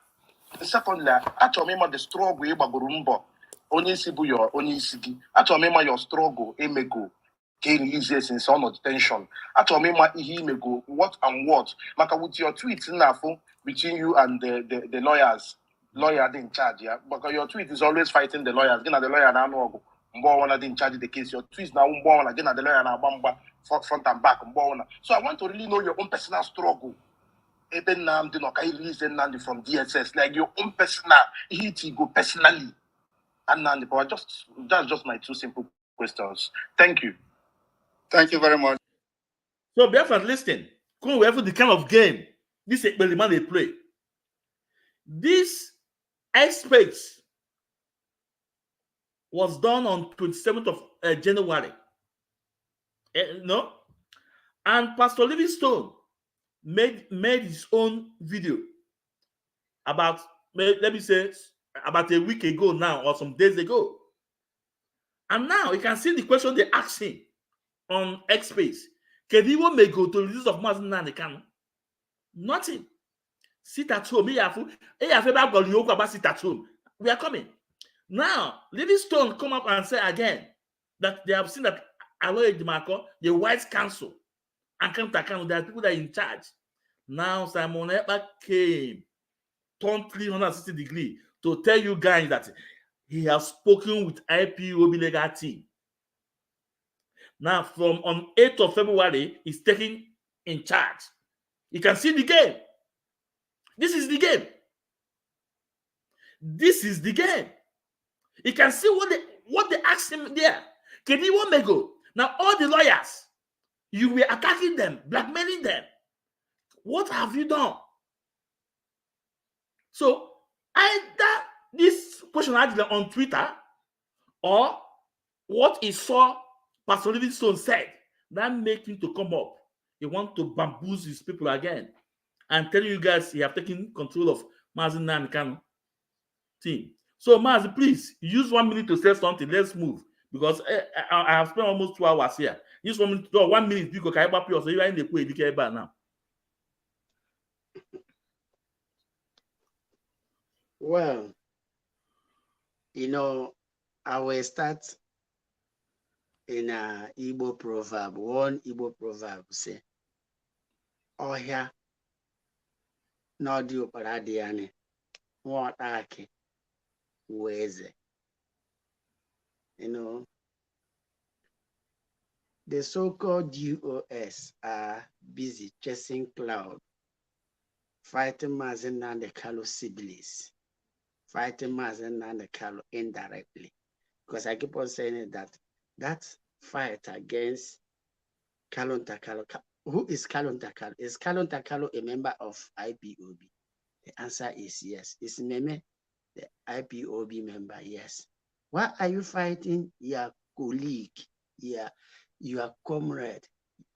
Secondly, achọrọ m ịma the struggle ịgbagoro mbọ onye isi bụ ya onye isi gị achọrọ m ịma your struggle emego ka release since on detention achọrọ m ịma ihe imego what and what maka with your tweets na-afụ between you and the lawyer dị in charge ya because your tweet is always fighting the lawyers gị na the lawyer na-anụ ọgụ mgbe ọnwụna dị in charge the case your tweets na mgbe ọnwụna gị na the lawyer na-agba mgba front and back mgbe ọnwụna so I want to really know your own personal struggle ebe Nnamdi no ka release Nnamdi from DSS like your own personal he go personally and Nnamdi but that's just my 2 simple questions. Thank you
very much.
So Biafra, listen, come wherever the kind of game this experiment they play. This space was done on 27th of January. No? And Pastor Livingstone made his own video about, let me say, about a week ago now or some days ago. And now you can see the question they asked him on X Space. Kediwo may go to the release of Mazin and Kanu. Nothing. Sit at home. Sit at home. We are coming. Now, Livingstone come up and say again that they have seen that Aloy Dimarco, the White Council, and Kanu, there are people that are in charge. Now, Simon Ekpa came, turned 360 degrees to tell you guys that he has spoken with IPOB legal team. Now, from on 8th of February, he's taking in charge. You can see the game. This is the game. This is the game. You can see what they asked him there. Kediwo Mego. Now, all the lawyers, you were attacking them, blackmailing them. What have you done? So, either this question on Twitter or what he saw Pastor Livingstone said, that make him to come up. He want to bamboozle his people again. I'm telling you guys, he have taken control of Mazi Nnamdi Kanu team. So, Mazi, please, use 1 minute to say something. Let's move. Because I have spent almost 2 hours here. Use 1 minute, 1 minute, because I so you are in the way now.
Well, you know, I will start in a Igbo proverb. One Igbo proverb say, "Ohia no di oparadiane, what ake weze." You know, the so-called DOS are busy chasing cloud, fighting Mazi Nnamdi Kanu siblings, fighting Mazi Nnamdi Kanu indirectly. Because I keep on saying that fight against Kalon Takalo, who is Kalon Takalo? Is Kalon Takalo a member of IPOB? The answer is yes. Is Meme the IPOB member? Yes. Why are you fighting your colleague, your comrade,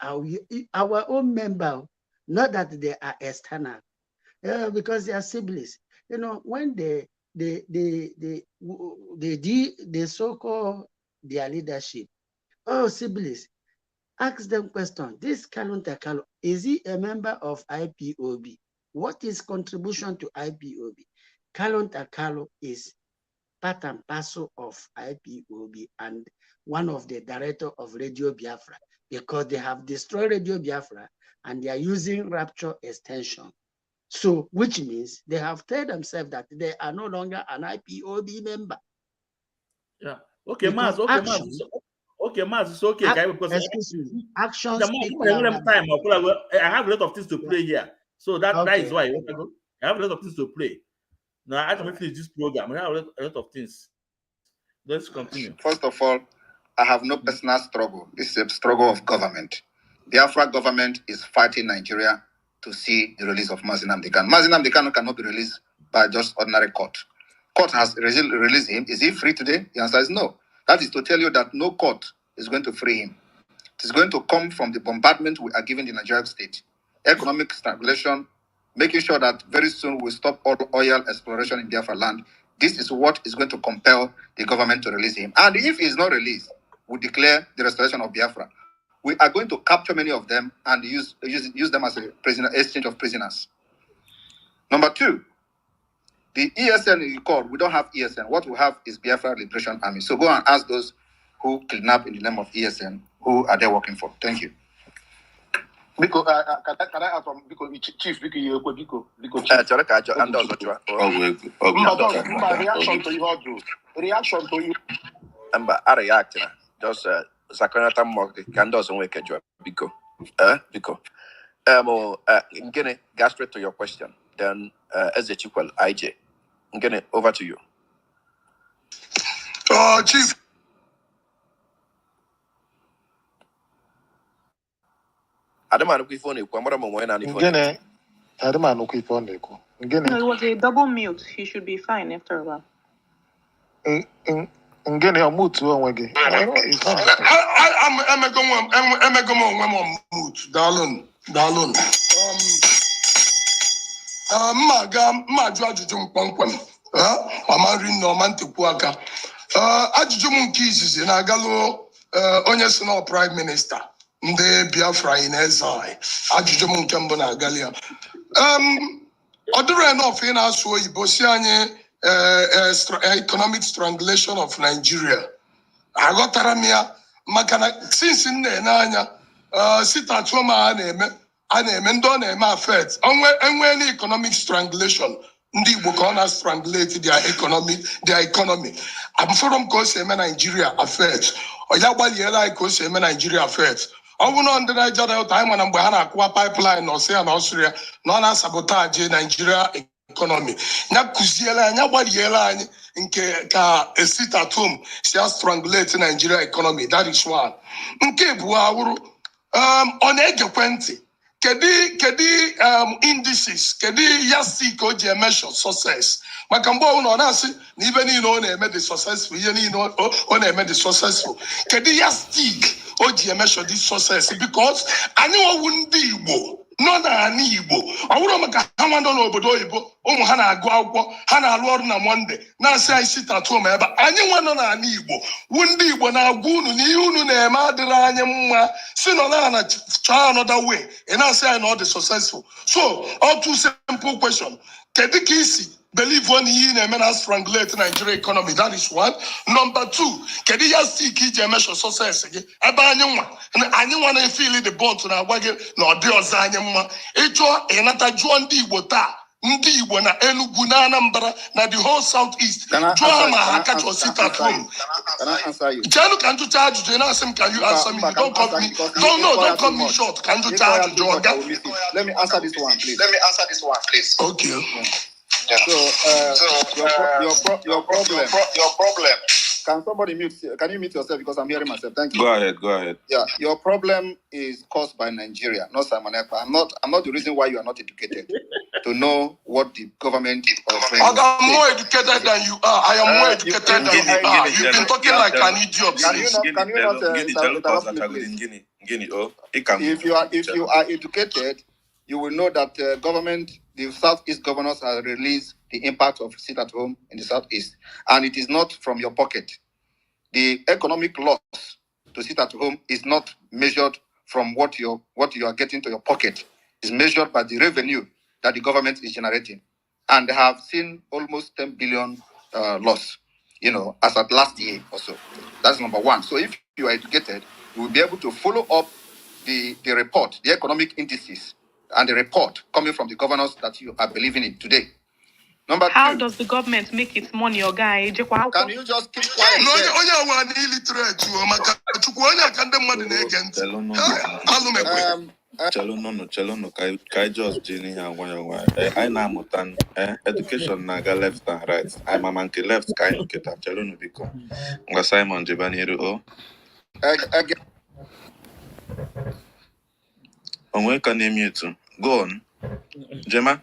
our own member? Not that they are external, because they are siblings. You know, when they so-called their leadership, siblings, ask them question. This Kalon Takalo, is he a member of IPOB? What is contribution to IPOB? Kalon Takalo is part and parcel of IPOB and one of the director of Radio Biafra, because they have destroyed Radio Biafra and they are using Rapture extension. So, which means they have told themselves that they are no longer an IPOB member.
Yeah. Okay, Maz. Okay, Maz. Okay, Maz. It's okay. Because
excuse me. Actions speak
louder. I have a lot of things to play here, so that is why I have a lot of things to play. Now I can finish this program. I have a lot of things. Let's continue.
First of all, I have no personal struggle. This is a struggle of government. The Biafra government is fighting Nigeria to see the release of Mazi Nnamdi Kanu. Mazi Nnamdi Kanu cannot be released by just ordinary court. Court has released him. Is he free today? The answer is no. That is to tell you that no court is going to free him. It is going to come from the bombardment we are giving the Nigerian state. Economic stagnation, making sure that very soon we stop all oil exploration in Biafra land. This is what is going to compel the government to release him. And if he is not released, we declare the restoration of Biafra. We are going to capture many of them and use them as a prisoner exchange of prisoners. Number two, the ESN you call, we don't have ESN. What we have is Biafra Liberation Army. So go and ask those who kidnap in the name of ESN, who are they working for? Thank you.
Because can I ask from because chief because reaction to you.
I react. Just Sakonata mock the candles and wake a job because getting gas straight to your question. Then as a equal IJ, I'm getting over to you.
Chief.
I don't mind if you want
No, it was a double mute. He should be fine after a while.
I'm going to mute.
Prime Minister. Ndị Biafra in exile. Ajụjụ m nke mbụ na-agali ya. Ọ dịrị enough ị na-asụ Oyibo si anyị economic strangulation of Nigeria. Aghọtara m ya maka na since m na-ene anya sitatuo ma a na-eme ndị ọ na-eme affect enwe economic strangulation
Ndi Igbo can strangulate their economy. I'm from Nigeria affairs. Or Yabaliela Nigeria affairs. I will not under the time when I'm Bahana pipeline or say an Austria, non sabotage Nigeria economy. Nakuziela, Yabaliela in a sit at home, she has strangulate Nigeria economy. That is one. Nke Buauru on Egequenti. Kedi indices, kedi yasti ko je measure success. Makambo uno nasi ni even you know made the successful, you know made the successful. Kedi yasti o je measure this success because anyone wouldn't be Igbo. No na ani Igbo. Awuro maka hamando no obodo Igbo. Umu hana agụ akwụkwọ, hana alụ ọrụ na Monday. Na say I sit at home ebe anyone no na ani Igbo. Wundi Igbo na agụ unu ni unu na eme adịrị anyị mma. Si no na try another way. And I say I know the successful. So all two simple question. Kedi kisi believe one year in a strangulate Nigeria economy. That is one. Number two, kedi ya see kiji measure success again. Aba anyone and anyone feel the bond to na wage no deal zanyama. Echo enata John D. Wota. Ndi Igbo na Enugu na Anambra na the whole southeast. Can I answer you? Can you charge you? Can you answer me? Don't cut me. Don't cut me short. Can you charge you?
Let me answer this one, please.
Okay.
Yeah. So, your problem. Can somebody mute? Can you mute yourself because I'm hearing myself? Thank you.
Go ahead.
Yeah, your problem is caused by Nigeria, not Simon Ekpa. I'm not the reason why you are not educated to know what the government is offering.
I'm more educated than you are. I am more educated than you are. You've been talking like an idiot.
If you are educated, you will know that the Southeast governors have released the impact of sit at home in the Southeast, and it is not from your pocket. The economic loss to sit at home is not measured from what you are getting to your pocket. It's measured by the revenue that the government is generating, and they have seen almost 10 billion loss, as at last year or so. That's number one. So if you are educated, you will be able to follow up the report, the economic indices, and the report coming from the governors that you are believing in today. Number two.
How does the government make its money, or guy?
Can you just keep quiet?
Chelono, kai just jini ha wanya. I na mutan education naga left and right. I mamanke left kai no kita chelono biko. Nga Simon Jebaniru o.
Again.
Onwe ka name you too. Go on. Jema?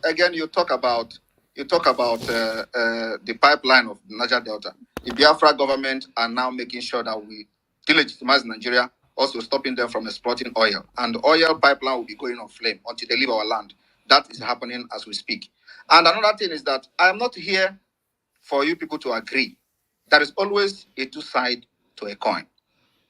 Again you talk about the pipeline of Niger Delta. The Biafra government are now making sure that we delegitimize Nigeria, also stopping them from exploiting oil. And the oil pipeline will be going on flame until they leave our land. That is happening as we speak. And another thing is that I am not here for you people to agree. There is always a two sides to a coin.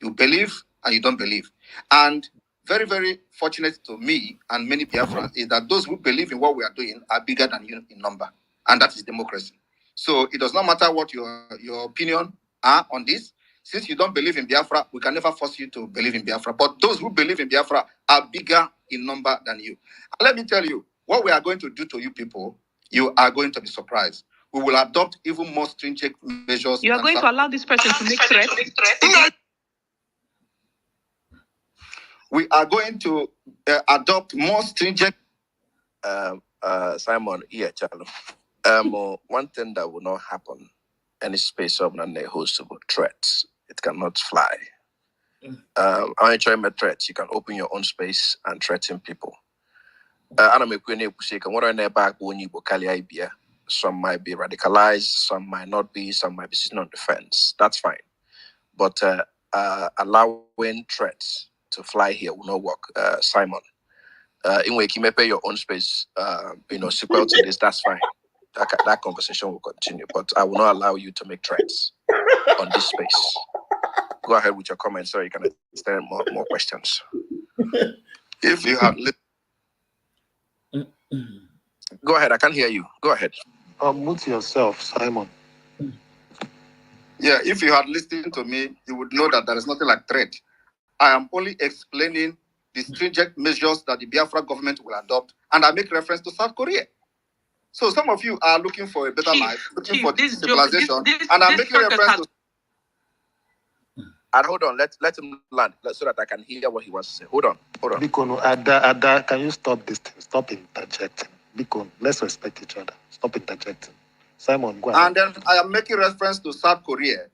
You believe and you don't believe. And very, very fortunate to me and many Biafrans is that those who believe in what we are doing are bigger than you in number. And that is democracy. So it does not matter what your opinion are on this. Since you don't believe in Biafra, we can never force you to believe in Biafra. But those who believe in Biafra are bigger in number than you. And let me tell you, what we are going to do to you people, you are going to be surprised. We will adopt even more stringent measures.
You are going to allow this person to make threats?
We are going to adopt more stringent.
Simon, yeah, Charlo. One thing that will not happen, any space of non-negotiable threats, it cannot fly. I enjoy my threats. You can open your own space and threaten people. Some might be radicalized, some might not be, some might be sitting on the fence. That's fine. But allowing threats to fly here will not work. Simon, in which you may pay your own space, sequel to this, that's fine. That conversation will continue, but I will not allow you to make threats on this space. Go ahead with your comments so you can understand more questions.
If you have
go ahead, I can hear you. Go ahead.
Unmute yourself, Simon.
Yeah, if you had listened to me, you would know that there is nothing like threat. I am only explaining the stringent measures that the Biafra government will adopt
and I make reference to South Korea. So some of you are looking for a better life, looking for civilization, and I'm making reference to.
And hold on, let him land so that I can hear what he wants to say. Hold on.
Bikono, Ada, can you stop this thing? Stop interjecting. Bikono, let's respect each other. Stop interjecting. Simon, go ahead.
And then I am making reference to South Korea.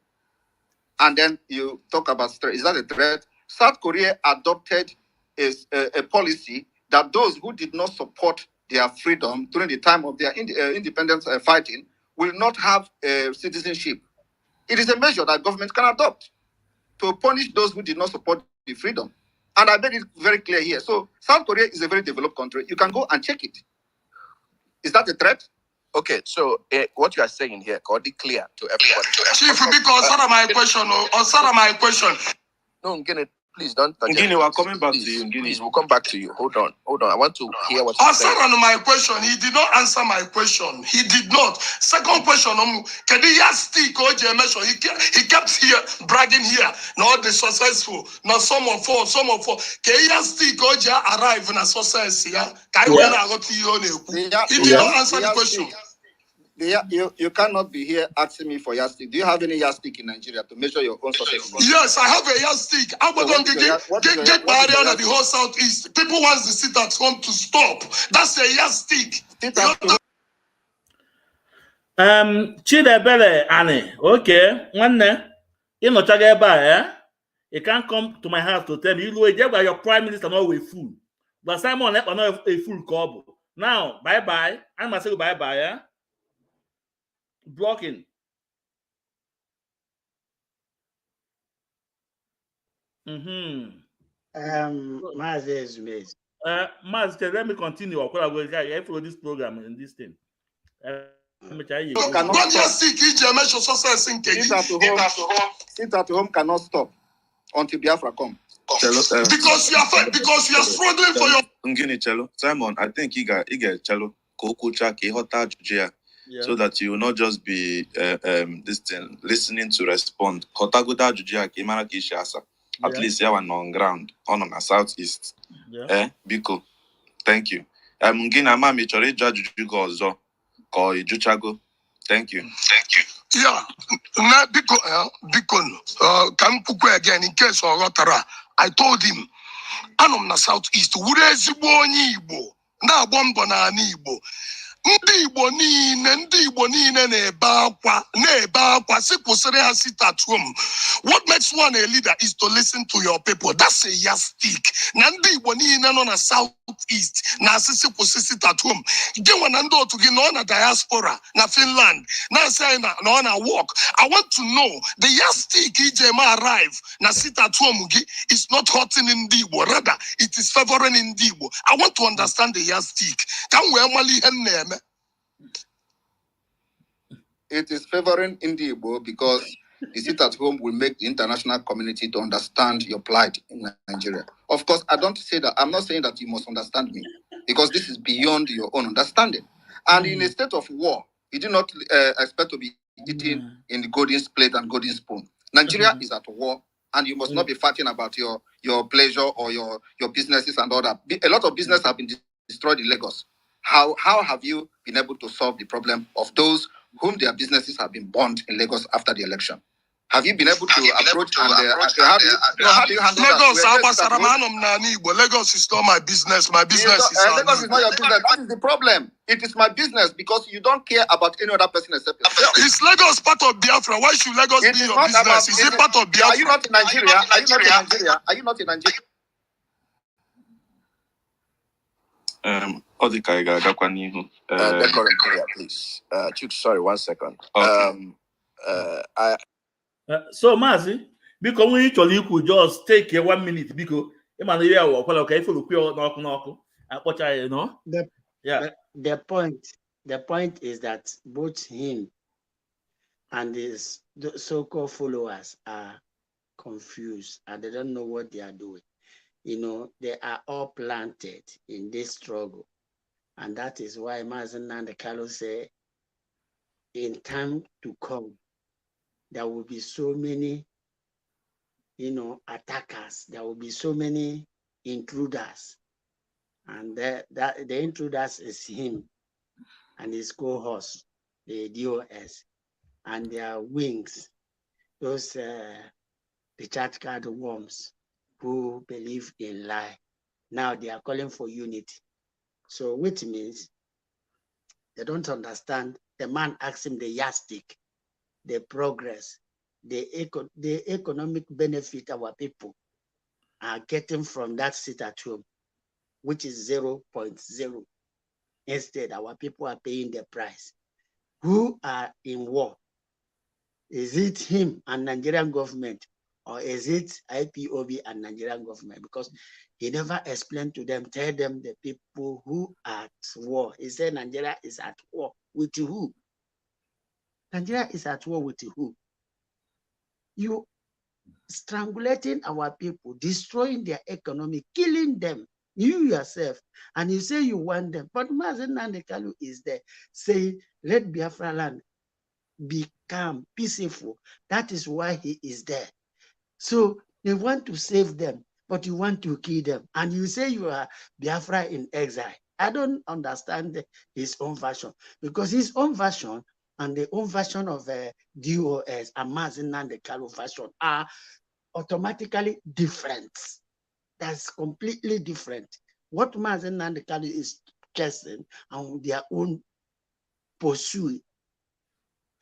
And then you talk about threat. Is that a threat? South Korea adopted a policy that those who did not support their freedom during the time of their independence fighting will not have citizenship. It is a measure that government can adopt to punish those who did not support the freedom. And I made it very clear here. So South Korea is a very developed country. You can go and check it. Is that a threat?
Okay, so what you are saying here, got it clear to everybody.
Chief, because my question.
No, Ngini, please don't.
Ngini, we're coming back to you. Ngini,
please, we'll come back to you. Hold on. I want to hear what you're saying.
My question. He did not answer my question. He did not. Second question. Can he stick he kept here bragging here. Not the successful. Not some of four. Can he stick arrive in a success here? He did not answer the question.
You cannot be here asking me for yardstick. Do you have any yardstick in Nigeria to measure your own success?
Yes, I have a yardstick. I get barrier at the whole southeast. People want the sit at home to stop. That's a yardstick.
Chidebele Annie, okay, one in Ochaga, you can't come to my house to tell me you your prime minister not a fool. But Simon not a fool cobble. Now, bye. I must say bye, yeah. Blocking. Maz, let me continue. I follow this program and this thing.
Sit at home cannot stop until Biafra come.
Because you are struggling for your.
Ngini Chelo, Simon, I think he got Chelo, Kokucha, Kihota, Jujia. So that you will not just be this thing listening to respond. Kotaguda Jujia, Kimara Kishasa. At least you are on ground, on a southeast. Biko. Thank you. Ngina mami chore Juju gozo. Ko Ijuchago. Thank you.
Yeah. Now, Biko, come again in case of Rotara. I told him, I'm na southeast. Urezi Boni Igbo. Na bombo na Igbo. Ndị Igbo niile na-ebe akwa sị kwụsịrị ha sit at home. What makes one a leader is to listen to your people. That's a yardstick. Na ndị Igbo niile nọ na southeast na asịsị kwụsị sit at home. Gị nwa na ndị otu gị nọ na diaspora na Finland na asị na ọ na work. I want to know the yardstick ije ma arrive na sit at home gị is not hurting ndị Igbo. Rather, it is favoring ndị Igbo. I want to understand the yardstick. Can we mali ihe neme?
It is favoring Igbo because the sit at home will make the international community to understand your plight in Nigeria. Of course, I'm not saying that you must understand me because this is beyond your own understanding. And in a state of war, you do not expect to be eating in the golden plate and golden spoon. Nigeria is at war, and you must not be fighting about your pleasure or your businesses and all that. A lot of business have been destroyed in Lagos. How have you been able to solve the problem of those whom their businesses have been burned in Lagos after the election? Have you been able to approach and how do you handle
that? Lagos is not my business. My business is
Lagos is not your business. That is the problem. It is my business because you don't care about any other person except yourself.
Is Lagos part of Biafra? Why should Lagos be your business? Is it part of Biafra?
Are you not in Nigeria? Are you not in Nigeria?
Please. Sorry, 1 second.
Okay. So Mazi, because when you could just take 1 minute because
The point is that both him and his so-called followers are confused and they don't know what they are doing. You know, they are all planted in this struggle. And that is why Mazen and Carlos say, in time to come, there will be so many, attackers. There will be so many intruders And the intruders is him and his co-host, the DOS, and their wings, those recharge card worms who believe in lie. Now they are calling for unity. So which means they don't understand. The man asked him the yardstick, the progress, the economic benefit our people are getting from that seat at home, which is 0.0. Instead, our people are paying the price. Who are in war? Is it him and Nigerian government, or is it IPOB and Nigerian government? Because he never explained to them, tell them the people who are at war. He said Nigeria is at war with who? Nigeria is at war with who? You strangulating our people, destroying their economy, killing them, you yourself, and you say you want them. But Mazen Nnamdi Kanu is there saying, let Biafra land be calm, peaceful. That is why he is there. So they want to save them, but you want to kill them. And you say you are Biafra in exile. I don't understand his own version, because his own version and the own version of DOS and Mazen Nnamdi Kanu version are automatically different. That's completely different. What Mazen Nnamdi Kanu is chasing and their own pursuit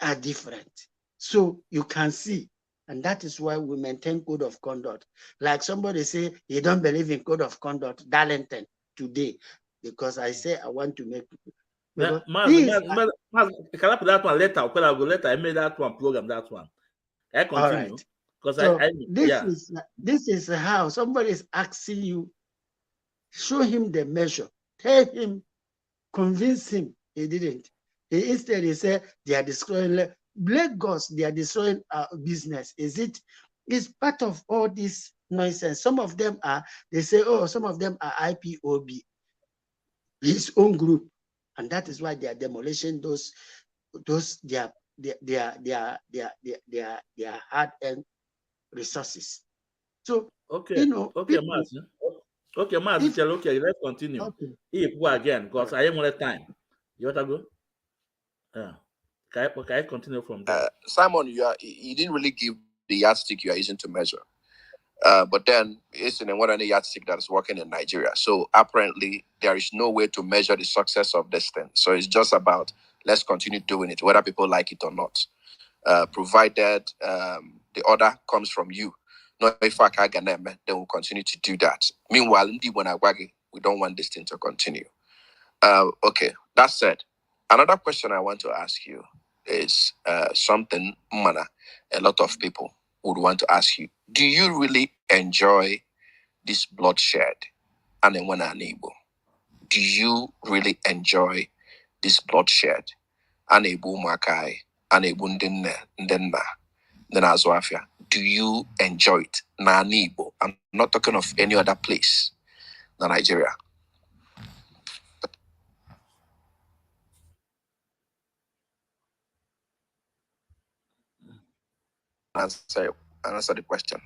are different. So you can see, and that is why we maintain code of conduct. Like somebody say, you don't believe in code of conduct, Darlington, today, because I say I want to make people.
Can I put that one later? Because I go later. I made that one program. That one. I continue.
All right.
Because
so this is how somebody is asking you. Show him the measure. Tell him, convince him. He didn't. Instead, he said they are destroying Lagos. They are destroying our business. It's part of all this nonsense. Some of them are. They say, oh, some of them are IPOB, his own group, and that is why they are demolishing those their hard-earned resources. So
okay,
people,
Master. Okay, let's continue.
Okay.
If we again, because I am on the time. You want to go? Yeah. Can I continue from there?
Simon, you didn't really give the yardstick you are using to measure. But then it's in one yardstick that is working in Nigeria. So apparently there is no way to measure the success of this thing. So it's just about let's continue doing it, whether people like it or not. Provided the order comes from you. No, if I can't get them, then we'll continue to do that. Meanwhile, we don't want this thing to continue. Okay, that said, another question I want to ask you is something a lot of people would want to ask you. Do you really enjoy this bloodshed? And then when unable, do you really enjoy this bloodshed? Unable Makai, unable Ndenna, then Azwafia. Do you enjoy it? Nanibo. I'm not talking of any other place than Nigeria. Answer the question.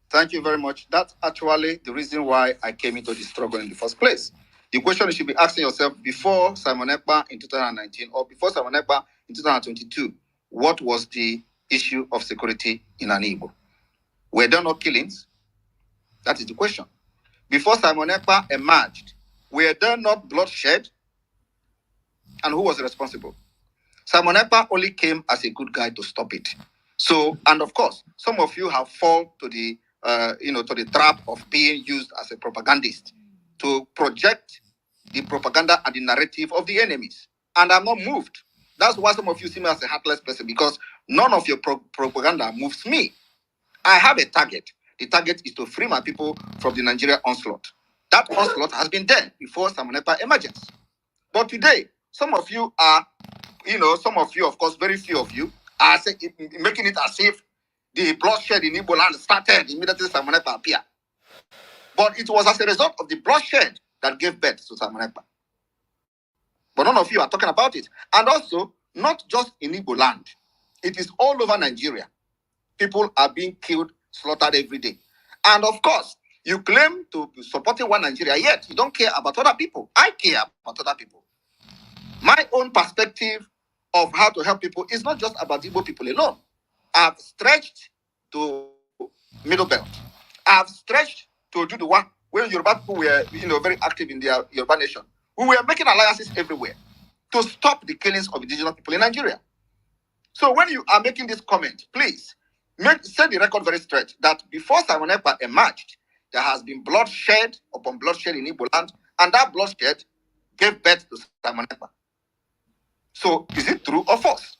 Thank you very much. That's actually the reason why I came into this struggle in the first place. The question you should be asking yourself before Simon Ekpa in 2019 or before Simon Ekpa in 2022, what was the issue of security in Igbo? Were there no killings? That is the question. Before Simon Ekpa emerged, were there not bloodshed? And who was responsible? Simon Ekpa only came as a good guy to stop it. So, and of course, some of you have fallen to the to the trap of being used as a propagandist to project the propaganda and the narrative of the enemies. And I'm not moved. That's why some of you see me as a heartless person, because none of your propaganda moves me. I have a target. The target is to free my people from the Nigeria onslaught. That onslaught has been there before Simon Ekpa emergence. But today, some of you are, some of you, of course, very few of you, are making it as if the bloodshed in Igbo land started immediately Simon Ekpa appeared. But it was as a result of the bloodshed that gave birth to Simon Ekpa. But none of you are talking about it. And also, not just in Igbo land. It is all over Nigeria. People are being killed, slaughtered every day. And of course, You claim to be supporting one Nigeria, yet you don't care about other people. I care about other people. My own perspective of how to help people is not just about Igbo people alone. I've stretched to Middle Belt. I've stretched to Juduwa, when Yoruba people were, very active in their Yoruba nation. We were making alliances everywhere to stop the killings of indigenous people in Nigeria. So when you are making this comment, please set the record very straight that before Simon Ekpa emerged, there has been bloodshed upon bloodshed in Igbo land, and that bloodshed gave birth to Simon Ekpa. So is it true or false?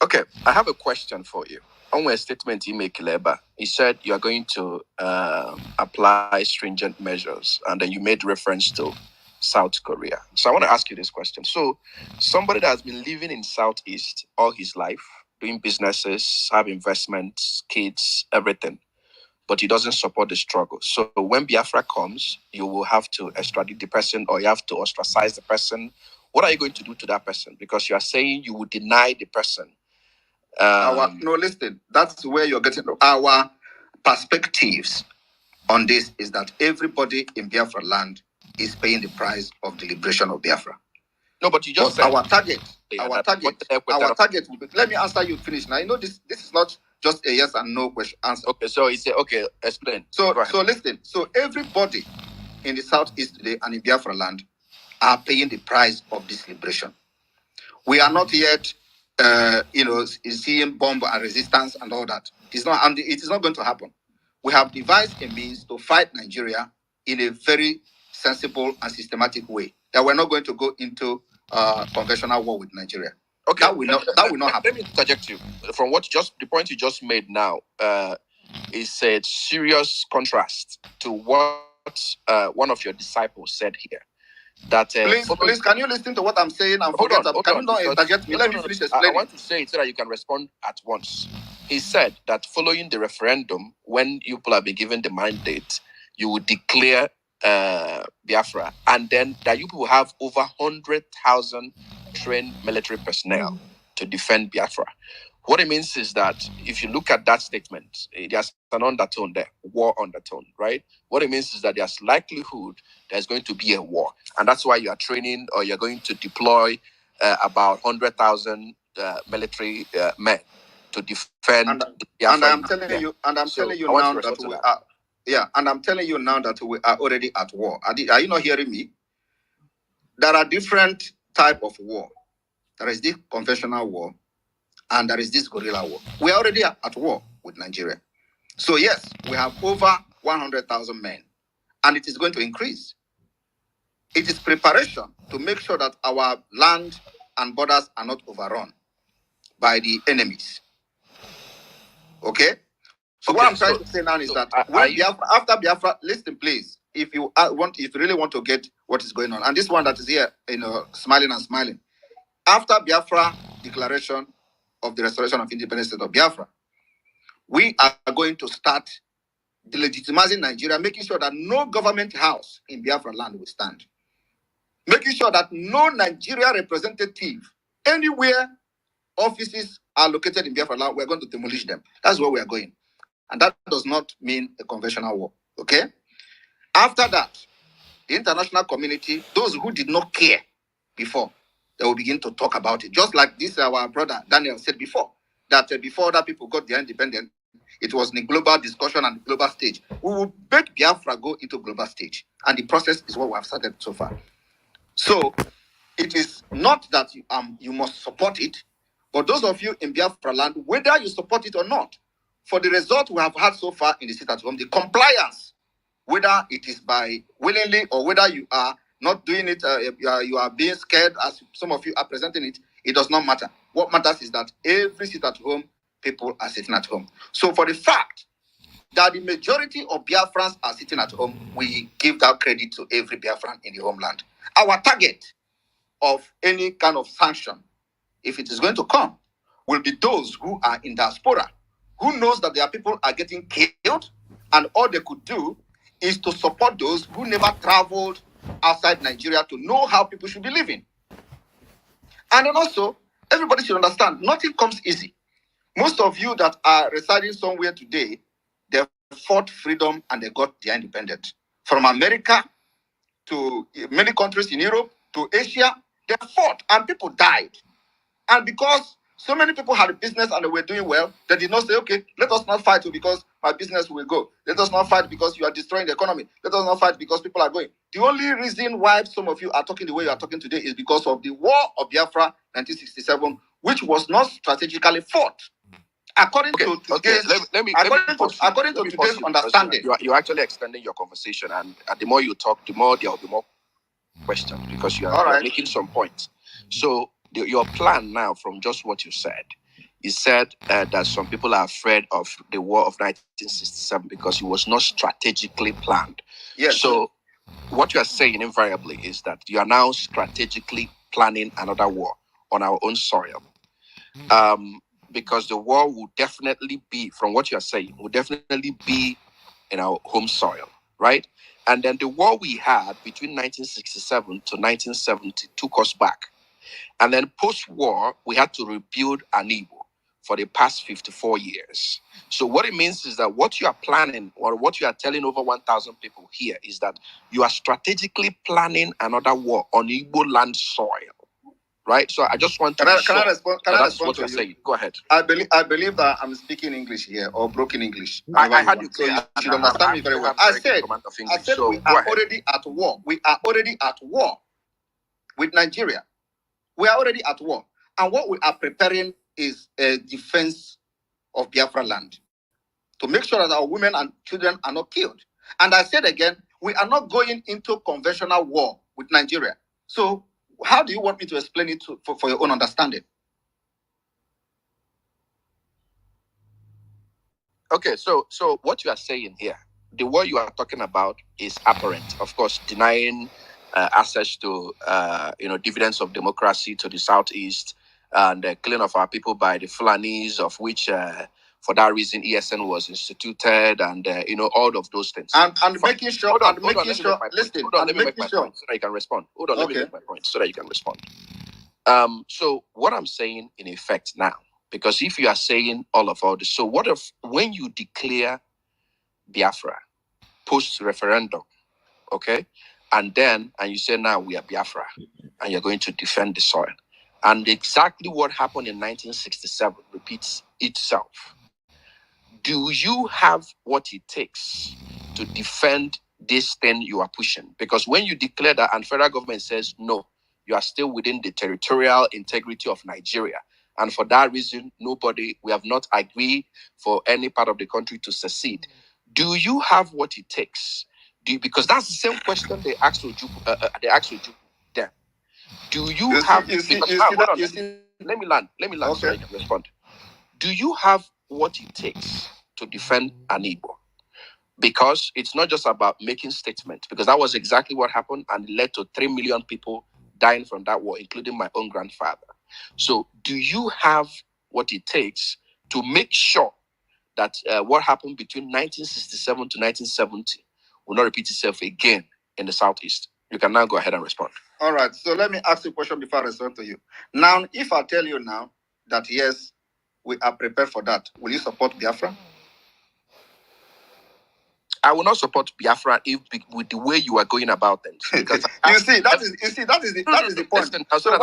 Okay, I have a question for you. On a statement you make, Leba, he said you are going to apply stringent measures, and then you made reference to South Korea. So I want to ask you this question. So somebody that has been living in Southeast all his life, doing businesses, have investments, kids, everything, but he doesn't support the struggle. So when Biafra comes, you will have to extradite the person, or you have to ostracize the person. What are you going to do to that person? Because you are saying you would deny the person.
Listen, that's where you're getting our perspectives on this is that everybody in Biafra land is paying the price of the liberation of Biafra.
No, but you just said
our target will be, let me answer you, finish. Now, this is not just a yes and no question answer.
Okay, so it's okay, explain.
So listen, so everybody in the Southeast today and in Biafra land are paying the price of this liberation. We are not yet seeing bomb and resistance and all that. It is not going to happen. We have devised a means to fight Nigeria in a very sensible and systematic way. That we're not going to go into conventional war with Nigeria.
Okay,
that will not happen.
Let me interject you. From the point you just made now, is a serious contrast to what one of your disciples said here. That
please, can you listen to what I'm saying and forget about? Can you not interject me? Let me finish explaining.
I want to say it so that you can respond at once. He said that following the referendum, when you people have been given the mandate, you would declare Biafra, and then that you people have over 100,000 trained military personnel to defend Biafra. What it means is that if you look at that statement, there's an undertone there, war undertone, right? What it means is that there's likelihood there's going to be a war. And that's why you are training, or you're going to deploy about 100,000 military men to defend Biafra.
And I'm telling you now that we are already at war. Are you not hearing me? There are different type of war. There is this conventional war, and there is this guerrilla war. We are already at war with Nigeria. So yes, we have over 100,000 men, and it is going to increase. It is preparation to make sure that our land and borders are not overrun by the enemies. Okay? So what I'm trying to say now is that after Biafra, listen please, if you really want to get what is going on, and this one that is here, smiling and smiling, after Biafra declaration of the restoration of independence state of Biafra, we are going to start delegitimizing Nigeria, making sure that no government house in Biafra land will stand. Making sure that no Nigeria representative anywhere offices are located in Biafra land, we're going to demolish them. That's where we are going. And that does not mean a conventional war. Okay? After that, the international community, those who did not care before, they will begin to talk about it. Just like this, our brother Daniel said before, that before other people got their independence, it was in the global discussion and the global stage. We will make Biafra go into global stage. And the process is what we have started so far. So it is not that you must support it, but those of you in Biafra land, whether you support it or not, for the result we have had so far in the sit at home, the compliance, whether it is by willingly or whether you are not doing it, you are being scared as some of you are presenting it, it does not matter. What matters is that every sit at home, people are sitting at home. So for the fact that the majority of Biafrans are sitting at home, we give that credit to every Biafran in the homeland. Our target of any kind of sanction, if it is going to come, will be those who are in diaspora, who knows that their people are getting killed, and all they could do is to support those who never traveled outside Nigeria to know how people should be living. And then also, everybody should understand, nothing comes easy. Most of you that are residing somewhere today, they fought freedom and they got their independence. From America to many countries in Europe to Asia, they fought and people died. And because so many people had a business and they were doing well, they did not say, okay, let us not fight because my business will go. Let us not fight because you are destroying the economy. Let us not fight because people are going. The only reason why some of you are talking the way you are talking today is because of the War of Biafra 1967, which was not strategically fought. According to today's, according to today's understanding.
You're actually extending your conversation, and the more you talk, the more there will be more questions because you're making some points. So your plan now, from just what you said, that some people are afraid of the War of 1967 because it was not strategically planned.
Yes.
So what you are saying invariably is that you are now strategically planning another war on our own soil. Because the war will definitely be, from what you are saying, will definitely be in our home soil, right? And then the war we had between 1967 to 1970 took us back. And then post-war, we had to rebuild an Igbo for the past 54 years. So what it means is that what you are planning, or what you are telling over 1,000 people here, is that you are strategically planning another war on Igbo land soil. Right, so I just want to.
Can I respond? Can I respond to you?
Saying. Go ahead.
I believe that I'm speaking English here or broken English.
I had you.
So you should understand me very well. I said we are already at war. We are already at war with Nigeria. We are already at war, and what we are preparing is a defense of Biafra land to make sure that our women and children are not killed. And I said again, we are not going into conventional war with Nigeria. So how do you want me to explain it for your own understanding?
Okay, so what you are saying here, the war you are talking about is apparent. Of course, denying access to dividends of democracy to the southeast, and the killing of our people by the Fulanis, of which for that reason ESN was instituted, and all of those things.
And making sure. Listen.
Hold on, let me make my point so that you can respond. Hold on, let me make my point so that you can respond. So what I'm saying in effect now, because if you are saying all this, so what if when you declare Biafra post-referendum, okay, and you say now we are Biafra, and you're going to defend the soil, and exactly what happened in 1967 repeats itself. Do you have what it takes to defend this thing you are pushing? Because when you declare that and federal government says no, you are still within the territorial integrity of Nigeria. And for that reason, we have not agreed for any part of the country to secede. Do you have what it takes? Because that's the same question they asked Ojukwu then. Do you have? Let me land so I can respond. Do you have what it takes to defend an Igbo? Because it's not just about making statements, because that was exactly what happened and led to 3 million people dying from that war, including my own grandfather. So do you have what it takes to make sure that what happened between 1967 to 1970 will not repeat itself again in the Southeast? You can now go ahead and respond.
All right. So let me ask you a question before I respond to you. Now, if I tell you now that yes, we are prepared for that, will you support Biafra?
I will not support Biafra with the way you are going about things. Because
that is the point. Listen, so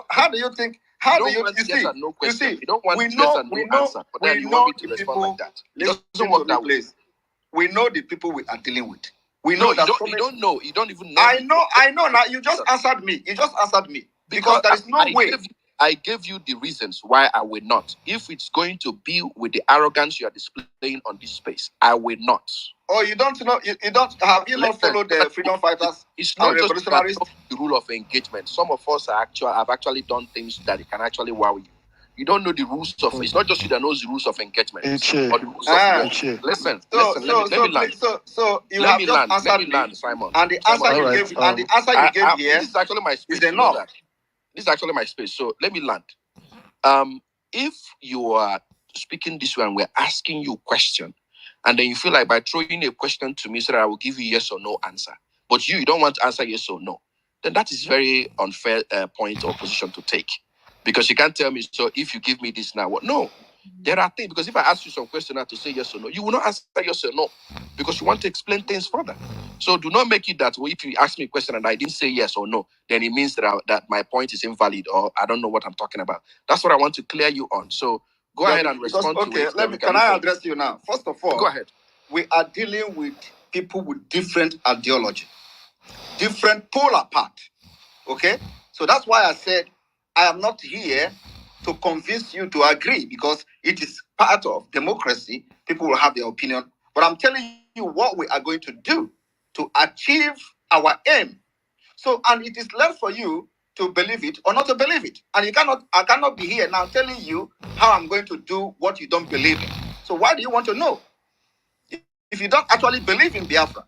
how do you think? How do you see?
No question.
You see,
you don't want yes and no answer, but then you want me to respond like that. It doesn't work that way.
We know the people we are dealing with. We
know
that
you don't know. You don't even know.
I know. Now you just answered me. Because there is no way.
I gave you the reasons why I will not. If it's going to be with the arrogance you are displaying on this space, I will not.
Oh, you don't know? You don't have you not followed the freedom fighters?
It's not just the rule of engagement. Some of us have actually done things that it can actually wow you. You don't know the rules of. It's not just you that knows the rules of engagement or the rules of. Listen. Let me land.
So you have just answered me, Simon. And the answer you gave. And the answer you gave here.
This is actually my space. This is actually my space. So let me land. If you are speaking this way and we're asking you a question, and then you feel like by throwing a question to me so that I will give you yes or no answer, but you don't want to answer yes or no, then that is very unfair point or position to take. Because you can't tell me, so if you give me this now, what? No. There are things, because if I ask you some question now to say yes or no, you will not answer yes or no because you want to explain things further. So do not make it that way. If you ask me a question and I didn't say yes or no, then it means that my point is invalid or I don't know what I'm talking about. That's what I want to clear you on. So go ahead and respond to it.
Okay, can I address you now? First of all,
go ahead.
We are dealing with people with different ideology, different polar part. Okay? So that's why I said I am not here to convince you to agree because it is part of democracy. People will have their opinion. But I'm telling you what we are going to do to achieve our aim. So, and it is left for you to believe it or not to believe it. And I cannot be here now telling you how I'm going to do what you don't believe in. So why do you want to know? If you don't actually believe in Biafra,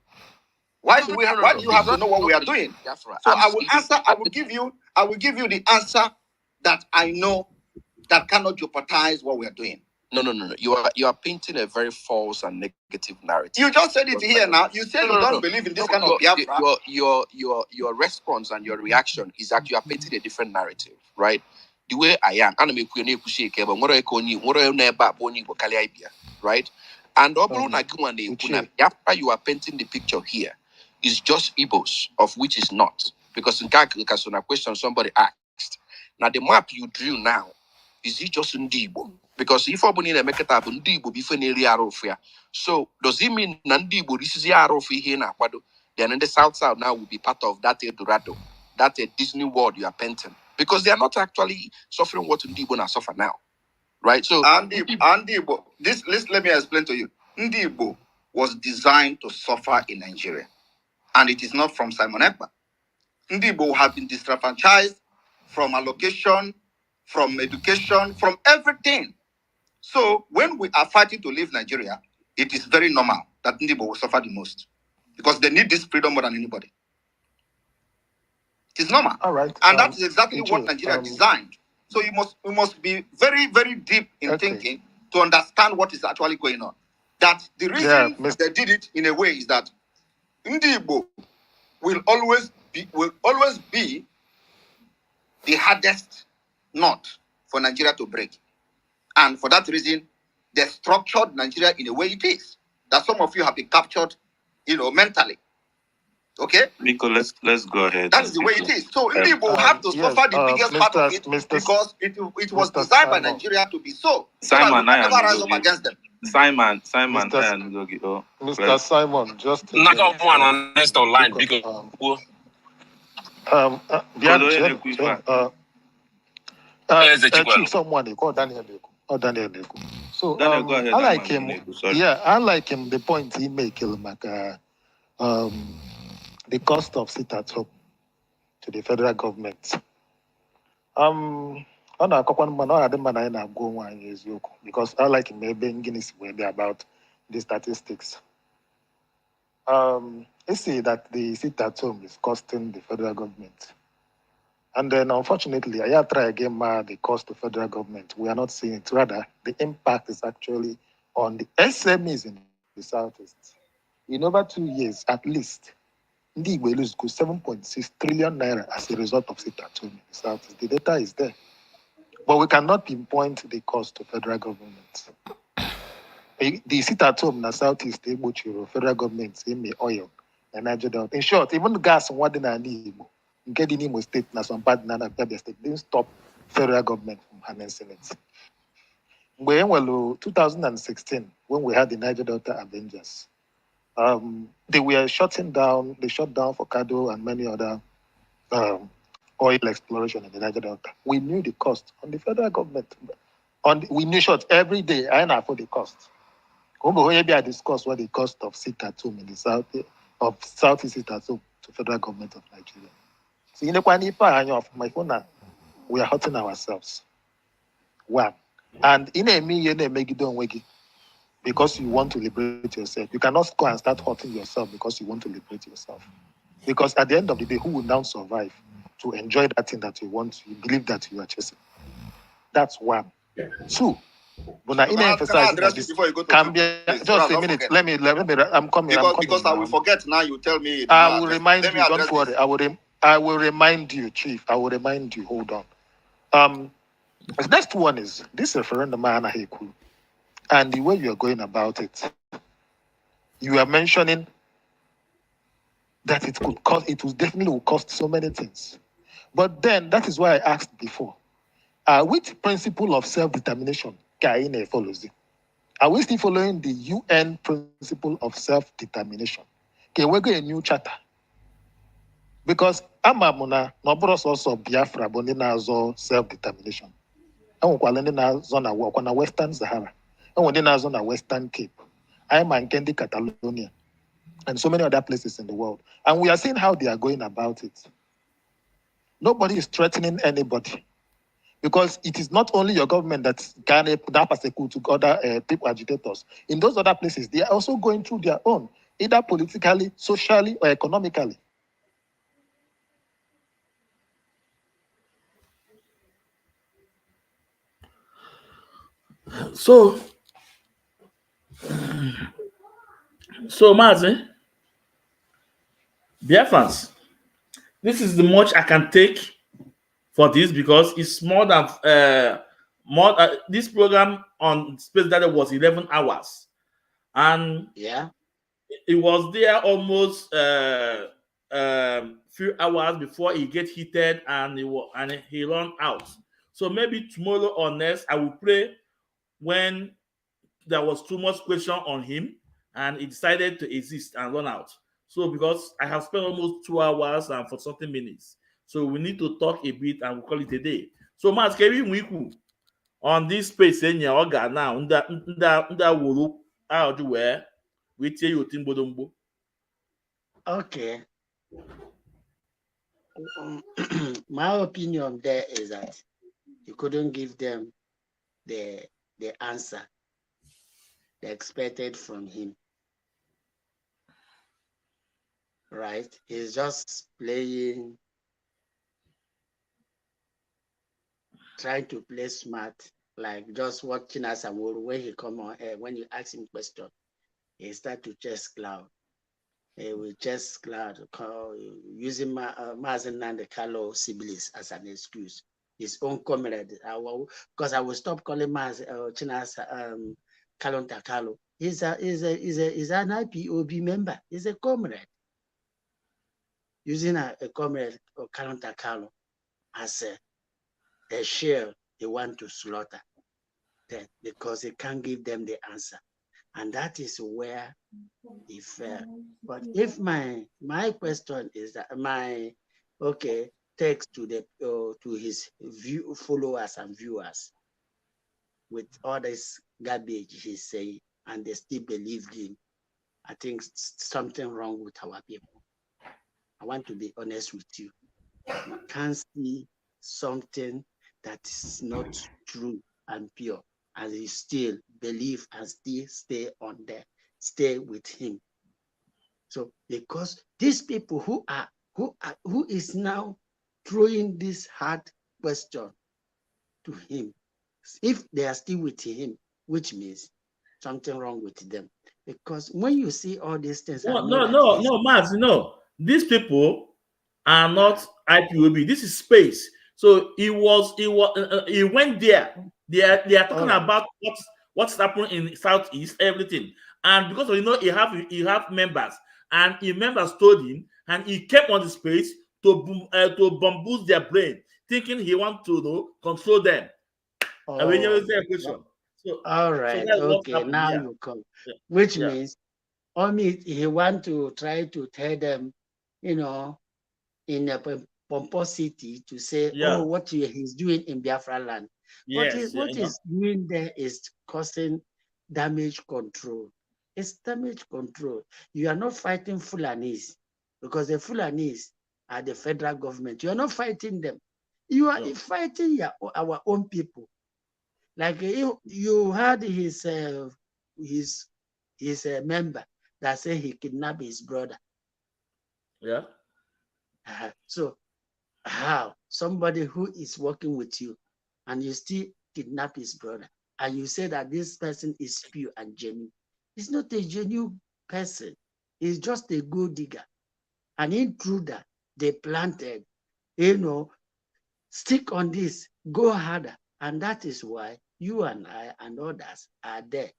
why do you have to know what we are doing?
Biafra.
So I will give you the answer that I know that cannot jeopardize what we are doing.
No. You are painting a very false and negative narrative.
You just said it here now. You said you don't believe in this kind of Biafra.
Your response and your reaction is that you are painting a different narrative, right? The way I am, right? And after you are painting the picture here, is just Igbos, of which is not. Because in a question somebody asked. Now the map you drew now, is it just Ndibo? Because if Obuni make it up Ndibo before nearly Arofia. So does it mean Nandibo this is Arofi here now? Then in the south now will be part of that Eldorado, that Disney World you are painting. Because they are not actually suffering what Ndibo now suffer now. Right? So
Ndibo, let me explain to you. Ndibo was designed to suffer in Nigeria. And it is not from Simon Ekpa. Ndibo have been disenfranchised from allocation, from education, from everything. So when we are fighting to leave Nigeria, it is very normal that Ndibo will suffer the most because they need this freedom more than anybody. It is normal.
All right.
And that is exactly what Nigeria designed. So we must be very, very deep in thinking to understand what is actually going on. That the reason they did it in a way is that Ndibo will always be the hardest knot for Nigeria to break. And for that reason, they structured Nigeria in a way it is. That some of you have been captured, mentally. Okay?
Miko, let's go ahead.
That is the way it is. So people have to suffer the biggest part of it because it was designed by Nigeria to be so.
Simon,
I never rise up against them.
Simon,
Mr. Simon, just
not one on next online because
someone called Daniel Neku. So Daniel, go ahead, I like him. I like him. The point he make, the cost of sit at home to the federal government. Because I like him maybe about the statistics. You see that the sit at home is costing the federal government. And then, unfortunately, I try again the cost of federal government. We are not seeing it. Rather, the impact is actually on the SMEs in the Southeast. In over 2 years, at least, Ndi will lose 7.6 trillion naira as a result of sit-at-home in the Southeast. The data is there. But we cannot pinpoint the cost of federal government. The sit-at-home in the Southeast, federal government, oil, and Nigeria. In short, even gas and what they need. Get in Imo State, na some part na Abia State didn't stop federal government from harnessing it. When 2016, when we had the Niger Delta Avengers, they were shutting down. They shut down for Kado and many other oil exploration in the Niger Delta. We knew the cost on the federal government. We knew every day. I know for the cost. I discussed what the cost of sit-at-home in the Southeast sit-at-home to federal government of Nigeria. So my phone, we are hurting ourselves. One. And in a because you want to liberate yourself. You cannot go and start hurting yourself because you want to liberate yourself. Because at the end of the day, who will now survive to enjoy that thing that you want, you believe that you are chasing? That's one. Two. But I emphasize that this can be just a minute. Let me. I'm coming.
Because I will forget now. You tell me.
I will remind you. Don't worry. I will remind you, Chief. I will remind you. Hold on. The next one is this referendum, and the way you are going about it. You are mentioning that it could cost, it will definitely cost so many things. But then that is why I asked before. Which principle of self-determination follows it? Are we still following the UN principle of self-determination? Can we get a new charter? Because Amamuna, Nobros also Biafra, Boninazo self-determination. And we zona walk on a Western Sahara. And we zone a Western Cape. I am in Kendi, Catalonia, and so many other places in the world. And we are seeing how they are going about it. Nobody is threatening anybody. Because it is not only your government that can persecute to other people, agitators. In those other places, they are also going through their own, either politically, socially, or economically.
So Mazi, Biafrans, this is the much I can take for this because it's more than this program on Space Data was 11 hours, and
yeah,
it was there almost few hours before he get heated and he run out. So maybe tomorrow or next, I will play when there was too much question on him and he decided to exist and run out. So because I have spent almost 2 hours and for something minutes, so we need to talk a bit and we'll call it a day. So Mas Kevin Wiku on this space in your organ now nda wuru out where we tell you timbodombo.
okay. My opinion there is that you couldn't give them the answer they expected from him. Right? He's just playing, trying to play smart, like just watching us and when he come on air, when you ask him question, he start to chase cloud. He will chase cloud, using Mazen and the Carlo siblings as an excuse. His own comrade, because I will stop calling Maz Chinas Kalon Takalo. He's an IPOB member. He's a comrade. Using a comrade or Kalon Takalo as a share they want to slaughter them because they can't give them the answer. And that is where he fell. But if my question is that takes to the to his followers and viewers with all this garbage he's saying and they still believe him, I think something wrong with our people. I want to be honest with you. You can't see something that is not true and pure, and you still believe and still stay with him. So because these people who is now throwing this hard question to him, if they are still with him, which means something wrong with them. Because when you see all these things,
No, Max, these people are not IPOB. This is space. So he went there. They are talking about what's happening in Southeast, everything. And because he have members, and his members told him, and he kept on the space to bamboozle their brain, thinking he want to control them.
All right, okay, now you come. Which means he want to try to tell them, in a pomposity to say, what he's doing in Biafra land. But what he's doing there is causing damage control. It's damage control. You are not fighting Fulanis because the Fulanis are the federal government. You are not fighting them. You are fighting our own people. Like you had his member that said he kidnapped his brother.
Yeah.
So how somebody who is working with you and you still kidnap his brother and you say that this person is pure and genuine? It's not a genuine person. He's just a gold digger, an intruder. They planted, stick on this, go harder. And that is why you and I and others are there.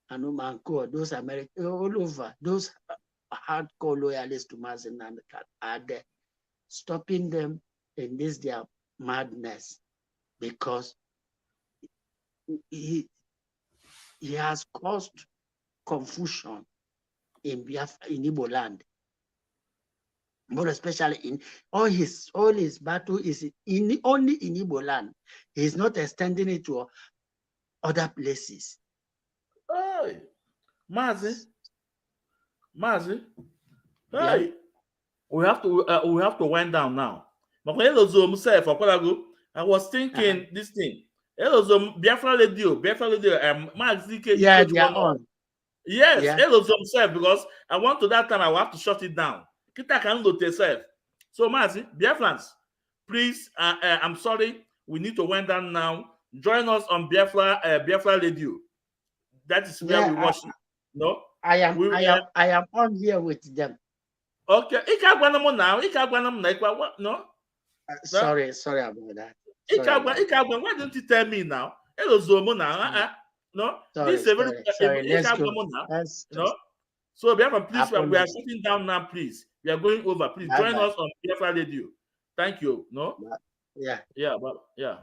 And Umanko, those Americans all over, those hardcore loyalists to Mazen and are there, stopping them in this their madness, because he has caused confusion in Igbo land. More especially in all his battle is only in Igbo land. He's not extending it to other places.
Hey, Mazi. Hey,
Yeah.
we have to wind down now. I was thinking this thing. Biafra Radio,
yeah, they are on.
Yes,
yeah.
Self, because I want to that time I will have to shut it down. Kita can load yourself. So Mazi, Biafrans, please, I'm sorry, we need to wind down now. Join us on Biafra Radio. That is where we watch it. No,
I am on here with them.
Okay, now. No.
Sorry about that.
Why don't you tell me now? Hello, Zomo now. No,
sorry,
this is a very
sorry. Let's go.
No. So Biafra, please, we are shutting down now. Please, we are going over. Please join us on Biafra Radio. Thank you. No.
Yeah.
Yeah.